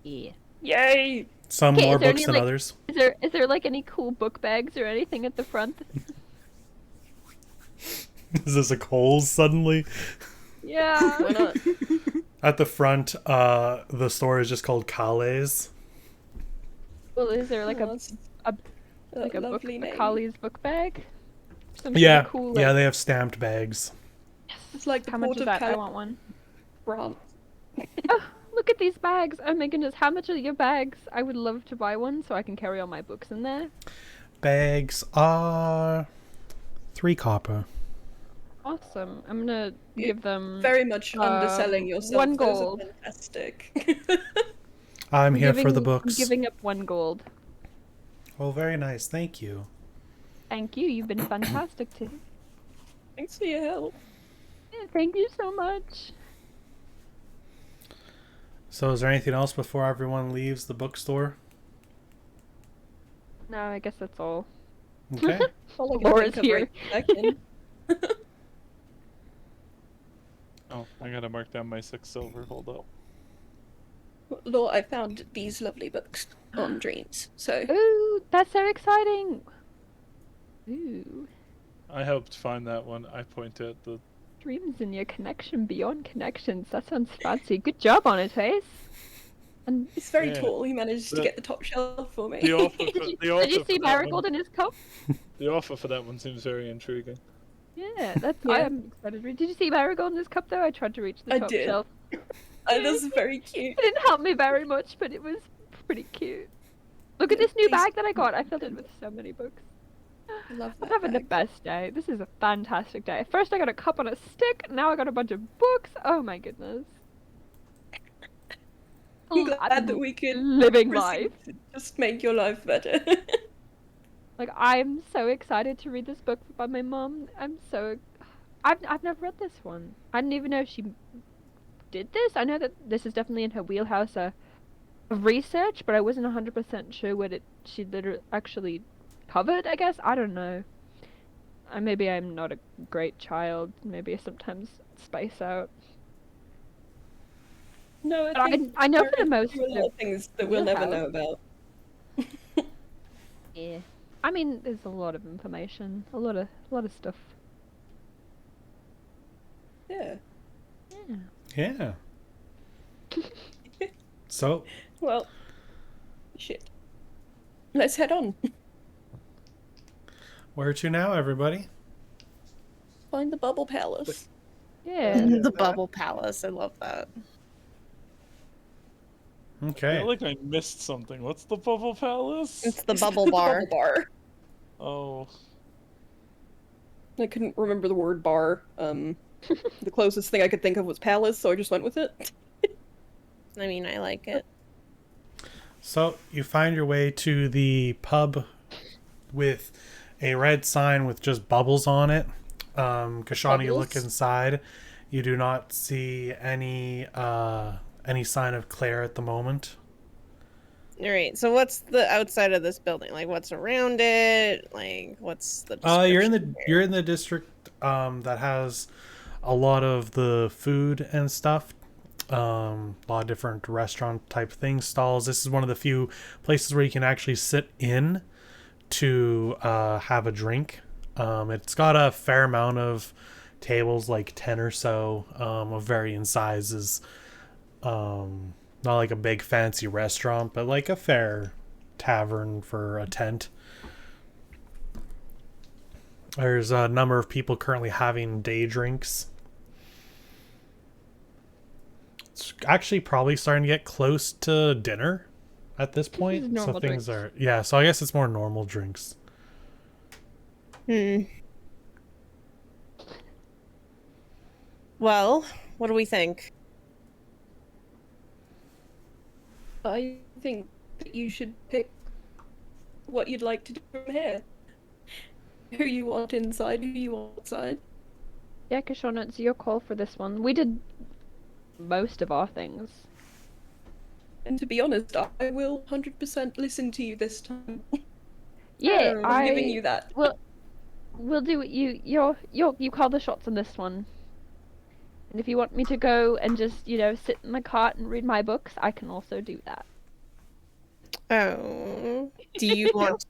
Yeah. Yay! Some Okay, more is there books any, than like- others? Is there like any cool book bags or anything at the front? Is this a Kohl's suddenly? Yeah. Why not? At the front, the store is just called Kale's. Well, is there like Oh, a that's like a book, lovely a name. Kali's book bag? Some Yeah, sort of cool, yeah, like, they have stamped bags. It's like the how much Port is of that? I Cali- want one. Bronx. Oh, look at these bags! Oh my goodness, how much are your bags? I would love to buy one so I can carry all my books in there. Bags are 3 copper. Awesome. I'm gonna give them. Very much underselling yourself. 1 Those are gold. fantastic. I'm here for the I'm books. giving up 1 gold. Oh, very nice. Thank you. Thank you. You've been fantastic too. Thanks for your help. Yeah, thank you so much. So, is there anything else before everyone leaves the bookstore? No, I guess that's all. Okay. All I can Laura's think of here. right second. Oh, I gotta mark down my 6 silver. Hold up. Laura, I found these lovely books on dreams. So Ooh, that's so exciting. Ooh, I helped find that one. I point at the. dreams in your connection beyond connections. That sounds fancy. Good job on it, Ace. And it's very Yeah. tall. He managed to The- get the top shelf for me. The offer. did you, The offer did you see for that one- Marigold in his cup? The offer for that one seems very intriguing. Yeah, that's. Yeah. I'm excited to read. Did you see Marigold in his cup though? I tried to reach the I top did. shelf. That's very cute. It didn't help me very much, but it was pretty cute. Look at this new These- bag that I got. I filled it with so many books. I love I'm that having the bag. best day. This is a fantastic day. First I got a cup on a stick, now I got a bunch of books. Oh my goodness. I'm glad that we could living proceed life. to just make your life better. Like I'm so excited to read this book by my mom. I've never read this one. I didn't even know she did this. I know that this is definitely in her wheelhouse of research, but I wasn't 100% sure what she literally actually covered, I guess. I don't know. Maybe I'm not a great child. Maybe I sometimes space out. No, But I know for the most there are a lot of things that we'll never know about. Yeah. I mean, there's a lot of information, a lot of stuff. Yeah. Yeah. Yeah. So, Well, shit. Let's head on. where to now, everybody? Find the Bubble Palace. Yeah. The Bubble Palace. I love that. I Okay. feel like I missed something. What's the Bubble Palace? It's the Bubble Bar. Bubble Bar. Oh, I couldn't remember the word bar. The closest thing I could think of was palace, so I just went with it. I mean, I like it. So, you find your way to the pub with a red sign with just bubbles on it. Kashani, you look Bubbles? inside. You do not see any sign of Claire at the moment. All right. So what's the outside of this building? Like, what's around it? Like, what's the You're in the description you're in the district that has a lot of the food and stuff. A lot of different restaurant type things, stalls. This is one of the few places where you can actually sit in to have a drink. It's got a fair amount of tables, like 10 or so, of varying sizes. Not like a big fancy restaurant, but like a fair tavern for a tent. There's a number of people currently having day drinks. It's actually probably starting to get close to dinner at this point. So normal things drinks. are, so I guess it's more normal drinks. Well, what do we think? I think that you should pick what you'd like to do from here. Who you want inside, who you want outside. Yeah, Kishona, it's your call for this one. We did most of our things. And to be honest, I will 100% listen to you this time. Yeah, I'm giving you that. We'll do it. You call the shots on this one. And if you want me to go and just, sit in the cart and read my books, I can also do that. Oh, do you want?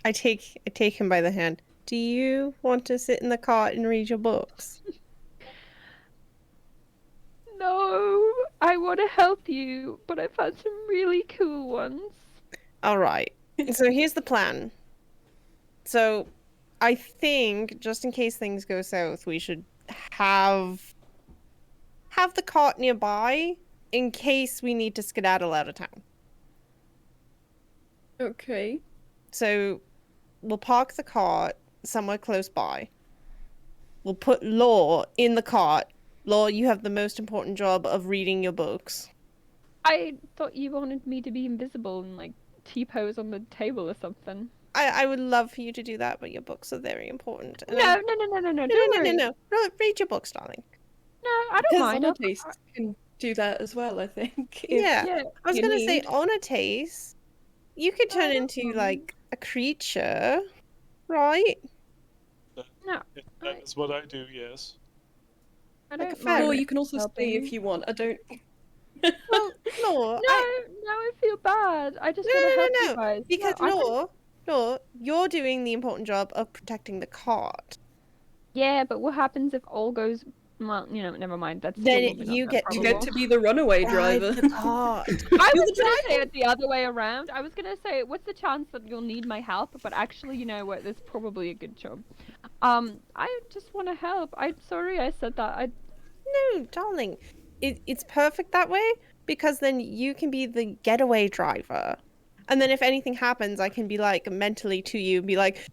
I take him by the hand. Do you want to sit in the cart and read your books? No, I want to help you, but I found some really cool ones. All right. So here's the plan. So, I think just in case things go south, we should have the cart nearby in case we need to skedaddle out of town. Okay. So, we'll park the cart somewhere close by. We'll put Law in the cart. Law, you have the most important job of reading your books. I thought you wanted me to be invisible and, T-pose on the table or something. I would love for you to do that, but your books are very important. And No, I- no, don't worry. No. Read your books, darling. No, I don't mind. Onates can do that as well, I think. Yeah. I was you going to say, need. Onates, you could turn into, like, a creature, right? No, If that is what I do, yes. I Like a don't fairy. Or mind. you can also stay helping. if you want. I don't. Well, Law, No, I feel bad. I just want to help you guys. because No, I can- Law, you're doing the important job of protecting the cart. Yeah, but what happens if all goes... Well, never mind. That's Then still not you that get to You probable. get to be the runaway driver. Drive the cart. I was gonna say it the other way around. I was gonna say, what's the chance that you'll need my help? But actually, you know what? That's probably a good job. I just want to help. I'm sorry I said that. No, darling. It's perfect that way because then you can be the getaway driver. And then if anything happens, I can be like mentally to you and be like,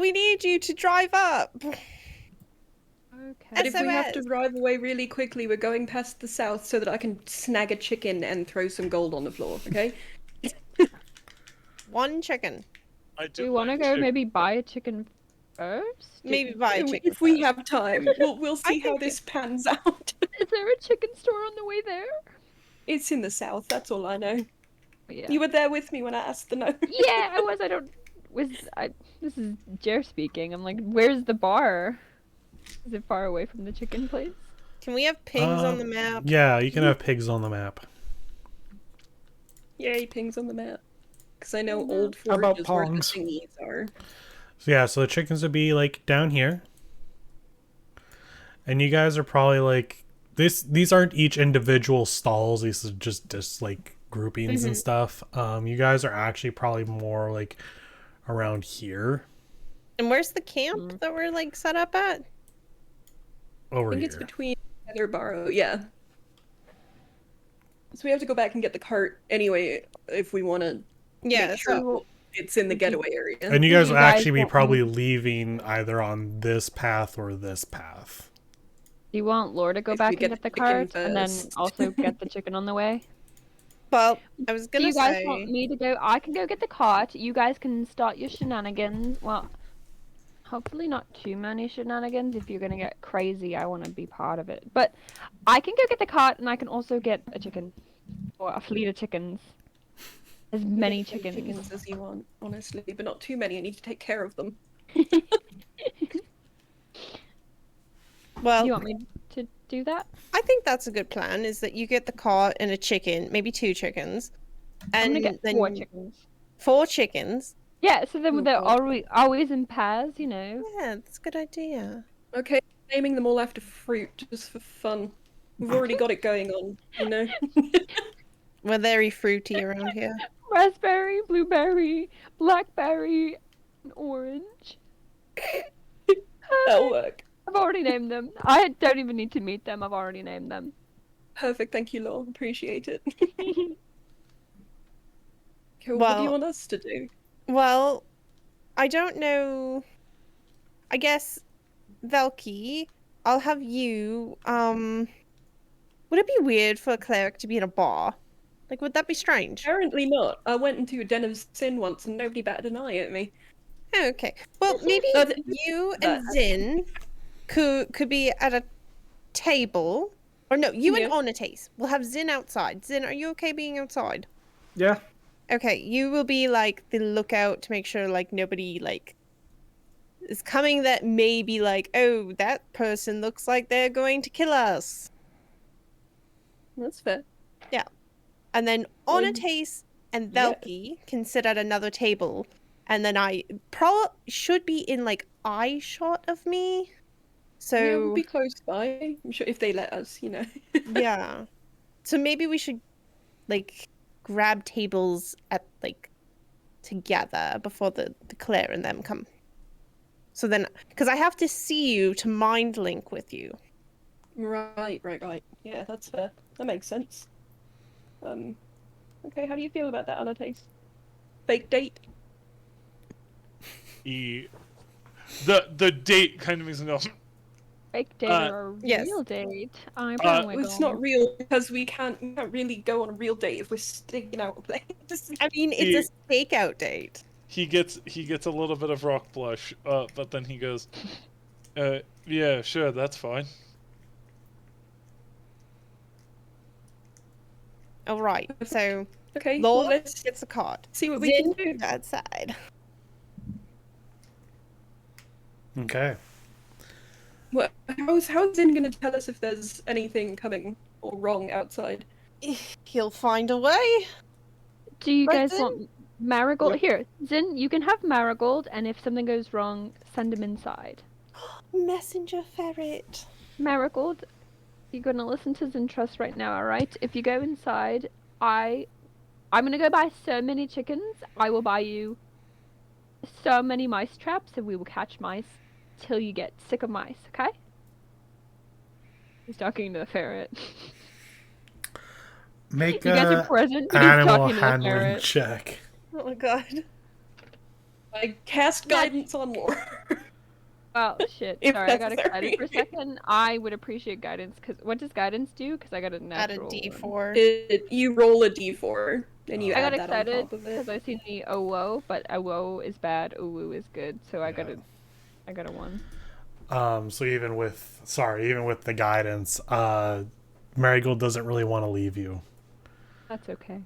we need you to drive up. Okay. And if we have to SOS. drive away really quickly, we're going past the south so that I can snag a chicken and throw some gold on the floor, okay? One chicken. I Do you want to go maybe buy a chicken first? Maybe buy a chicken. If we first. have time, we'll see how think this pans out. Is there a chicken store on the way there? It's in the south, that's all I know. Yeah. You were there with me when I asked the note. Yeah, I was. This is Jer speaking. I'm like, where's the bar? Is it far away from the chicken place? Can we have pigs on the map? Yeah, you can have pigs on the map. Yay, pings on the map. Because I know old How about forages where the pongs? thingies are. So yeah, so the chickens would be like down here. And you guys are probably like these aren't each individual stalls, these are just like groupings and stuff. You guys are actually probably more like around here. And where's the camp that we're like set up at? Over I think here. it's between Heatherborough, yeah. So we have to go back and get the cart anyway if we want to Yeah, make sure it's in the getaway area. And you guys You will guys actually be want probably leaving either on this path or this path. Do you want Laura to go If back we and get get the the chicken cart and then first. also get the chicken on the way? Well, I was Do gonna you guys say want me to go? I can go get the cart. You guys can start your shenanigans. Well, hopefully not too many shenanigans. If you're gonna get crazy, I want to be part of it. But I can go get the cart and I can also get a chicken. Or a fleet of chickens. As many As many chickens. as you want, honestly, but not too many. I need to take care of them. Well, You want me to do that? I think that's a good plan. Is that you get the cart and a chicken, maybe 2 chickens, I'm and gonna get then 4 chickens. 4 chickens. Yeah, so then Oh, they're God. always in pairs, you know. Yeah, that's a good idea. Okay, naming them all after fruit, just for fun. We've already got it going on, you know? We're very fruity around here. Raspberry, blueberry, blackberry, and orange. That'll work. I've already named them. I don't even need to meet them. I've already named them. Perfect, thank you, Law. Appreciate it. Okay, what do you Well- want us to do? Well, I don't know. I guess, Velky, I'll have you. Would it be weird for a cleric to be in a bar? Like, would that be strange? Apparently not. I went into a den of sin once and nobody batted an eye at me. Okay. Well, maybe But- you and Zin could be at a table. Or no, you and Yeah. Onates. We'll have Zin outside. Zin, are you okay being outside? Yeah. Okay, you will be like the lookout to make sure like nobody like is coming that may be like, oh, that person looks like they're going to kill us. That's fair. And then Well, Onates and yeah. Velky can sit at another table. And then I should be in like eye shot of me. So Yeah, we'll be close by. I'm sure if they let us, you know. yeah. So maybe we should like grab tables at like together before the Claire and them come. So then, because I have to see you to mind link with you. Right. Yeah, that's fair. That makes sense. Okay, how do you feel about that, Anastasia? Fake date? The date kind of makes me go. Fake date or a yes. real date? I'm It's not real because we can't really go on a real date if we're sticking out a place. I mean, it's a stakeout date. He gets a little bit of rock blush, but then he goes, yeah, sure, that's fine. All right. So Okay, well, Laura let's gets a card. see what we Zin can do. outside. Okay. Well, how's Zin gonna tell us if there's anything coming or wrong outside? He'll find a way. Do you Right, guys Zin? want Marigold? Here, Zin, you can have Marigold, and if something goes wrong, send him inside. Messenger ferret. Marigold, you're gonna listen to Zintrust right now, alright? If you go inside, I'm gonna go buy so many chickens, I will buy you so many mice traps, and we will catch mice till you get sick of mice, okay? He's talking to the ferret. Make You guys a are present, but he's animal talking to the handling ferret. check. Oh my god. I cast guidance on Lore. Oh shit! If Sorry, I got necessary. excited for a second. I would appreciate guidance, because what does guidance do? Because I got a Add a natural one. D4. You roll a d4 and you I got add that on excited top of it. because I seen the OWO, but OWO is bad, OWO is good, so I got a 1. So even with the guidance, Marigold doesn't really want to leave you. That's okay.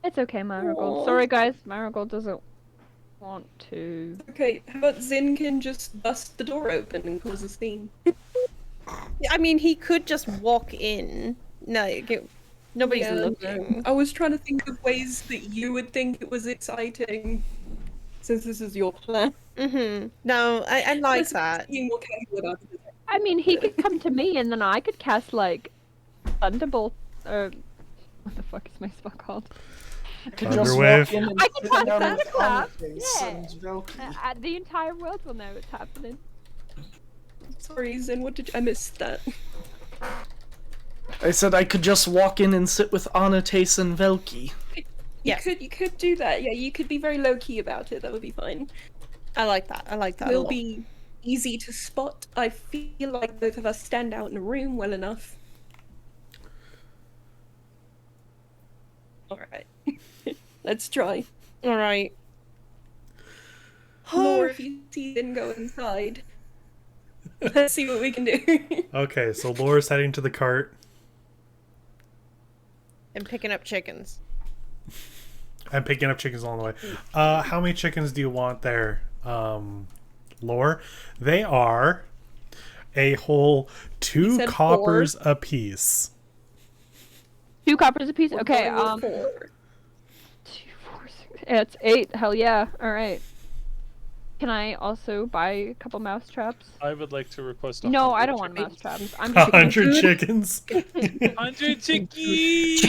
It's okay, Marigold. Aw. Sorry, guys. Marigold doesn't want to. Okay, how about Zin can just bust the door open and cause a scene? I mean, he could just walk in. No, nobody's Yeah, looking. I was trying to think of ways that you would think it was exciting, since this is your plan. Mm-hmm. No, I like Let's that. be more careful about it. I mean, he could come to me, and then I could cast like Thunderbolt. Or what the fuck is my spell called? I could just Thunderwave. walk in and I can sit try down to with clap, Onates yeah. and Velky. The entire world will know what's happening. Sorry, Zin, what did I missed that? I said I could just walk in and sit with Onates and Velky. Yes. You could do that. Yeah, you could be very low key about it. That would be fine. I like that. I like that. a Will lot. be easy to spot. I feel like both of us stand out in a room well enough. Alright. Let's try. All right. Or if you see Zin go inside. Let's see what we can do. Okay, so Laura's heading to the cart. And picking up chickens. And picking up chickens along the way. How many chickens do you want there, Lore? They are a whole 2 said coppers apiece. 2 coppers apiece? We're Okay, going with 4. 2, 4, 6. It's 8. Hell yeah. Alright. Can I also buy a couple mouse traps? I would like to request No, I don't want mouse traps. I'm just 100 chickens. 100 chickies!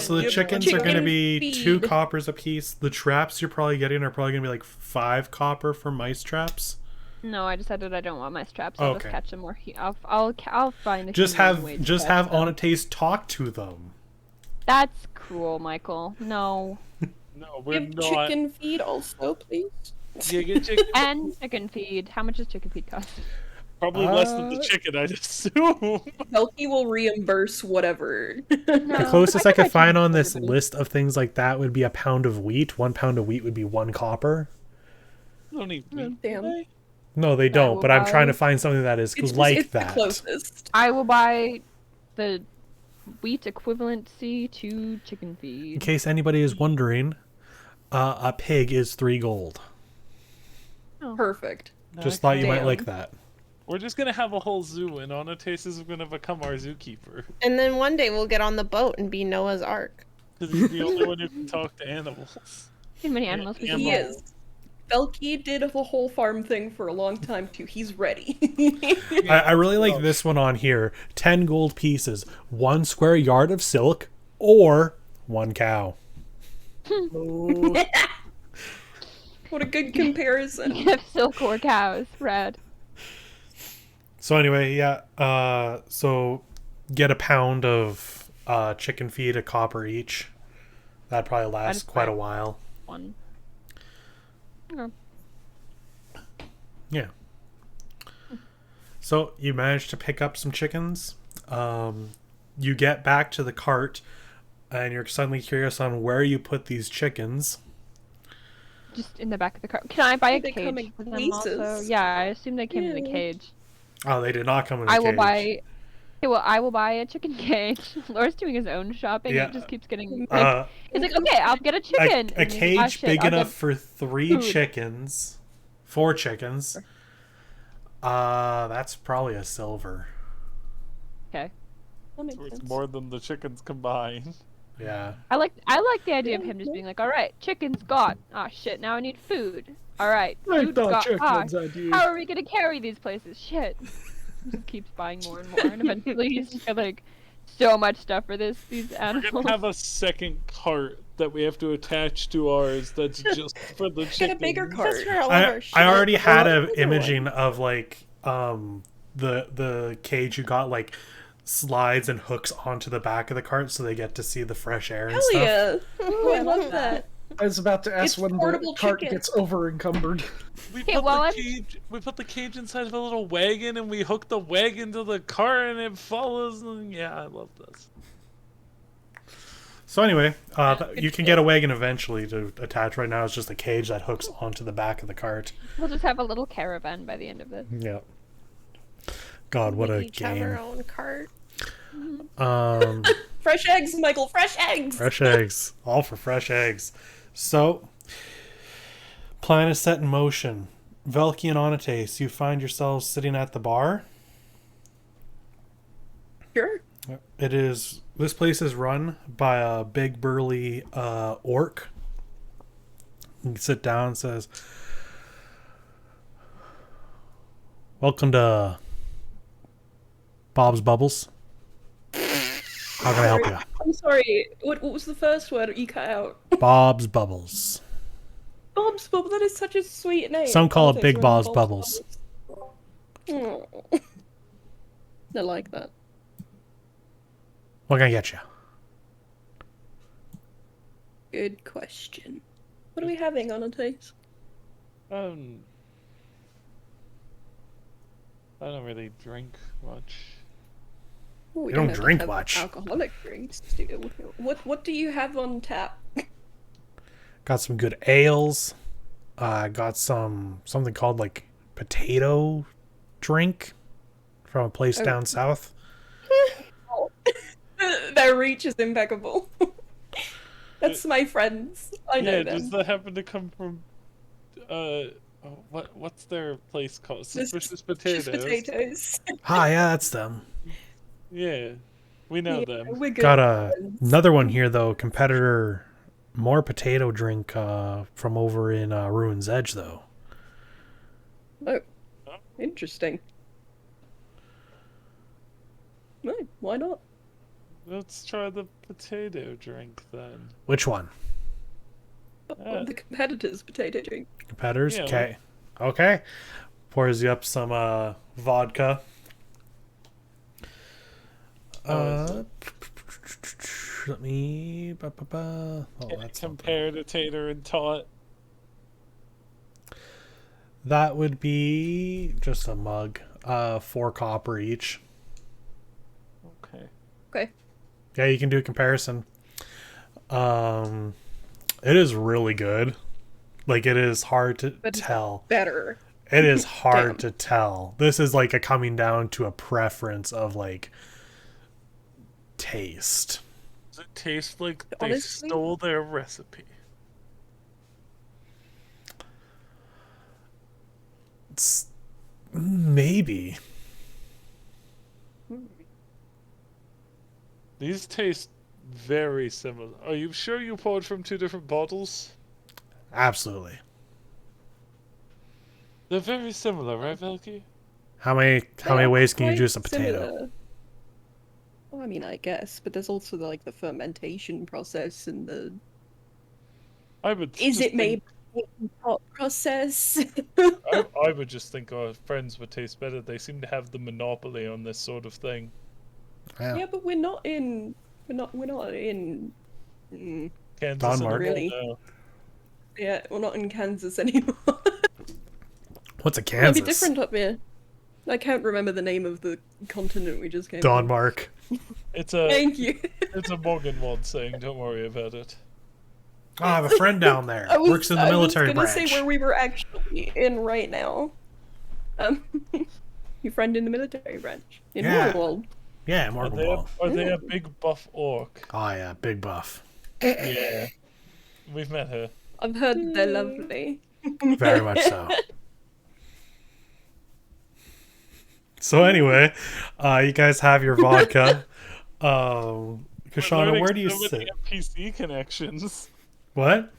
So the chickens are going to be Chicken 2 feed. coppers apiece. The traps you're probably getting are probably going to be like 5 copper for mice traps. No, I decided I don't want mice traps. I'll Okay. just catch them more. I'll find a Just humane have way to just catch have them. Onates talk to them. That's cruel, Michael. No. No, we're Give not. chicken feed also, please. Yeah, get chicken. And chicken feed. How much does chicken feed cost? Probably less than the chicken, I'd assume. Helki will reimburse whatever. The closest I could could find on for this everybody. list of things like that would be a pound of wheat. 1 pound of wheat would be 1 copper. Don't need meat. Damn. today. No, they don't. will But I'm trying to buy- find something that is It's like it's that. the closest. I will buy the wheat equivalency to chicken In feed. case anybody is wondering, a pig is 3 gold. Perfect. Just thought you might Damn. like that. We're just gonna have a whole zoo, and Onates is gonna become our zookeeper. And then one day we'll get on the boat and be Noah's Ark. Because he's the only one who can talk to animals. Too many animals. we Yeah, can He buy. is. Felky did the whole farm thing for a long time too. He's ready. I really like this one on here. 10 gold pieces, 1 square yard of silk, or 1 cow. Ooh. What a good comparison. If silk or cows, red. So anyway, yeah. So get a pound of chicken feed, a copper each. That'd probably last just quite buy- a while. 1. Okay. Yeah. So you manage to pick up some chickens. You get back to the cart, and you're suddenly curious on where you put these chickens. Just in the back of the car. Can I buy a They come cage in for them also? cases. Yeah, I assume they came in a Yeah. cage. Oh, they did not come in a I cage. will buy. Okay, well, I will buy a chicken cage. Laura's doing his own shopping. Yeah. It just keeps getting. Uh, He's like, okay, I'll get a chicken. a And then, cage "Ah, shit, big I'll enough get-" for 3 food. chickens. 4 chickens. That's probably a silver. Okay. That makes So it's sense. more than the chickens combined. Yeah. I like the idea of him just being like, all right, chicken's got. Ah, shit, now I need food. All right, food's got. Ah, how are we gonna carry these places? Shit. He just keeps buying more and more, and eventually he's just got, like so much stuff for these We're animals. gonna have a second cart that we have to attach to ours that's just for the chickens. Get a bigger cart. That's for all of our shit. I already had Well, an either imaging way. of like the cage you got like slides and hooks onto the back of the cart so they get to see the fresh air and Hell stuff. yeah. Ooh, I love that. I was about to ask It's when the portable cart chicken. gets over encumbered. We Okay, put well, the I'm- cage. We put the cage inside of a little wagon, and we hook the wagon to the car, and it follows. And yeah, I love this. So anyway, you can get a wagon eventually to attach. Right now it's just a cage that hooks onto the back of the cart. We'll just have a little caravan by the end of it. Yeah. God, what We a each have our game. own cart. Fresh eggs, Michael. Fresh eggs. Fresh eggs. All for fresh eggs. So, plan is set in motion. Velki and Onates, you find yourselves sitting at the bar. Sure. This place is run by a big burly orc. He sit down and says, "Welcome to Bob's Bubbles. How can I help you?" I'm sorry. What was the first word you cut out? Bob's Bubbles. Bob's Bubbles. That is such a sweet name. Some call it I'll Big take Bob's around Bubbles. Bubbles. I like that. What can I get you? Good question. What are we having on a taste? I don't really drink much. Ooh, we You don't have to drink have much. Alcoholic drinks. What do you have on tap? Got some good ales. Got something called like potato drink from a place down south. Their reach is impeccable. That's my friends. I know them. Does that happen to come from what's their place called? Suspicious Potatoes. Potatoes. Ah, yeah, that's them. Yeah. We know Yeah, them. we're good Got friends. another one here though. Competitor, more potato drink from over in Ruin's Edge though. Oh, interesting. No, why not? Let's try the potato drink then. Which one? The competitor's potato drink. Competitors? Yeah, Okay. Okay. Pours you up some vodka. Let me. Oh, that's Compare to tater and tot. that would be just a mug. 4 copper each. Okay. Okay. Yeah, you can do a comparison. It is really good. Like, it is hard to But it's tell. better. It is hard Damn. to tell. This is like a coming down to a preference of like taste. Does it taste like Honestly? they stole their recipe? It's maybe. These taste very similar. Are you sure you poured from 2 different bottles? Absolutely. They're very similar, right, Velky? How many They are ways can you quite juice a potato? similar. Well, I mean, I guess, but there's also like the fermentation process and the I would. is just it think- made pot process? I would just think our friends would taste better. They seem to have the monopoly on this sort of thing. Yeah, but we're not in. We're not in. Kansas Denmark. Really? No. Yeah, we're not in Kansas anymore. What's a Might Kansas? be different up here. I can't remember the name of the continent we just came from. Denmark. It's a Thank you. it's a Morgan mod saying. Don't worry about it. Oh, I have a friend down there. Works in the military I was branch. gonna say where we were actually in right now. Your friend in the military branch in Yeah. Morgenwald. Yeah, Are Morgan they, Wall. are they a big buff orc? Oh yeah, big buff. Yeah, we've met her. I've heard that they're lovely. Very much so. So anyway, you guys have your vodka. We're Kashana, learning where do you so many sit? NPC connections. What?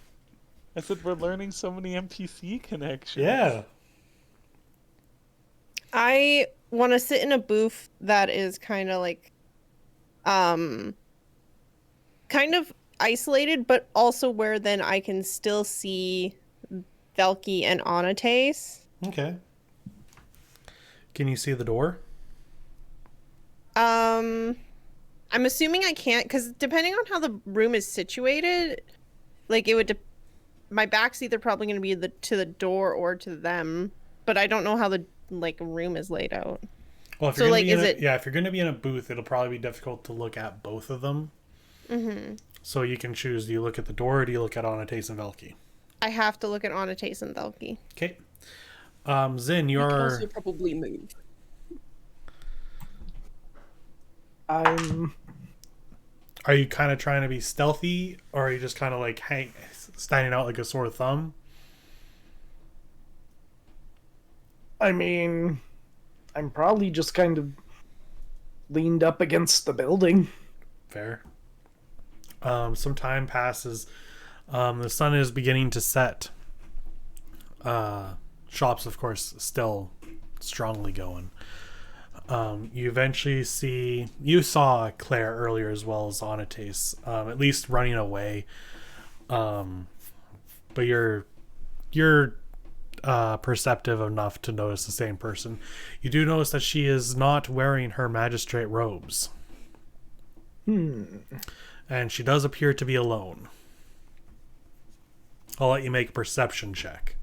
I said we're learning so many NPC connections. Yeah. I want to sit in a booth that is kind of like, kind of isolated, but also where then I can still see Velky and Anates. Okay. Can you see the door? I'm assuming I can't, because depending on how the room is situated, like it would. My back's either probably going to be to the door or to them, but I don't know how the room is laid out. Well, if So, you're like, gonna be is it- if you're going to be in a booth, it'll probably be difficult to look at both of them. Mm-hmm. So you can choose: do you look at the door, or do you look at Anates and Velky? I have to look at Anates and Velky. Okay. Zin, You could you're also probably move. I'm are you kind of trying to be stealthy, or are you just kind of like standing out like a sore thumb? I mean, I'm probably just kind of leaned up against the building. Fair. Some time passes. The sun is beginning to set. Shops, of course, still strongly going. You eventually you saw Claire earlier as well as Anates, at least running away. But you're perceptive enough to notice the same person. You do notice that she is not wearing her magistrate robes. And she does appear to be alone. I'll let you make a perception check.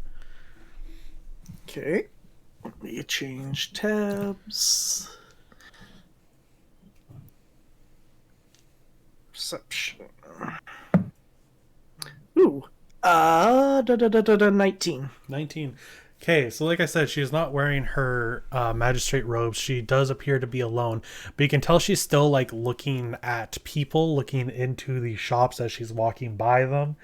Okay. Let me change tabs. Perception. Ooh. 19. 19. Okay, so like I said, she's not wearing her magistrate robes. She does appear to be alone, but you can tell she's still like looking at people, looking into the shops as she's walking by them.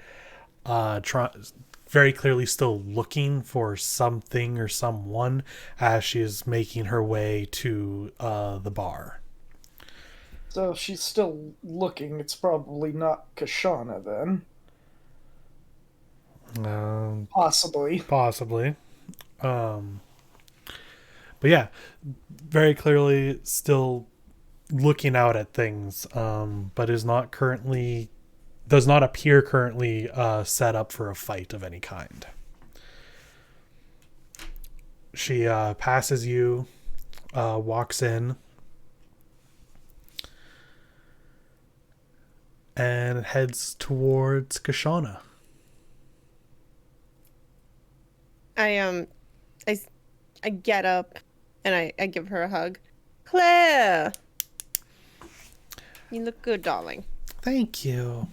Very clearly still looking for something or someone as she's making her way to the bar. So if she's still looking, it's probably not Kashana then. Possibly. Possibly. But yeah, very clearly still looking out at things, but does not appear currently set up for a fight of any kind. She passes you, walks in, and heads towards Kashana. I get up and I give her a hug. Claire! You look good, darling. Thank you.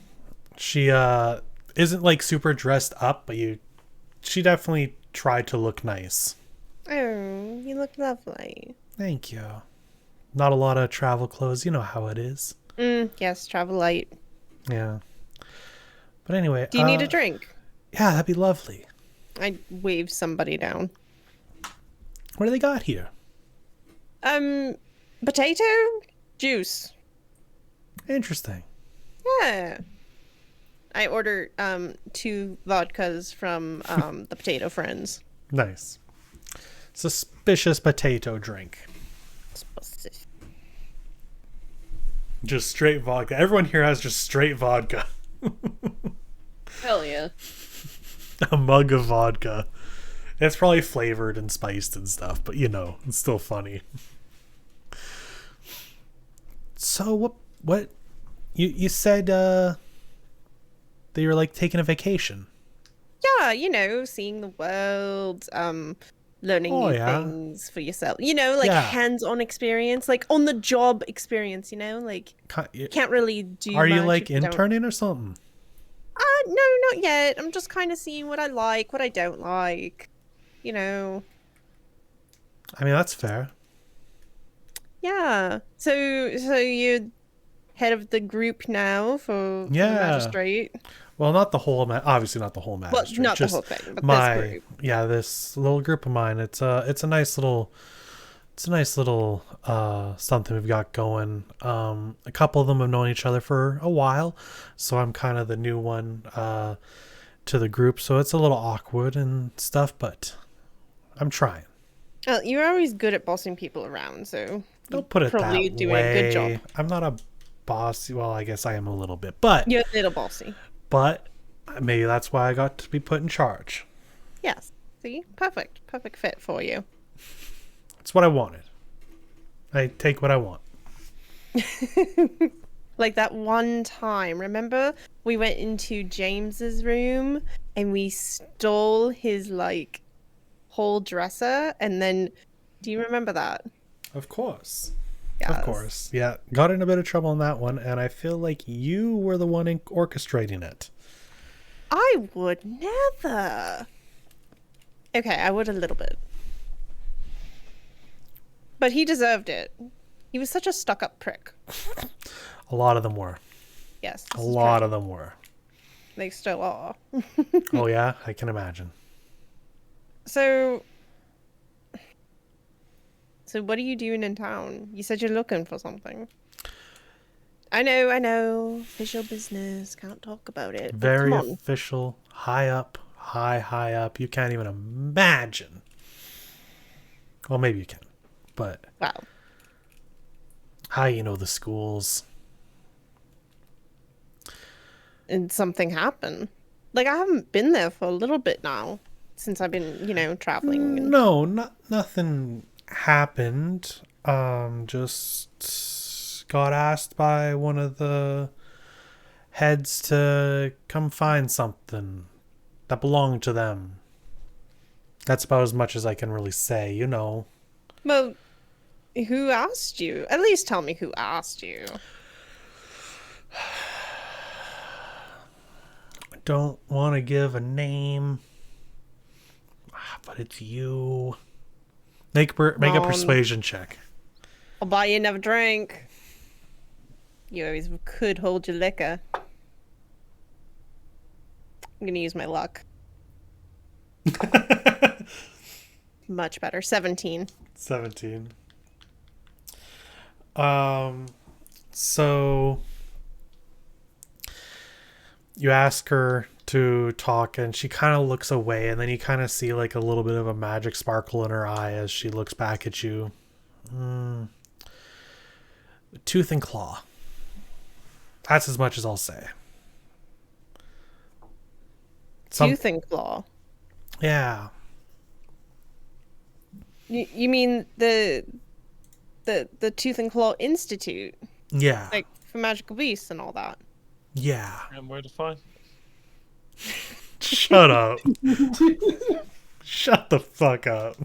She isn't like super dressed up, but she definitely tried to look nice. Oh, you look lovely. Thank you. Not a lot of travel clothes, you know how it is. Yes, travel light. Yeah. But anyway. Do you need a drink? Yeah, that'd be lovely. I wave somebody down. What do they got here? Potato juice. Interesting. Yeah. I order 2 vodkas from the Potato Friends. Nice. Suspicious potato drink. Just straight vodka. Everyone here has just straight vodka. Hell yeah. A mug of vodka. It's probably flavored and spiced and stuff, but it's still funny. So what you said that you were like taking a vacation. Yeah, seeing the world, learning new things for yourself. Hands-on experience, like on the job experience, like can't really do Are you much like if you don't- interning or something? No, not yet. I'm just kind of seeing what I like, what I don't like. I mean, that's fair. Yeah. So you're head of the group now for the Magistrate. Well, not the whole, obviously not the whole Magistrate. Well, not just the whole thing, but my this group. this little group of mine. It's a nice little something we've got going. A couple of them have known each other for a while, so I'm kind of the new one to the group, so it's a little awkward and stuff, but I'm trying. Well, you're always good at bossing people around, so Don't put it probably that doing way. a good job. I'm not a boss. Well, I guess I am a little bit, but You're a little bossy. But maybe that's why I got to be put in charge. Yes. See? Perfect fit for you. It's what I wanted. I take what I want. Like that one time, remember? We went into James's room and we stole his whole dresser, and then do you remember that? Of course. Yes. Of course. Yeah. Got in a bit of trouble on that one, and I feel like you were the one orchestrating it. I would never. Okay, I would a little bit. But he deserved it. He was such a stuck-up prick. A lot of them were. Yes. A lot of them were. They still are. Oh, yeah? I can imagine. So what are you doing in town? You said you're looking for something. I know. Official business. Can't talk about it. Very official. High up. High up. You can't even imagine. Well, maybe you can. But. Wow. The schools. And something happened. I haven't been there for a little bit now. Since I've been, traveling. No, nothing happened. Just got asked by one of the heads to come find something that belonged to them. That's about as much as I can really say, Well, who asked you? At least tell me who asked you. I don't want to give a name. But but it's you. Make a persuasion check. I'll buy you another drink. You always could hold your liquor. I'm gonna use my luck. Much better. 17. 17. So you ask her to talk and she kind of looks away, and then you kind of see like a little bit of a magic sparkle in her eye as she looks back at you. Tooth and claw. That's as much as I'll say. Tooth and claw. Yeah. You mean the Tooth and Claw Institute? Yeah. Like for magical beasts and all that. Yeah. And where to find? Shut up. Shut the fuck up.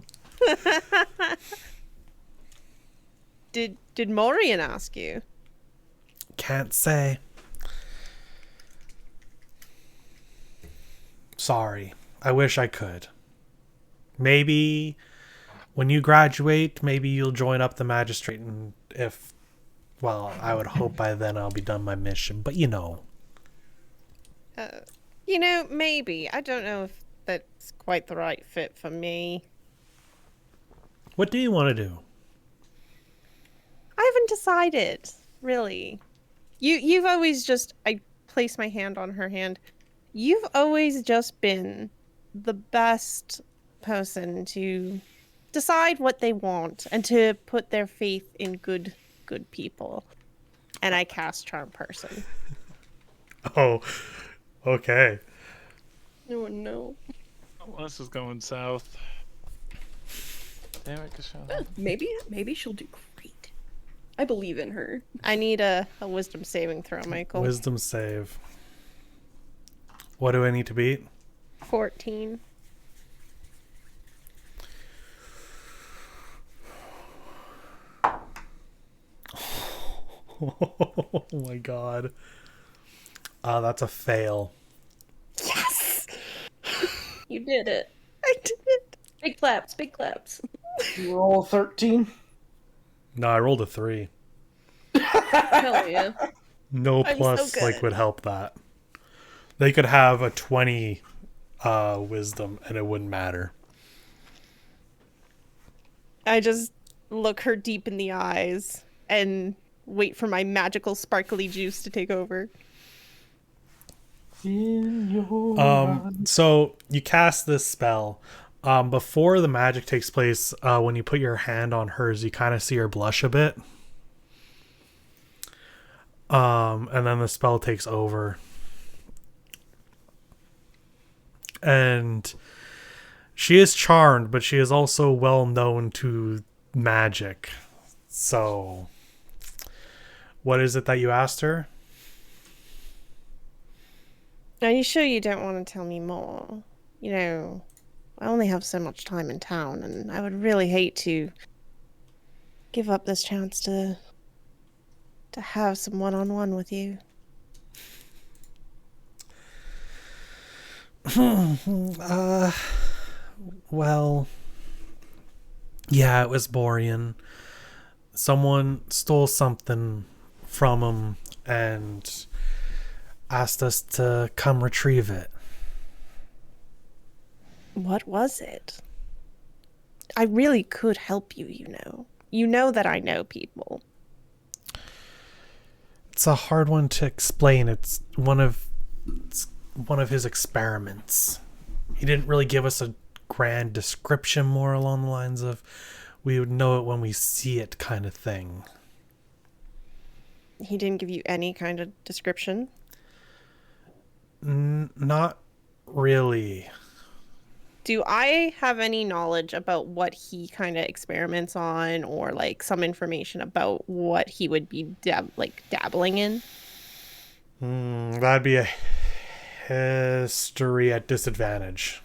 Did Morian ask you? Can't say. Sorry. I wish I could. Maybe when you graduate, maybe you'll join up the Magistrate, and I would hope by then I'll be done my mission, but Maybe. I don't know if that's quite the right fit for me. What do you want to do? I haven't decided, really. You've always just... I place my hand on her hand. You've always just been the best person to decide what they want and to put their faith in good people. And I cast Charm Person. Oh, okay. Oh no. Oh, this is going south. Damn it, Kashana. Maybe she'll do great. I believe in her. I need a wisdom saving throw, Michael. Wisdom save. What do I need to beat? 14. Oh my god. That's a fail. Yes! You did it. I did it. Big claps, big claps. You roll 13. No, I rolled a 3. Hell yeah. No I'm plus so good. would help that. They could have a 20 wisdom and it wouldn't matter. I just look her deep in the eyes and wait for my magical sparkly juice to take over. In your mind. So you cast this spell. Before the magic takes place, when you put your hand on hers, you kind of see her blush a bit. And then the spell takes over. And she is charmed, but she is also well known to magic. So, what is it that you asked her? Are you sure you don't want to tell me more? You know, I only have so much time in town, and I would really hate to give up this chance to have some one-on-one with you. Well, yeah, it was Borean. Someone stole something from him and asked us to come retrieve it. What was it? I really could help you, you know. You know that I know people. It's a hard one to explain. It's one of his experiments. He didn't really give us a grand description, more along the lines of we would know it when we see it kind of thing. He didn't give you any kind of description? Not really. Do I have any knowledge about what he kind of experiments on, or like some information about what he would be dabbling in? That'd be a history at disadvantage.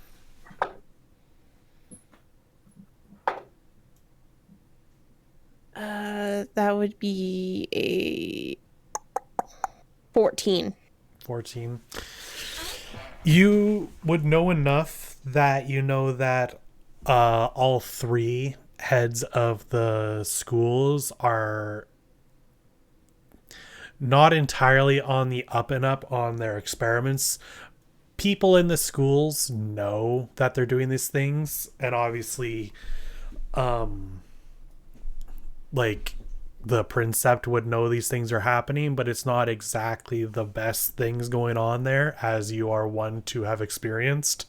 That would be a 14. 14. You would know enough that you know that all three heads of the schools are not entirely on the up and up on their experiments. People in the schools know that they're doing these things, and obviously like the Princept would know these things are happening, but it's not exactly the best things going on there, as you are one to have experienced.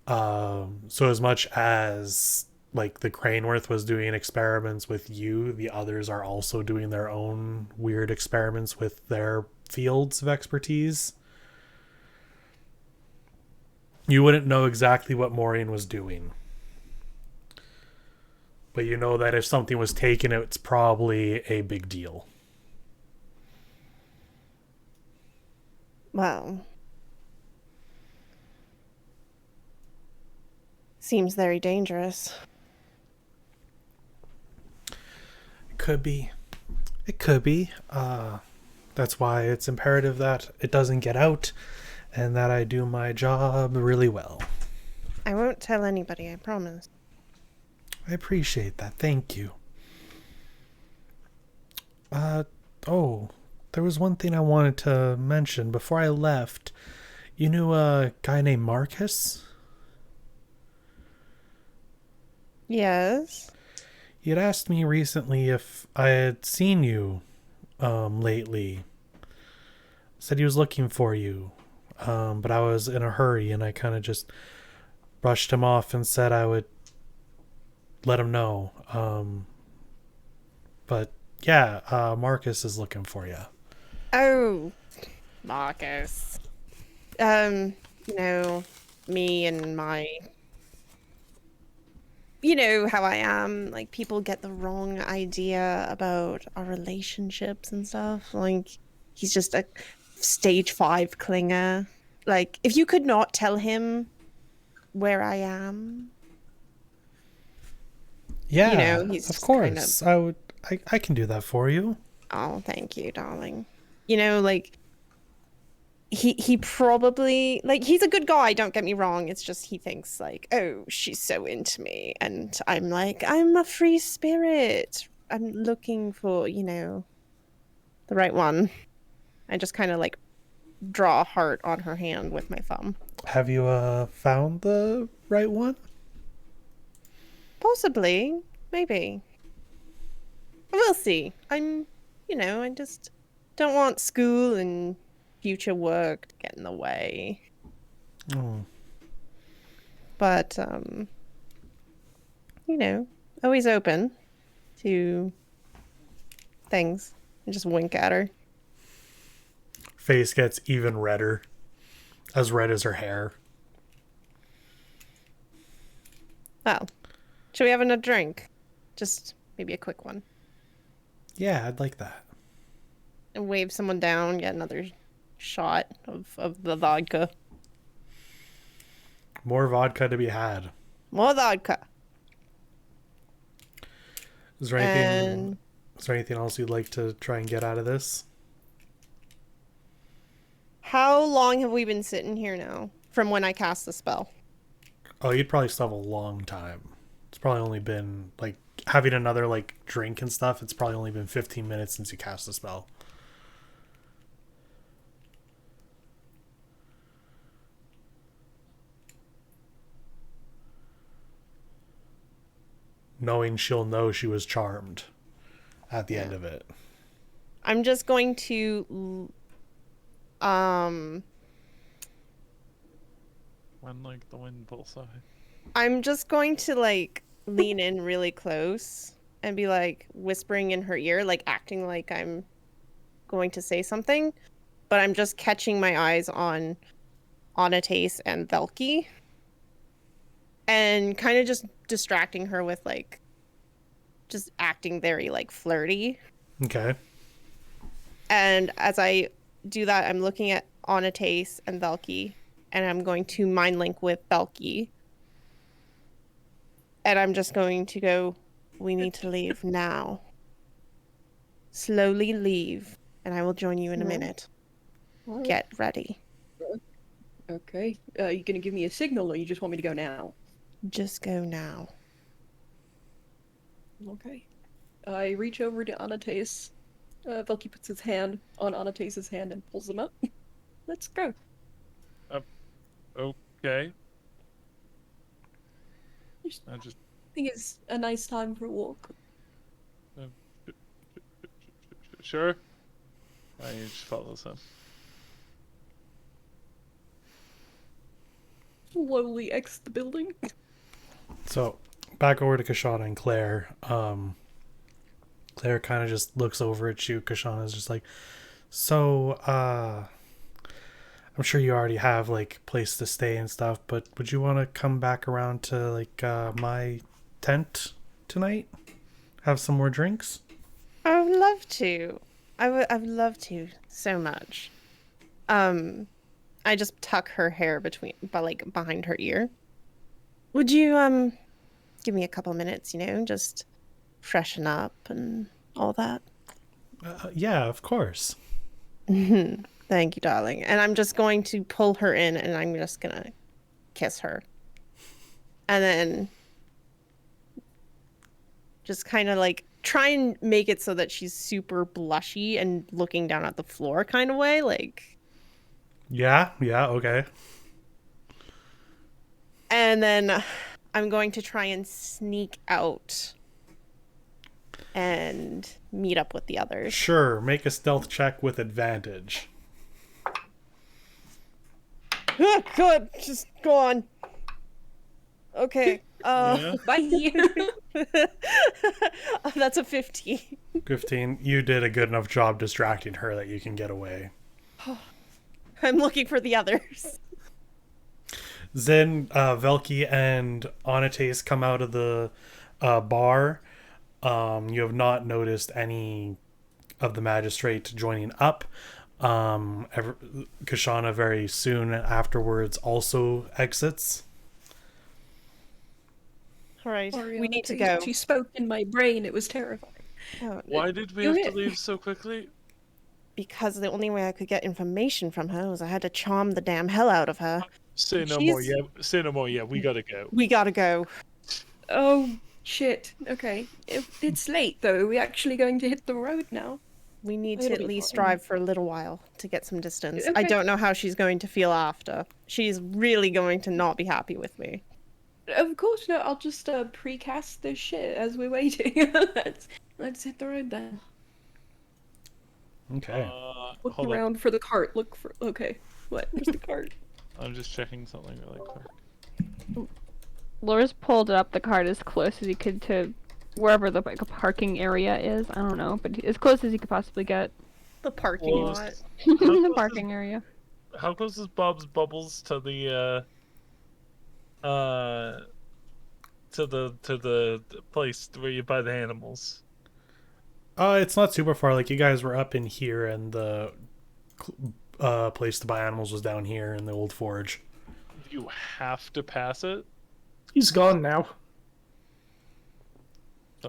So as much as like the Craneworth was doing experiments with you, the others are also doing their own weird experiments with their fields of expertise. You wouldn't know exactly what Maureen was doing, but you know that if something was taken, it's probably a big deal. Well, seems very dangerous. It could be. It could be. That's why it's imperative that it doesn't get out and that I do my job really well. I won't tell anybody, I promise. I appreciate that. Thank you. There was one thing I wanted to mention before I left. You knew a guy named Marcus? Yes? He had asked me recently if I had seen you lately. Said he was looking for you. But I was in a hurry and I kind of just brushed him off and said I would let him know. But yeah, Marcus is looking for you. Oh, Marcus. You know, me and my... You know how I am. Like, people get the wrong idea about our relationships and stuff. Like, he's just a stage 5 clinger. Like, if you could not tell him where I am... Yeah, you know, he's of just course. I can do that for you. Oh, thank you, darling. You know, like, he probably, like, he's a good guy, don't get me wrong. It's just he thinks, like, oh, she's so into me. And I'm like, I'm a free spirit. I'm looking for, you know, the right one. I just kind of, like, draw a heart on her hand with my thumb. Have you found the right one? Possibly. Maybe. We'll see. You know, I just don't want school and future work to get in the way. Oh. But, you know, always open to things. And just wink at her. Face gets even redder. As red as her hair. Well, should we have another drink? Just maybe a quick one. Yeah, I'd like that. And wave someone down, get another shot of the vodka. More vodka to be had. More vodka. Is there anything else you'd like to try and get out of this? How long have we been sitting here now? From when I cast the spell? Oh, you'd probably still have a long time. It's probably only been, like, having another, like, drink and stuff, it's probably only been 15 minutes since you cast the spell. Knowing she'll know she was charmed at the end of it. I'm just going to When like the wind pulls away. I'm just going to like lean in really close and be like whispering in her ear, like acting like I'm going to say something, but I'm just catching my eyes on Onates and Velki and kind of just distracting her with like just acting very like flirty. Okay. And as I do that, I'm looking at Onates and Velki, and I'm going to mind link with Velki. And I'm just going to go, we need to leave now. Slowly leave, and I will join you in a minute. Get ready. Okay. Are you going to give me a signal, or you just want me to go now? Just go now. Okay. I reach over to Anates. Velky puts his hand on Anates' hand and pulls him up. Let's go. Okay. I think it's a nice time for a walk. Sure. I just follows him. Slowly exit the building. So, back over to Kashana and Claire. Claire kind of just looks over at you. Kashana's just like, so, I'm sure you already have, like, place to stay and stuff, but would you want to come back around to, like, my tent tonight? Have some more drinks? I would love to. I would love to so much. I just tuck her hair behind her ear. Would you give me a couple minutes, just freshen up and all that? Yeah, of course. Thank you, darling. And I'm just going to pull her in and I'm just gonna kiss her. And then just kind of like try and make it so that she's super blushy and looking down at the floor kind of way, like. Yeah, okay. And then I'm going to try and sneak out and meet up with the others. Sure, make a stealth check with advantage. Good, just go on. Okay. Bye. That's a 15. 15. You did a good enough job distracting her that you can get away. I'm looking for the others. Zen, Velky, and Anates come out of the bar. You have not noticed any of the Magistrate joining up. Kashana very soon afterwards also exits. All right, Sorry, we need to Anates. go. She spoke in my brain. It was terrifying. Why did we have to leave so quickly? Because the only way I could get information from her was I had to charm the damn hell out of her. Say no more, yeah. Say no more, yeah. We gotta go. We gotta go. Oh, shit. Okay. It's late, though. Are we actually going to hit the road now? We need to It'll at be least fine. drive for a little while to get some distance. I Okay. don't know how she's going to feel after. She's really going to not be happy with me. Of course, no. I'll just precast this shit as we're waiting. Let's hit the road then. Okay. Look Hold around for the cart. Look for. Okay. What? Where's the cart? I'm just checking something really quick. Laura's pulled up the cart as close as he could to wherever the parking area is. I don't know, but as close as he could possibly get. The parking Well, lot. The parking area. How close is Bob's Bubbles to the place where you buy the animals? It's not super far. Like, you guys were up in here, and the place to buy animals was down here in the old forge. You have to pass it? He's gone now.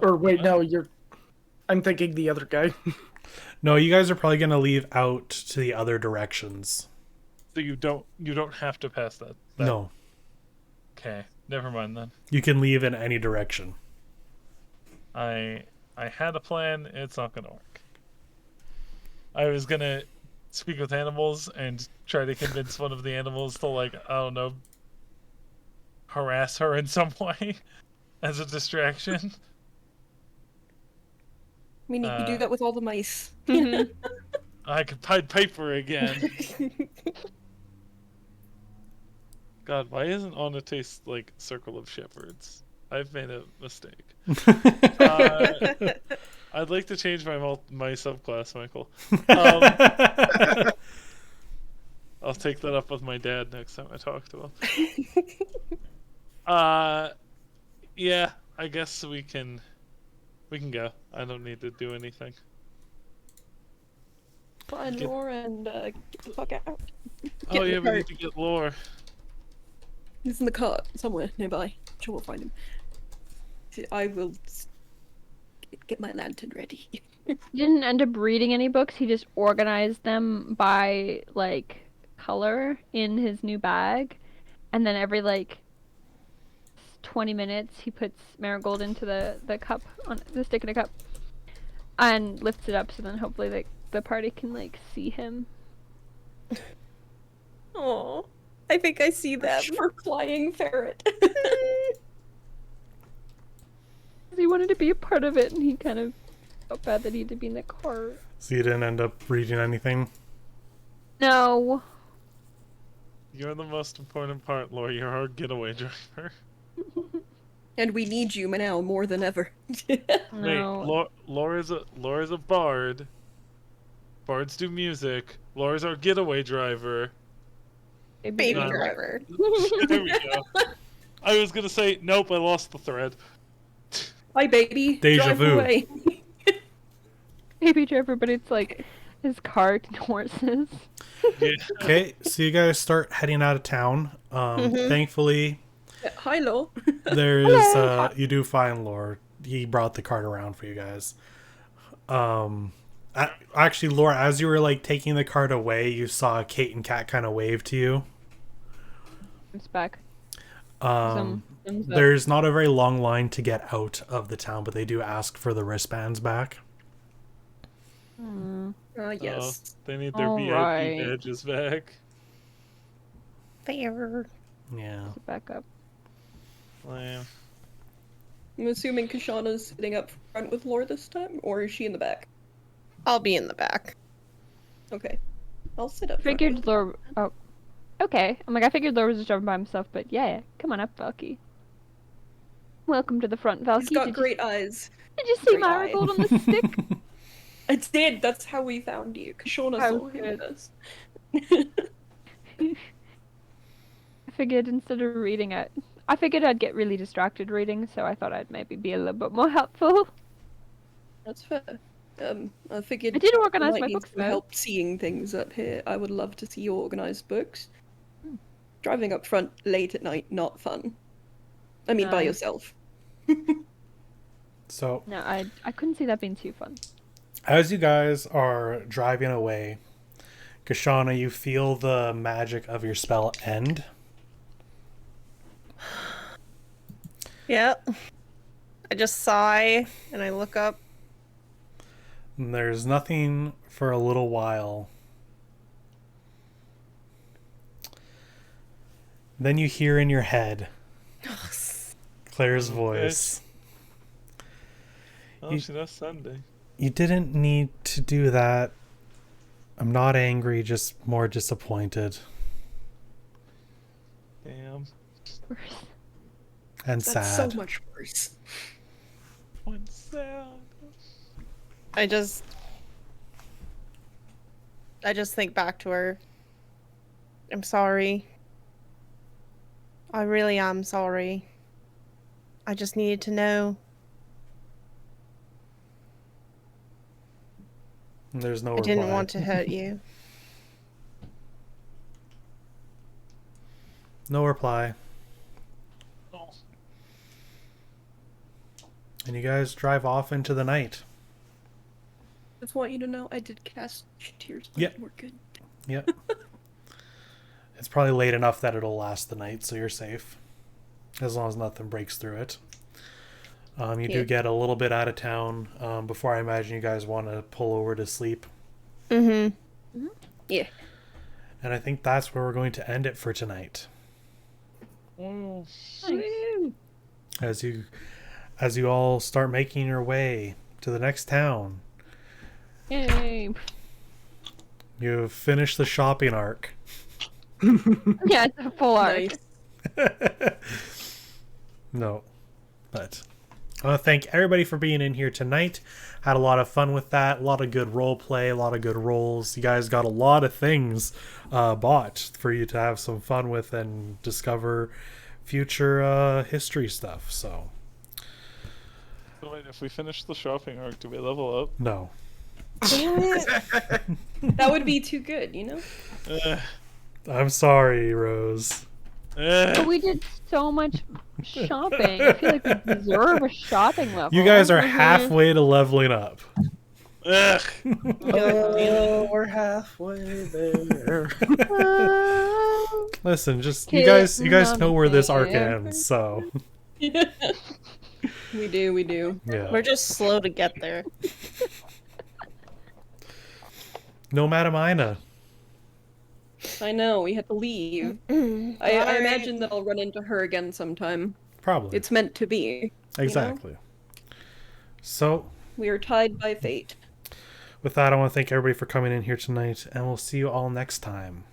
Or wait, no, I'm thinking the other guy. No, you guys are probably going to leave out to the other directions. So you don't have to pass that. No. Okay, never mind then. You can leave in any direction. I had a plan, it's not gonna work. I was gonna speak with animals and try to convince one of the animals to, like, I don't know, harass her in some way as a distraction. I mean, you could do that with all the mice. I could Pied Piper again. God, why isn't on a taste like Circle of Shepherds? I've made a mistake. I'd like to change my subclass, Michael. I'll take that up with my dad next time I talk to him. Yeah, I guess we can go. I don't need to do anything. Find Laura and get the fuck out. Oh in yeah, the we cart. need to get Lore. He's in the cart somewhere nearby. I'm sure we'll find him. I will get my lantern ready. He didn't end up reading any books. He just organized them by, like, color in his new bag. And then every, like, 20 minutes, he puts Marigold into the cup, on the stick in a cup, and lifts it up so then hopefully the party can like see him. Oh, I think I see them. For flying ferret. He wanted to be a part of it, and he kind of felt bad that he had to be in the car. So you didn't end up reading anything? No. You're the most important part, Laura. You're our getaway driver. And we need you now more than ever. No. Wait, Laura's a bard. Bards do music. Laura's our getaway driver. Baby No. driver. There we go. I was gonna say nope. I lost the thread. Bye, baby. Deja Drive vu. away. Baby driver, but it's like his cart and horses. Yeah. Okay, so you guys start heading out of town. Thankfully, Hi, Lo. there is you do find Lore. He brought the cart around for you guys. Actually, Laura, as you were like taking the cart away, you saw Kate and Kat kind of wave to you. It's back. Um, Thumbs up. there's not a very long line to get out of the town, but they do ask for the wristbands back. Yes. They need their All VIP right. badges back. Fair. Yeah. Back up. Lame. I'm assuming Kashana's sitting up front with Lore this time, or is she in the back? I'll be in the back. Okay. I'll sit up front. Figured Lore. Oh, okay. I'm like, I figured Lore was just driving by himself, but yeah, come on up, Valky. Welcome to the front, Valky. He's got Did great eyes. you see great eye. Marigold on the stick? I did. That's how we found you. Kashana Oh, saw him with us. I figured instead of reading it, I figured I'd get really distracted reading, so I thought I'd maybe be a little bit more helpful. That's fair. I figured I did organise might my need books, some though. help seeing things up here. I would love to see you organise books. Driving up front late at night, not fun. I mean, by yourself. So No, I couldn't see that being too fun. as you guys are driving away, Kashana, you feel the magic of your spell end. Yep. I just sigh and I look up. And there's nothing for a little while. Then you hear in your head Claire's voice. Oh, she knows Sunday. You didn't need to do that. I'm not angry, just more disappointed Damn. and That's sad. so much worse. One sound. I just think back to her. I'm sorry. I really am sorry. I just needed to know. And there's no I reply. didn't want to hurt you. No reply. Oh. And you guys drive off into the night. Just want you to know I did cast tears. Yep. We're good. Yep. It's probably late enough that it'll last the night, so you're safe. As long as nothing breaks through it. You do Yeah. get a little bit out of town before I imagine you guys want to pull over to sleep. Mm-hmm. Yeah. And I think that's where we're going to end it for tonight. Oh. As you all start making your way to the next town, Yay! you've finished the shopping arc. Yeah, it's a full arc. Nice. No, but I want to thank everybody for being in here tonight. Had a lot of fun with that. A lot of good role play, a lot of good rolls. You guys got a lot of things bought for you to have some fun with and discover future history stuff. So So wait, if we finish the shopping arc, do we level up? no. That would be too good, you know? I'm sorry, Rose. But we did so much shopping. I feel like we deserve a shopping level. You guys are halfway to leveling up. Ugh. Oh, we're halfway there. Listen, just you guys know where this arc there. ends, so We do. Yeah. We're just slow to get there. No, Madam Ina. I know, we had to leave. I Alright. imagine that I'll run into her again sometime. Probably. It's meant to be. Exactly. So, We are tied by fate. with that, I want to thank everybody for coming in here tonight, and we'll see you all next time.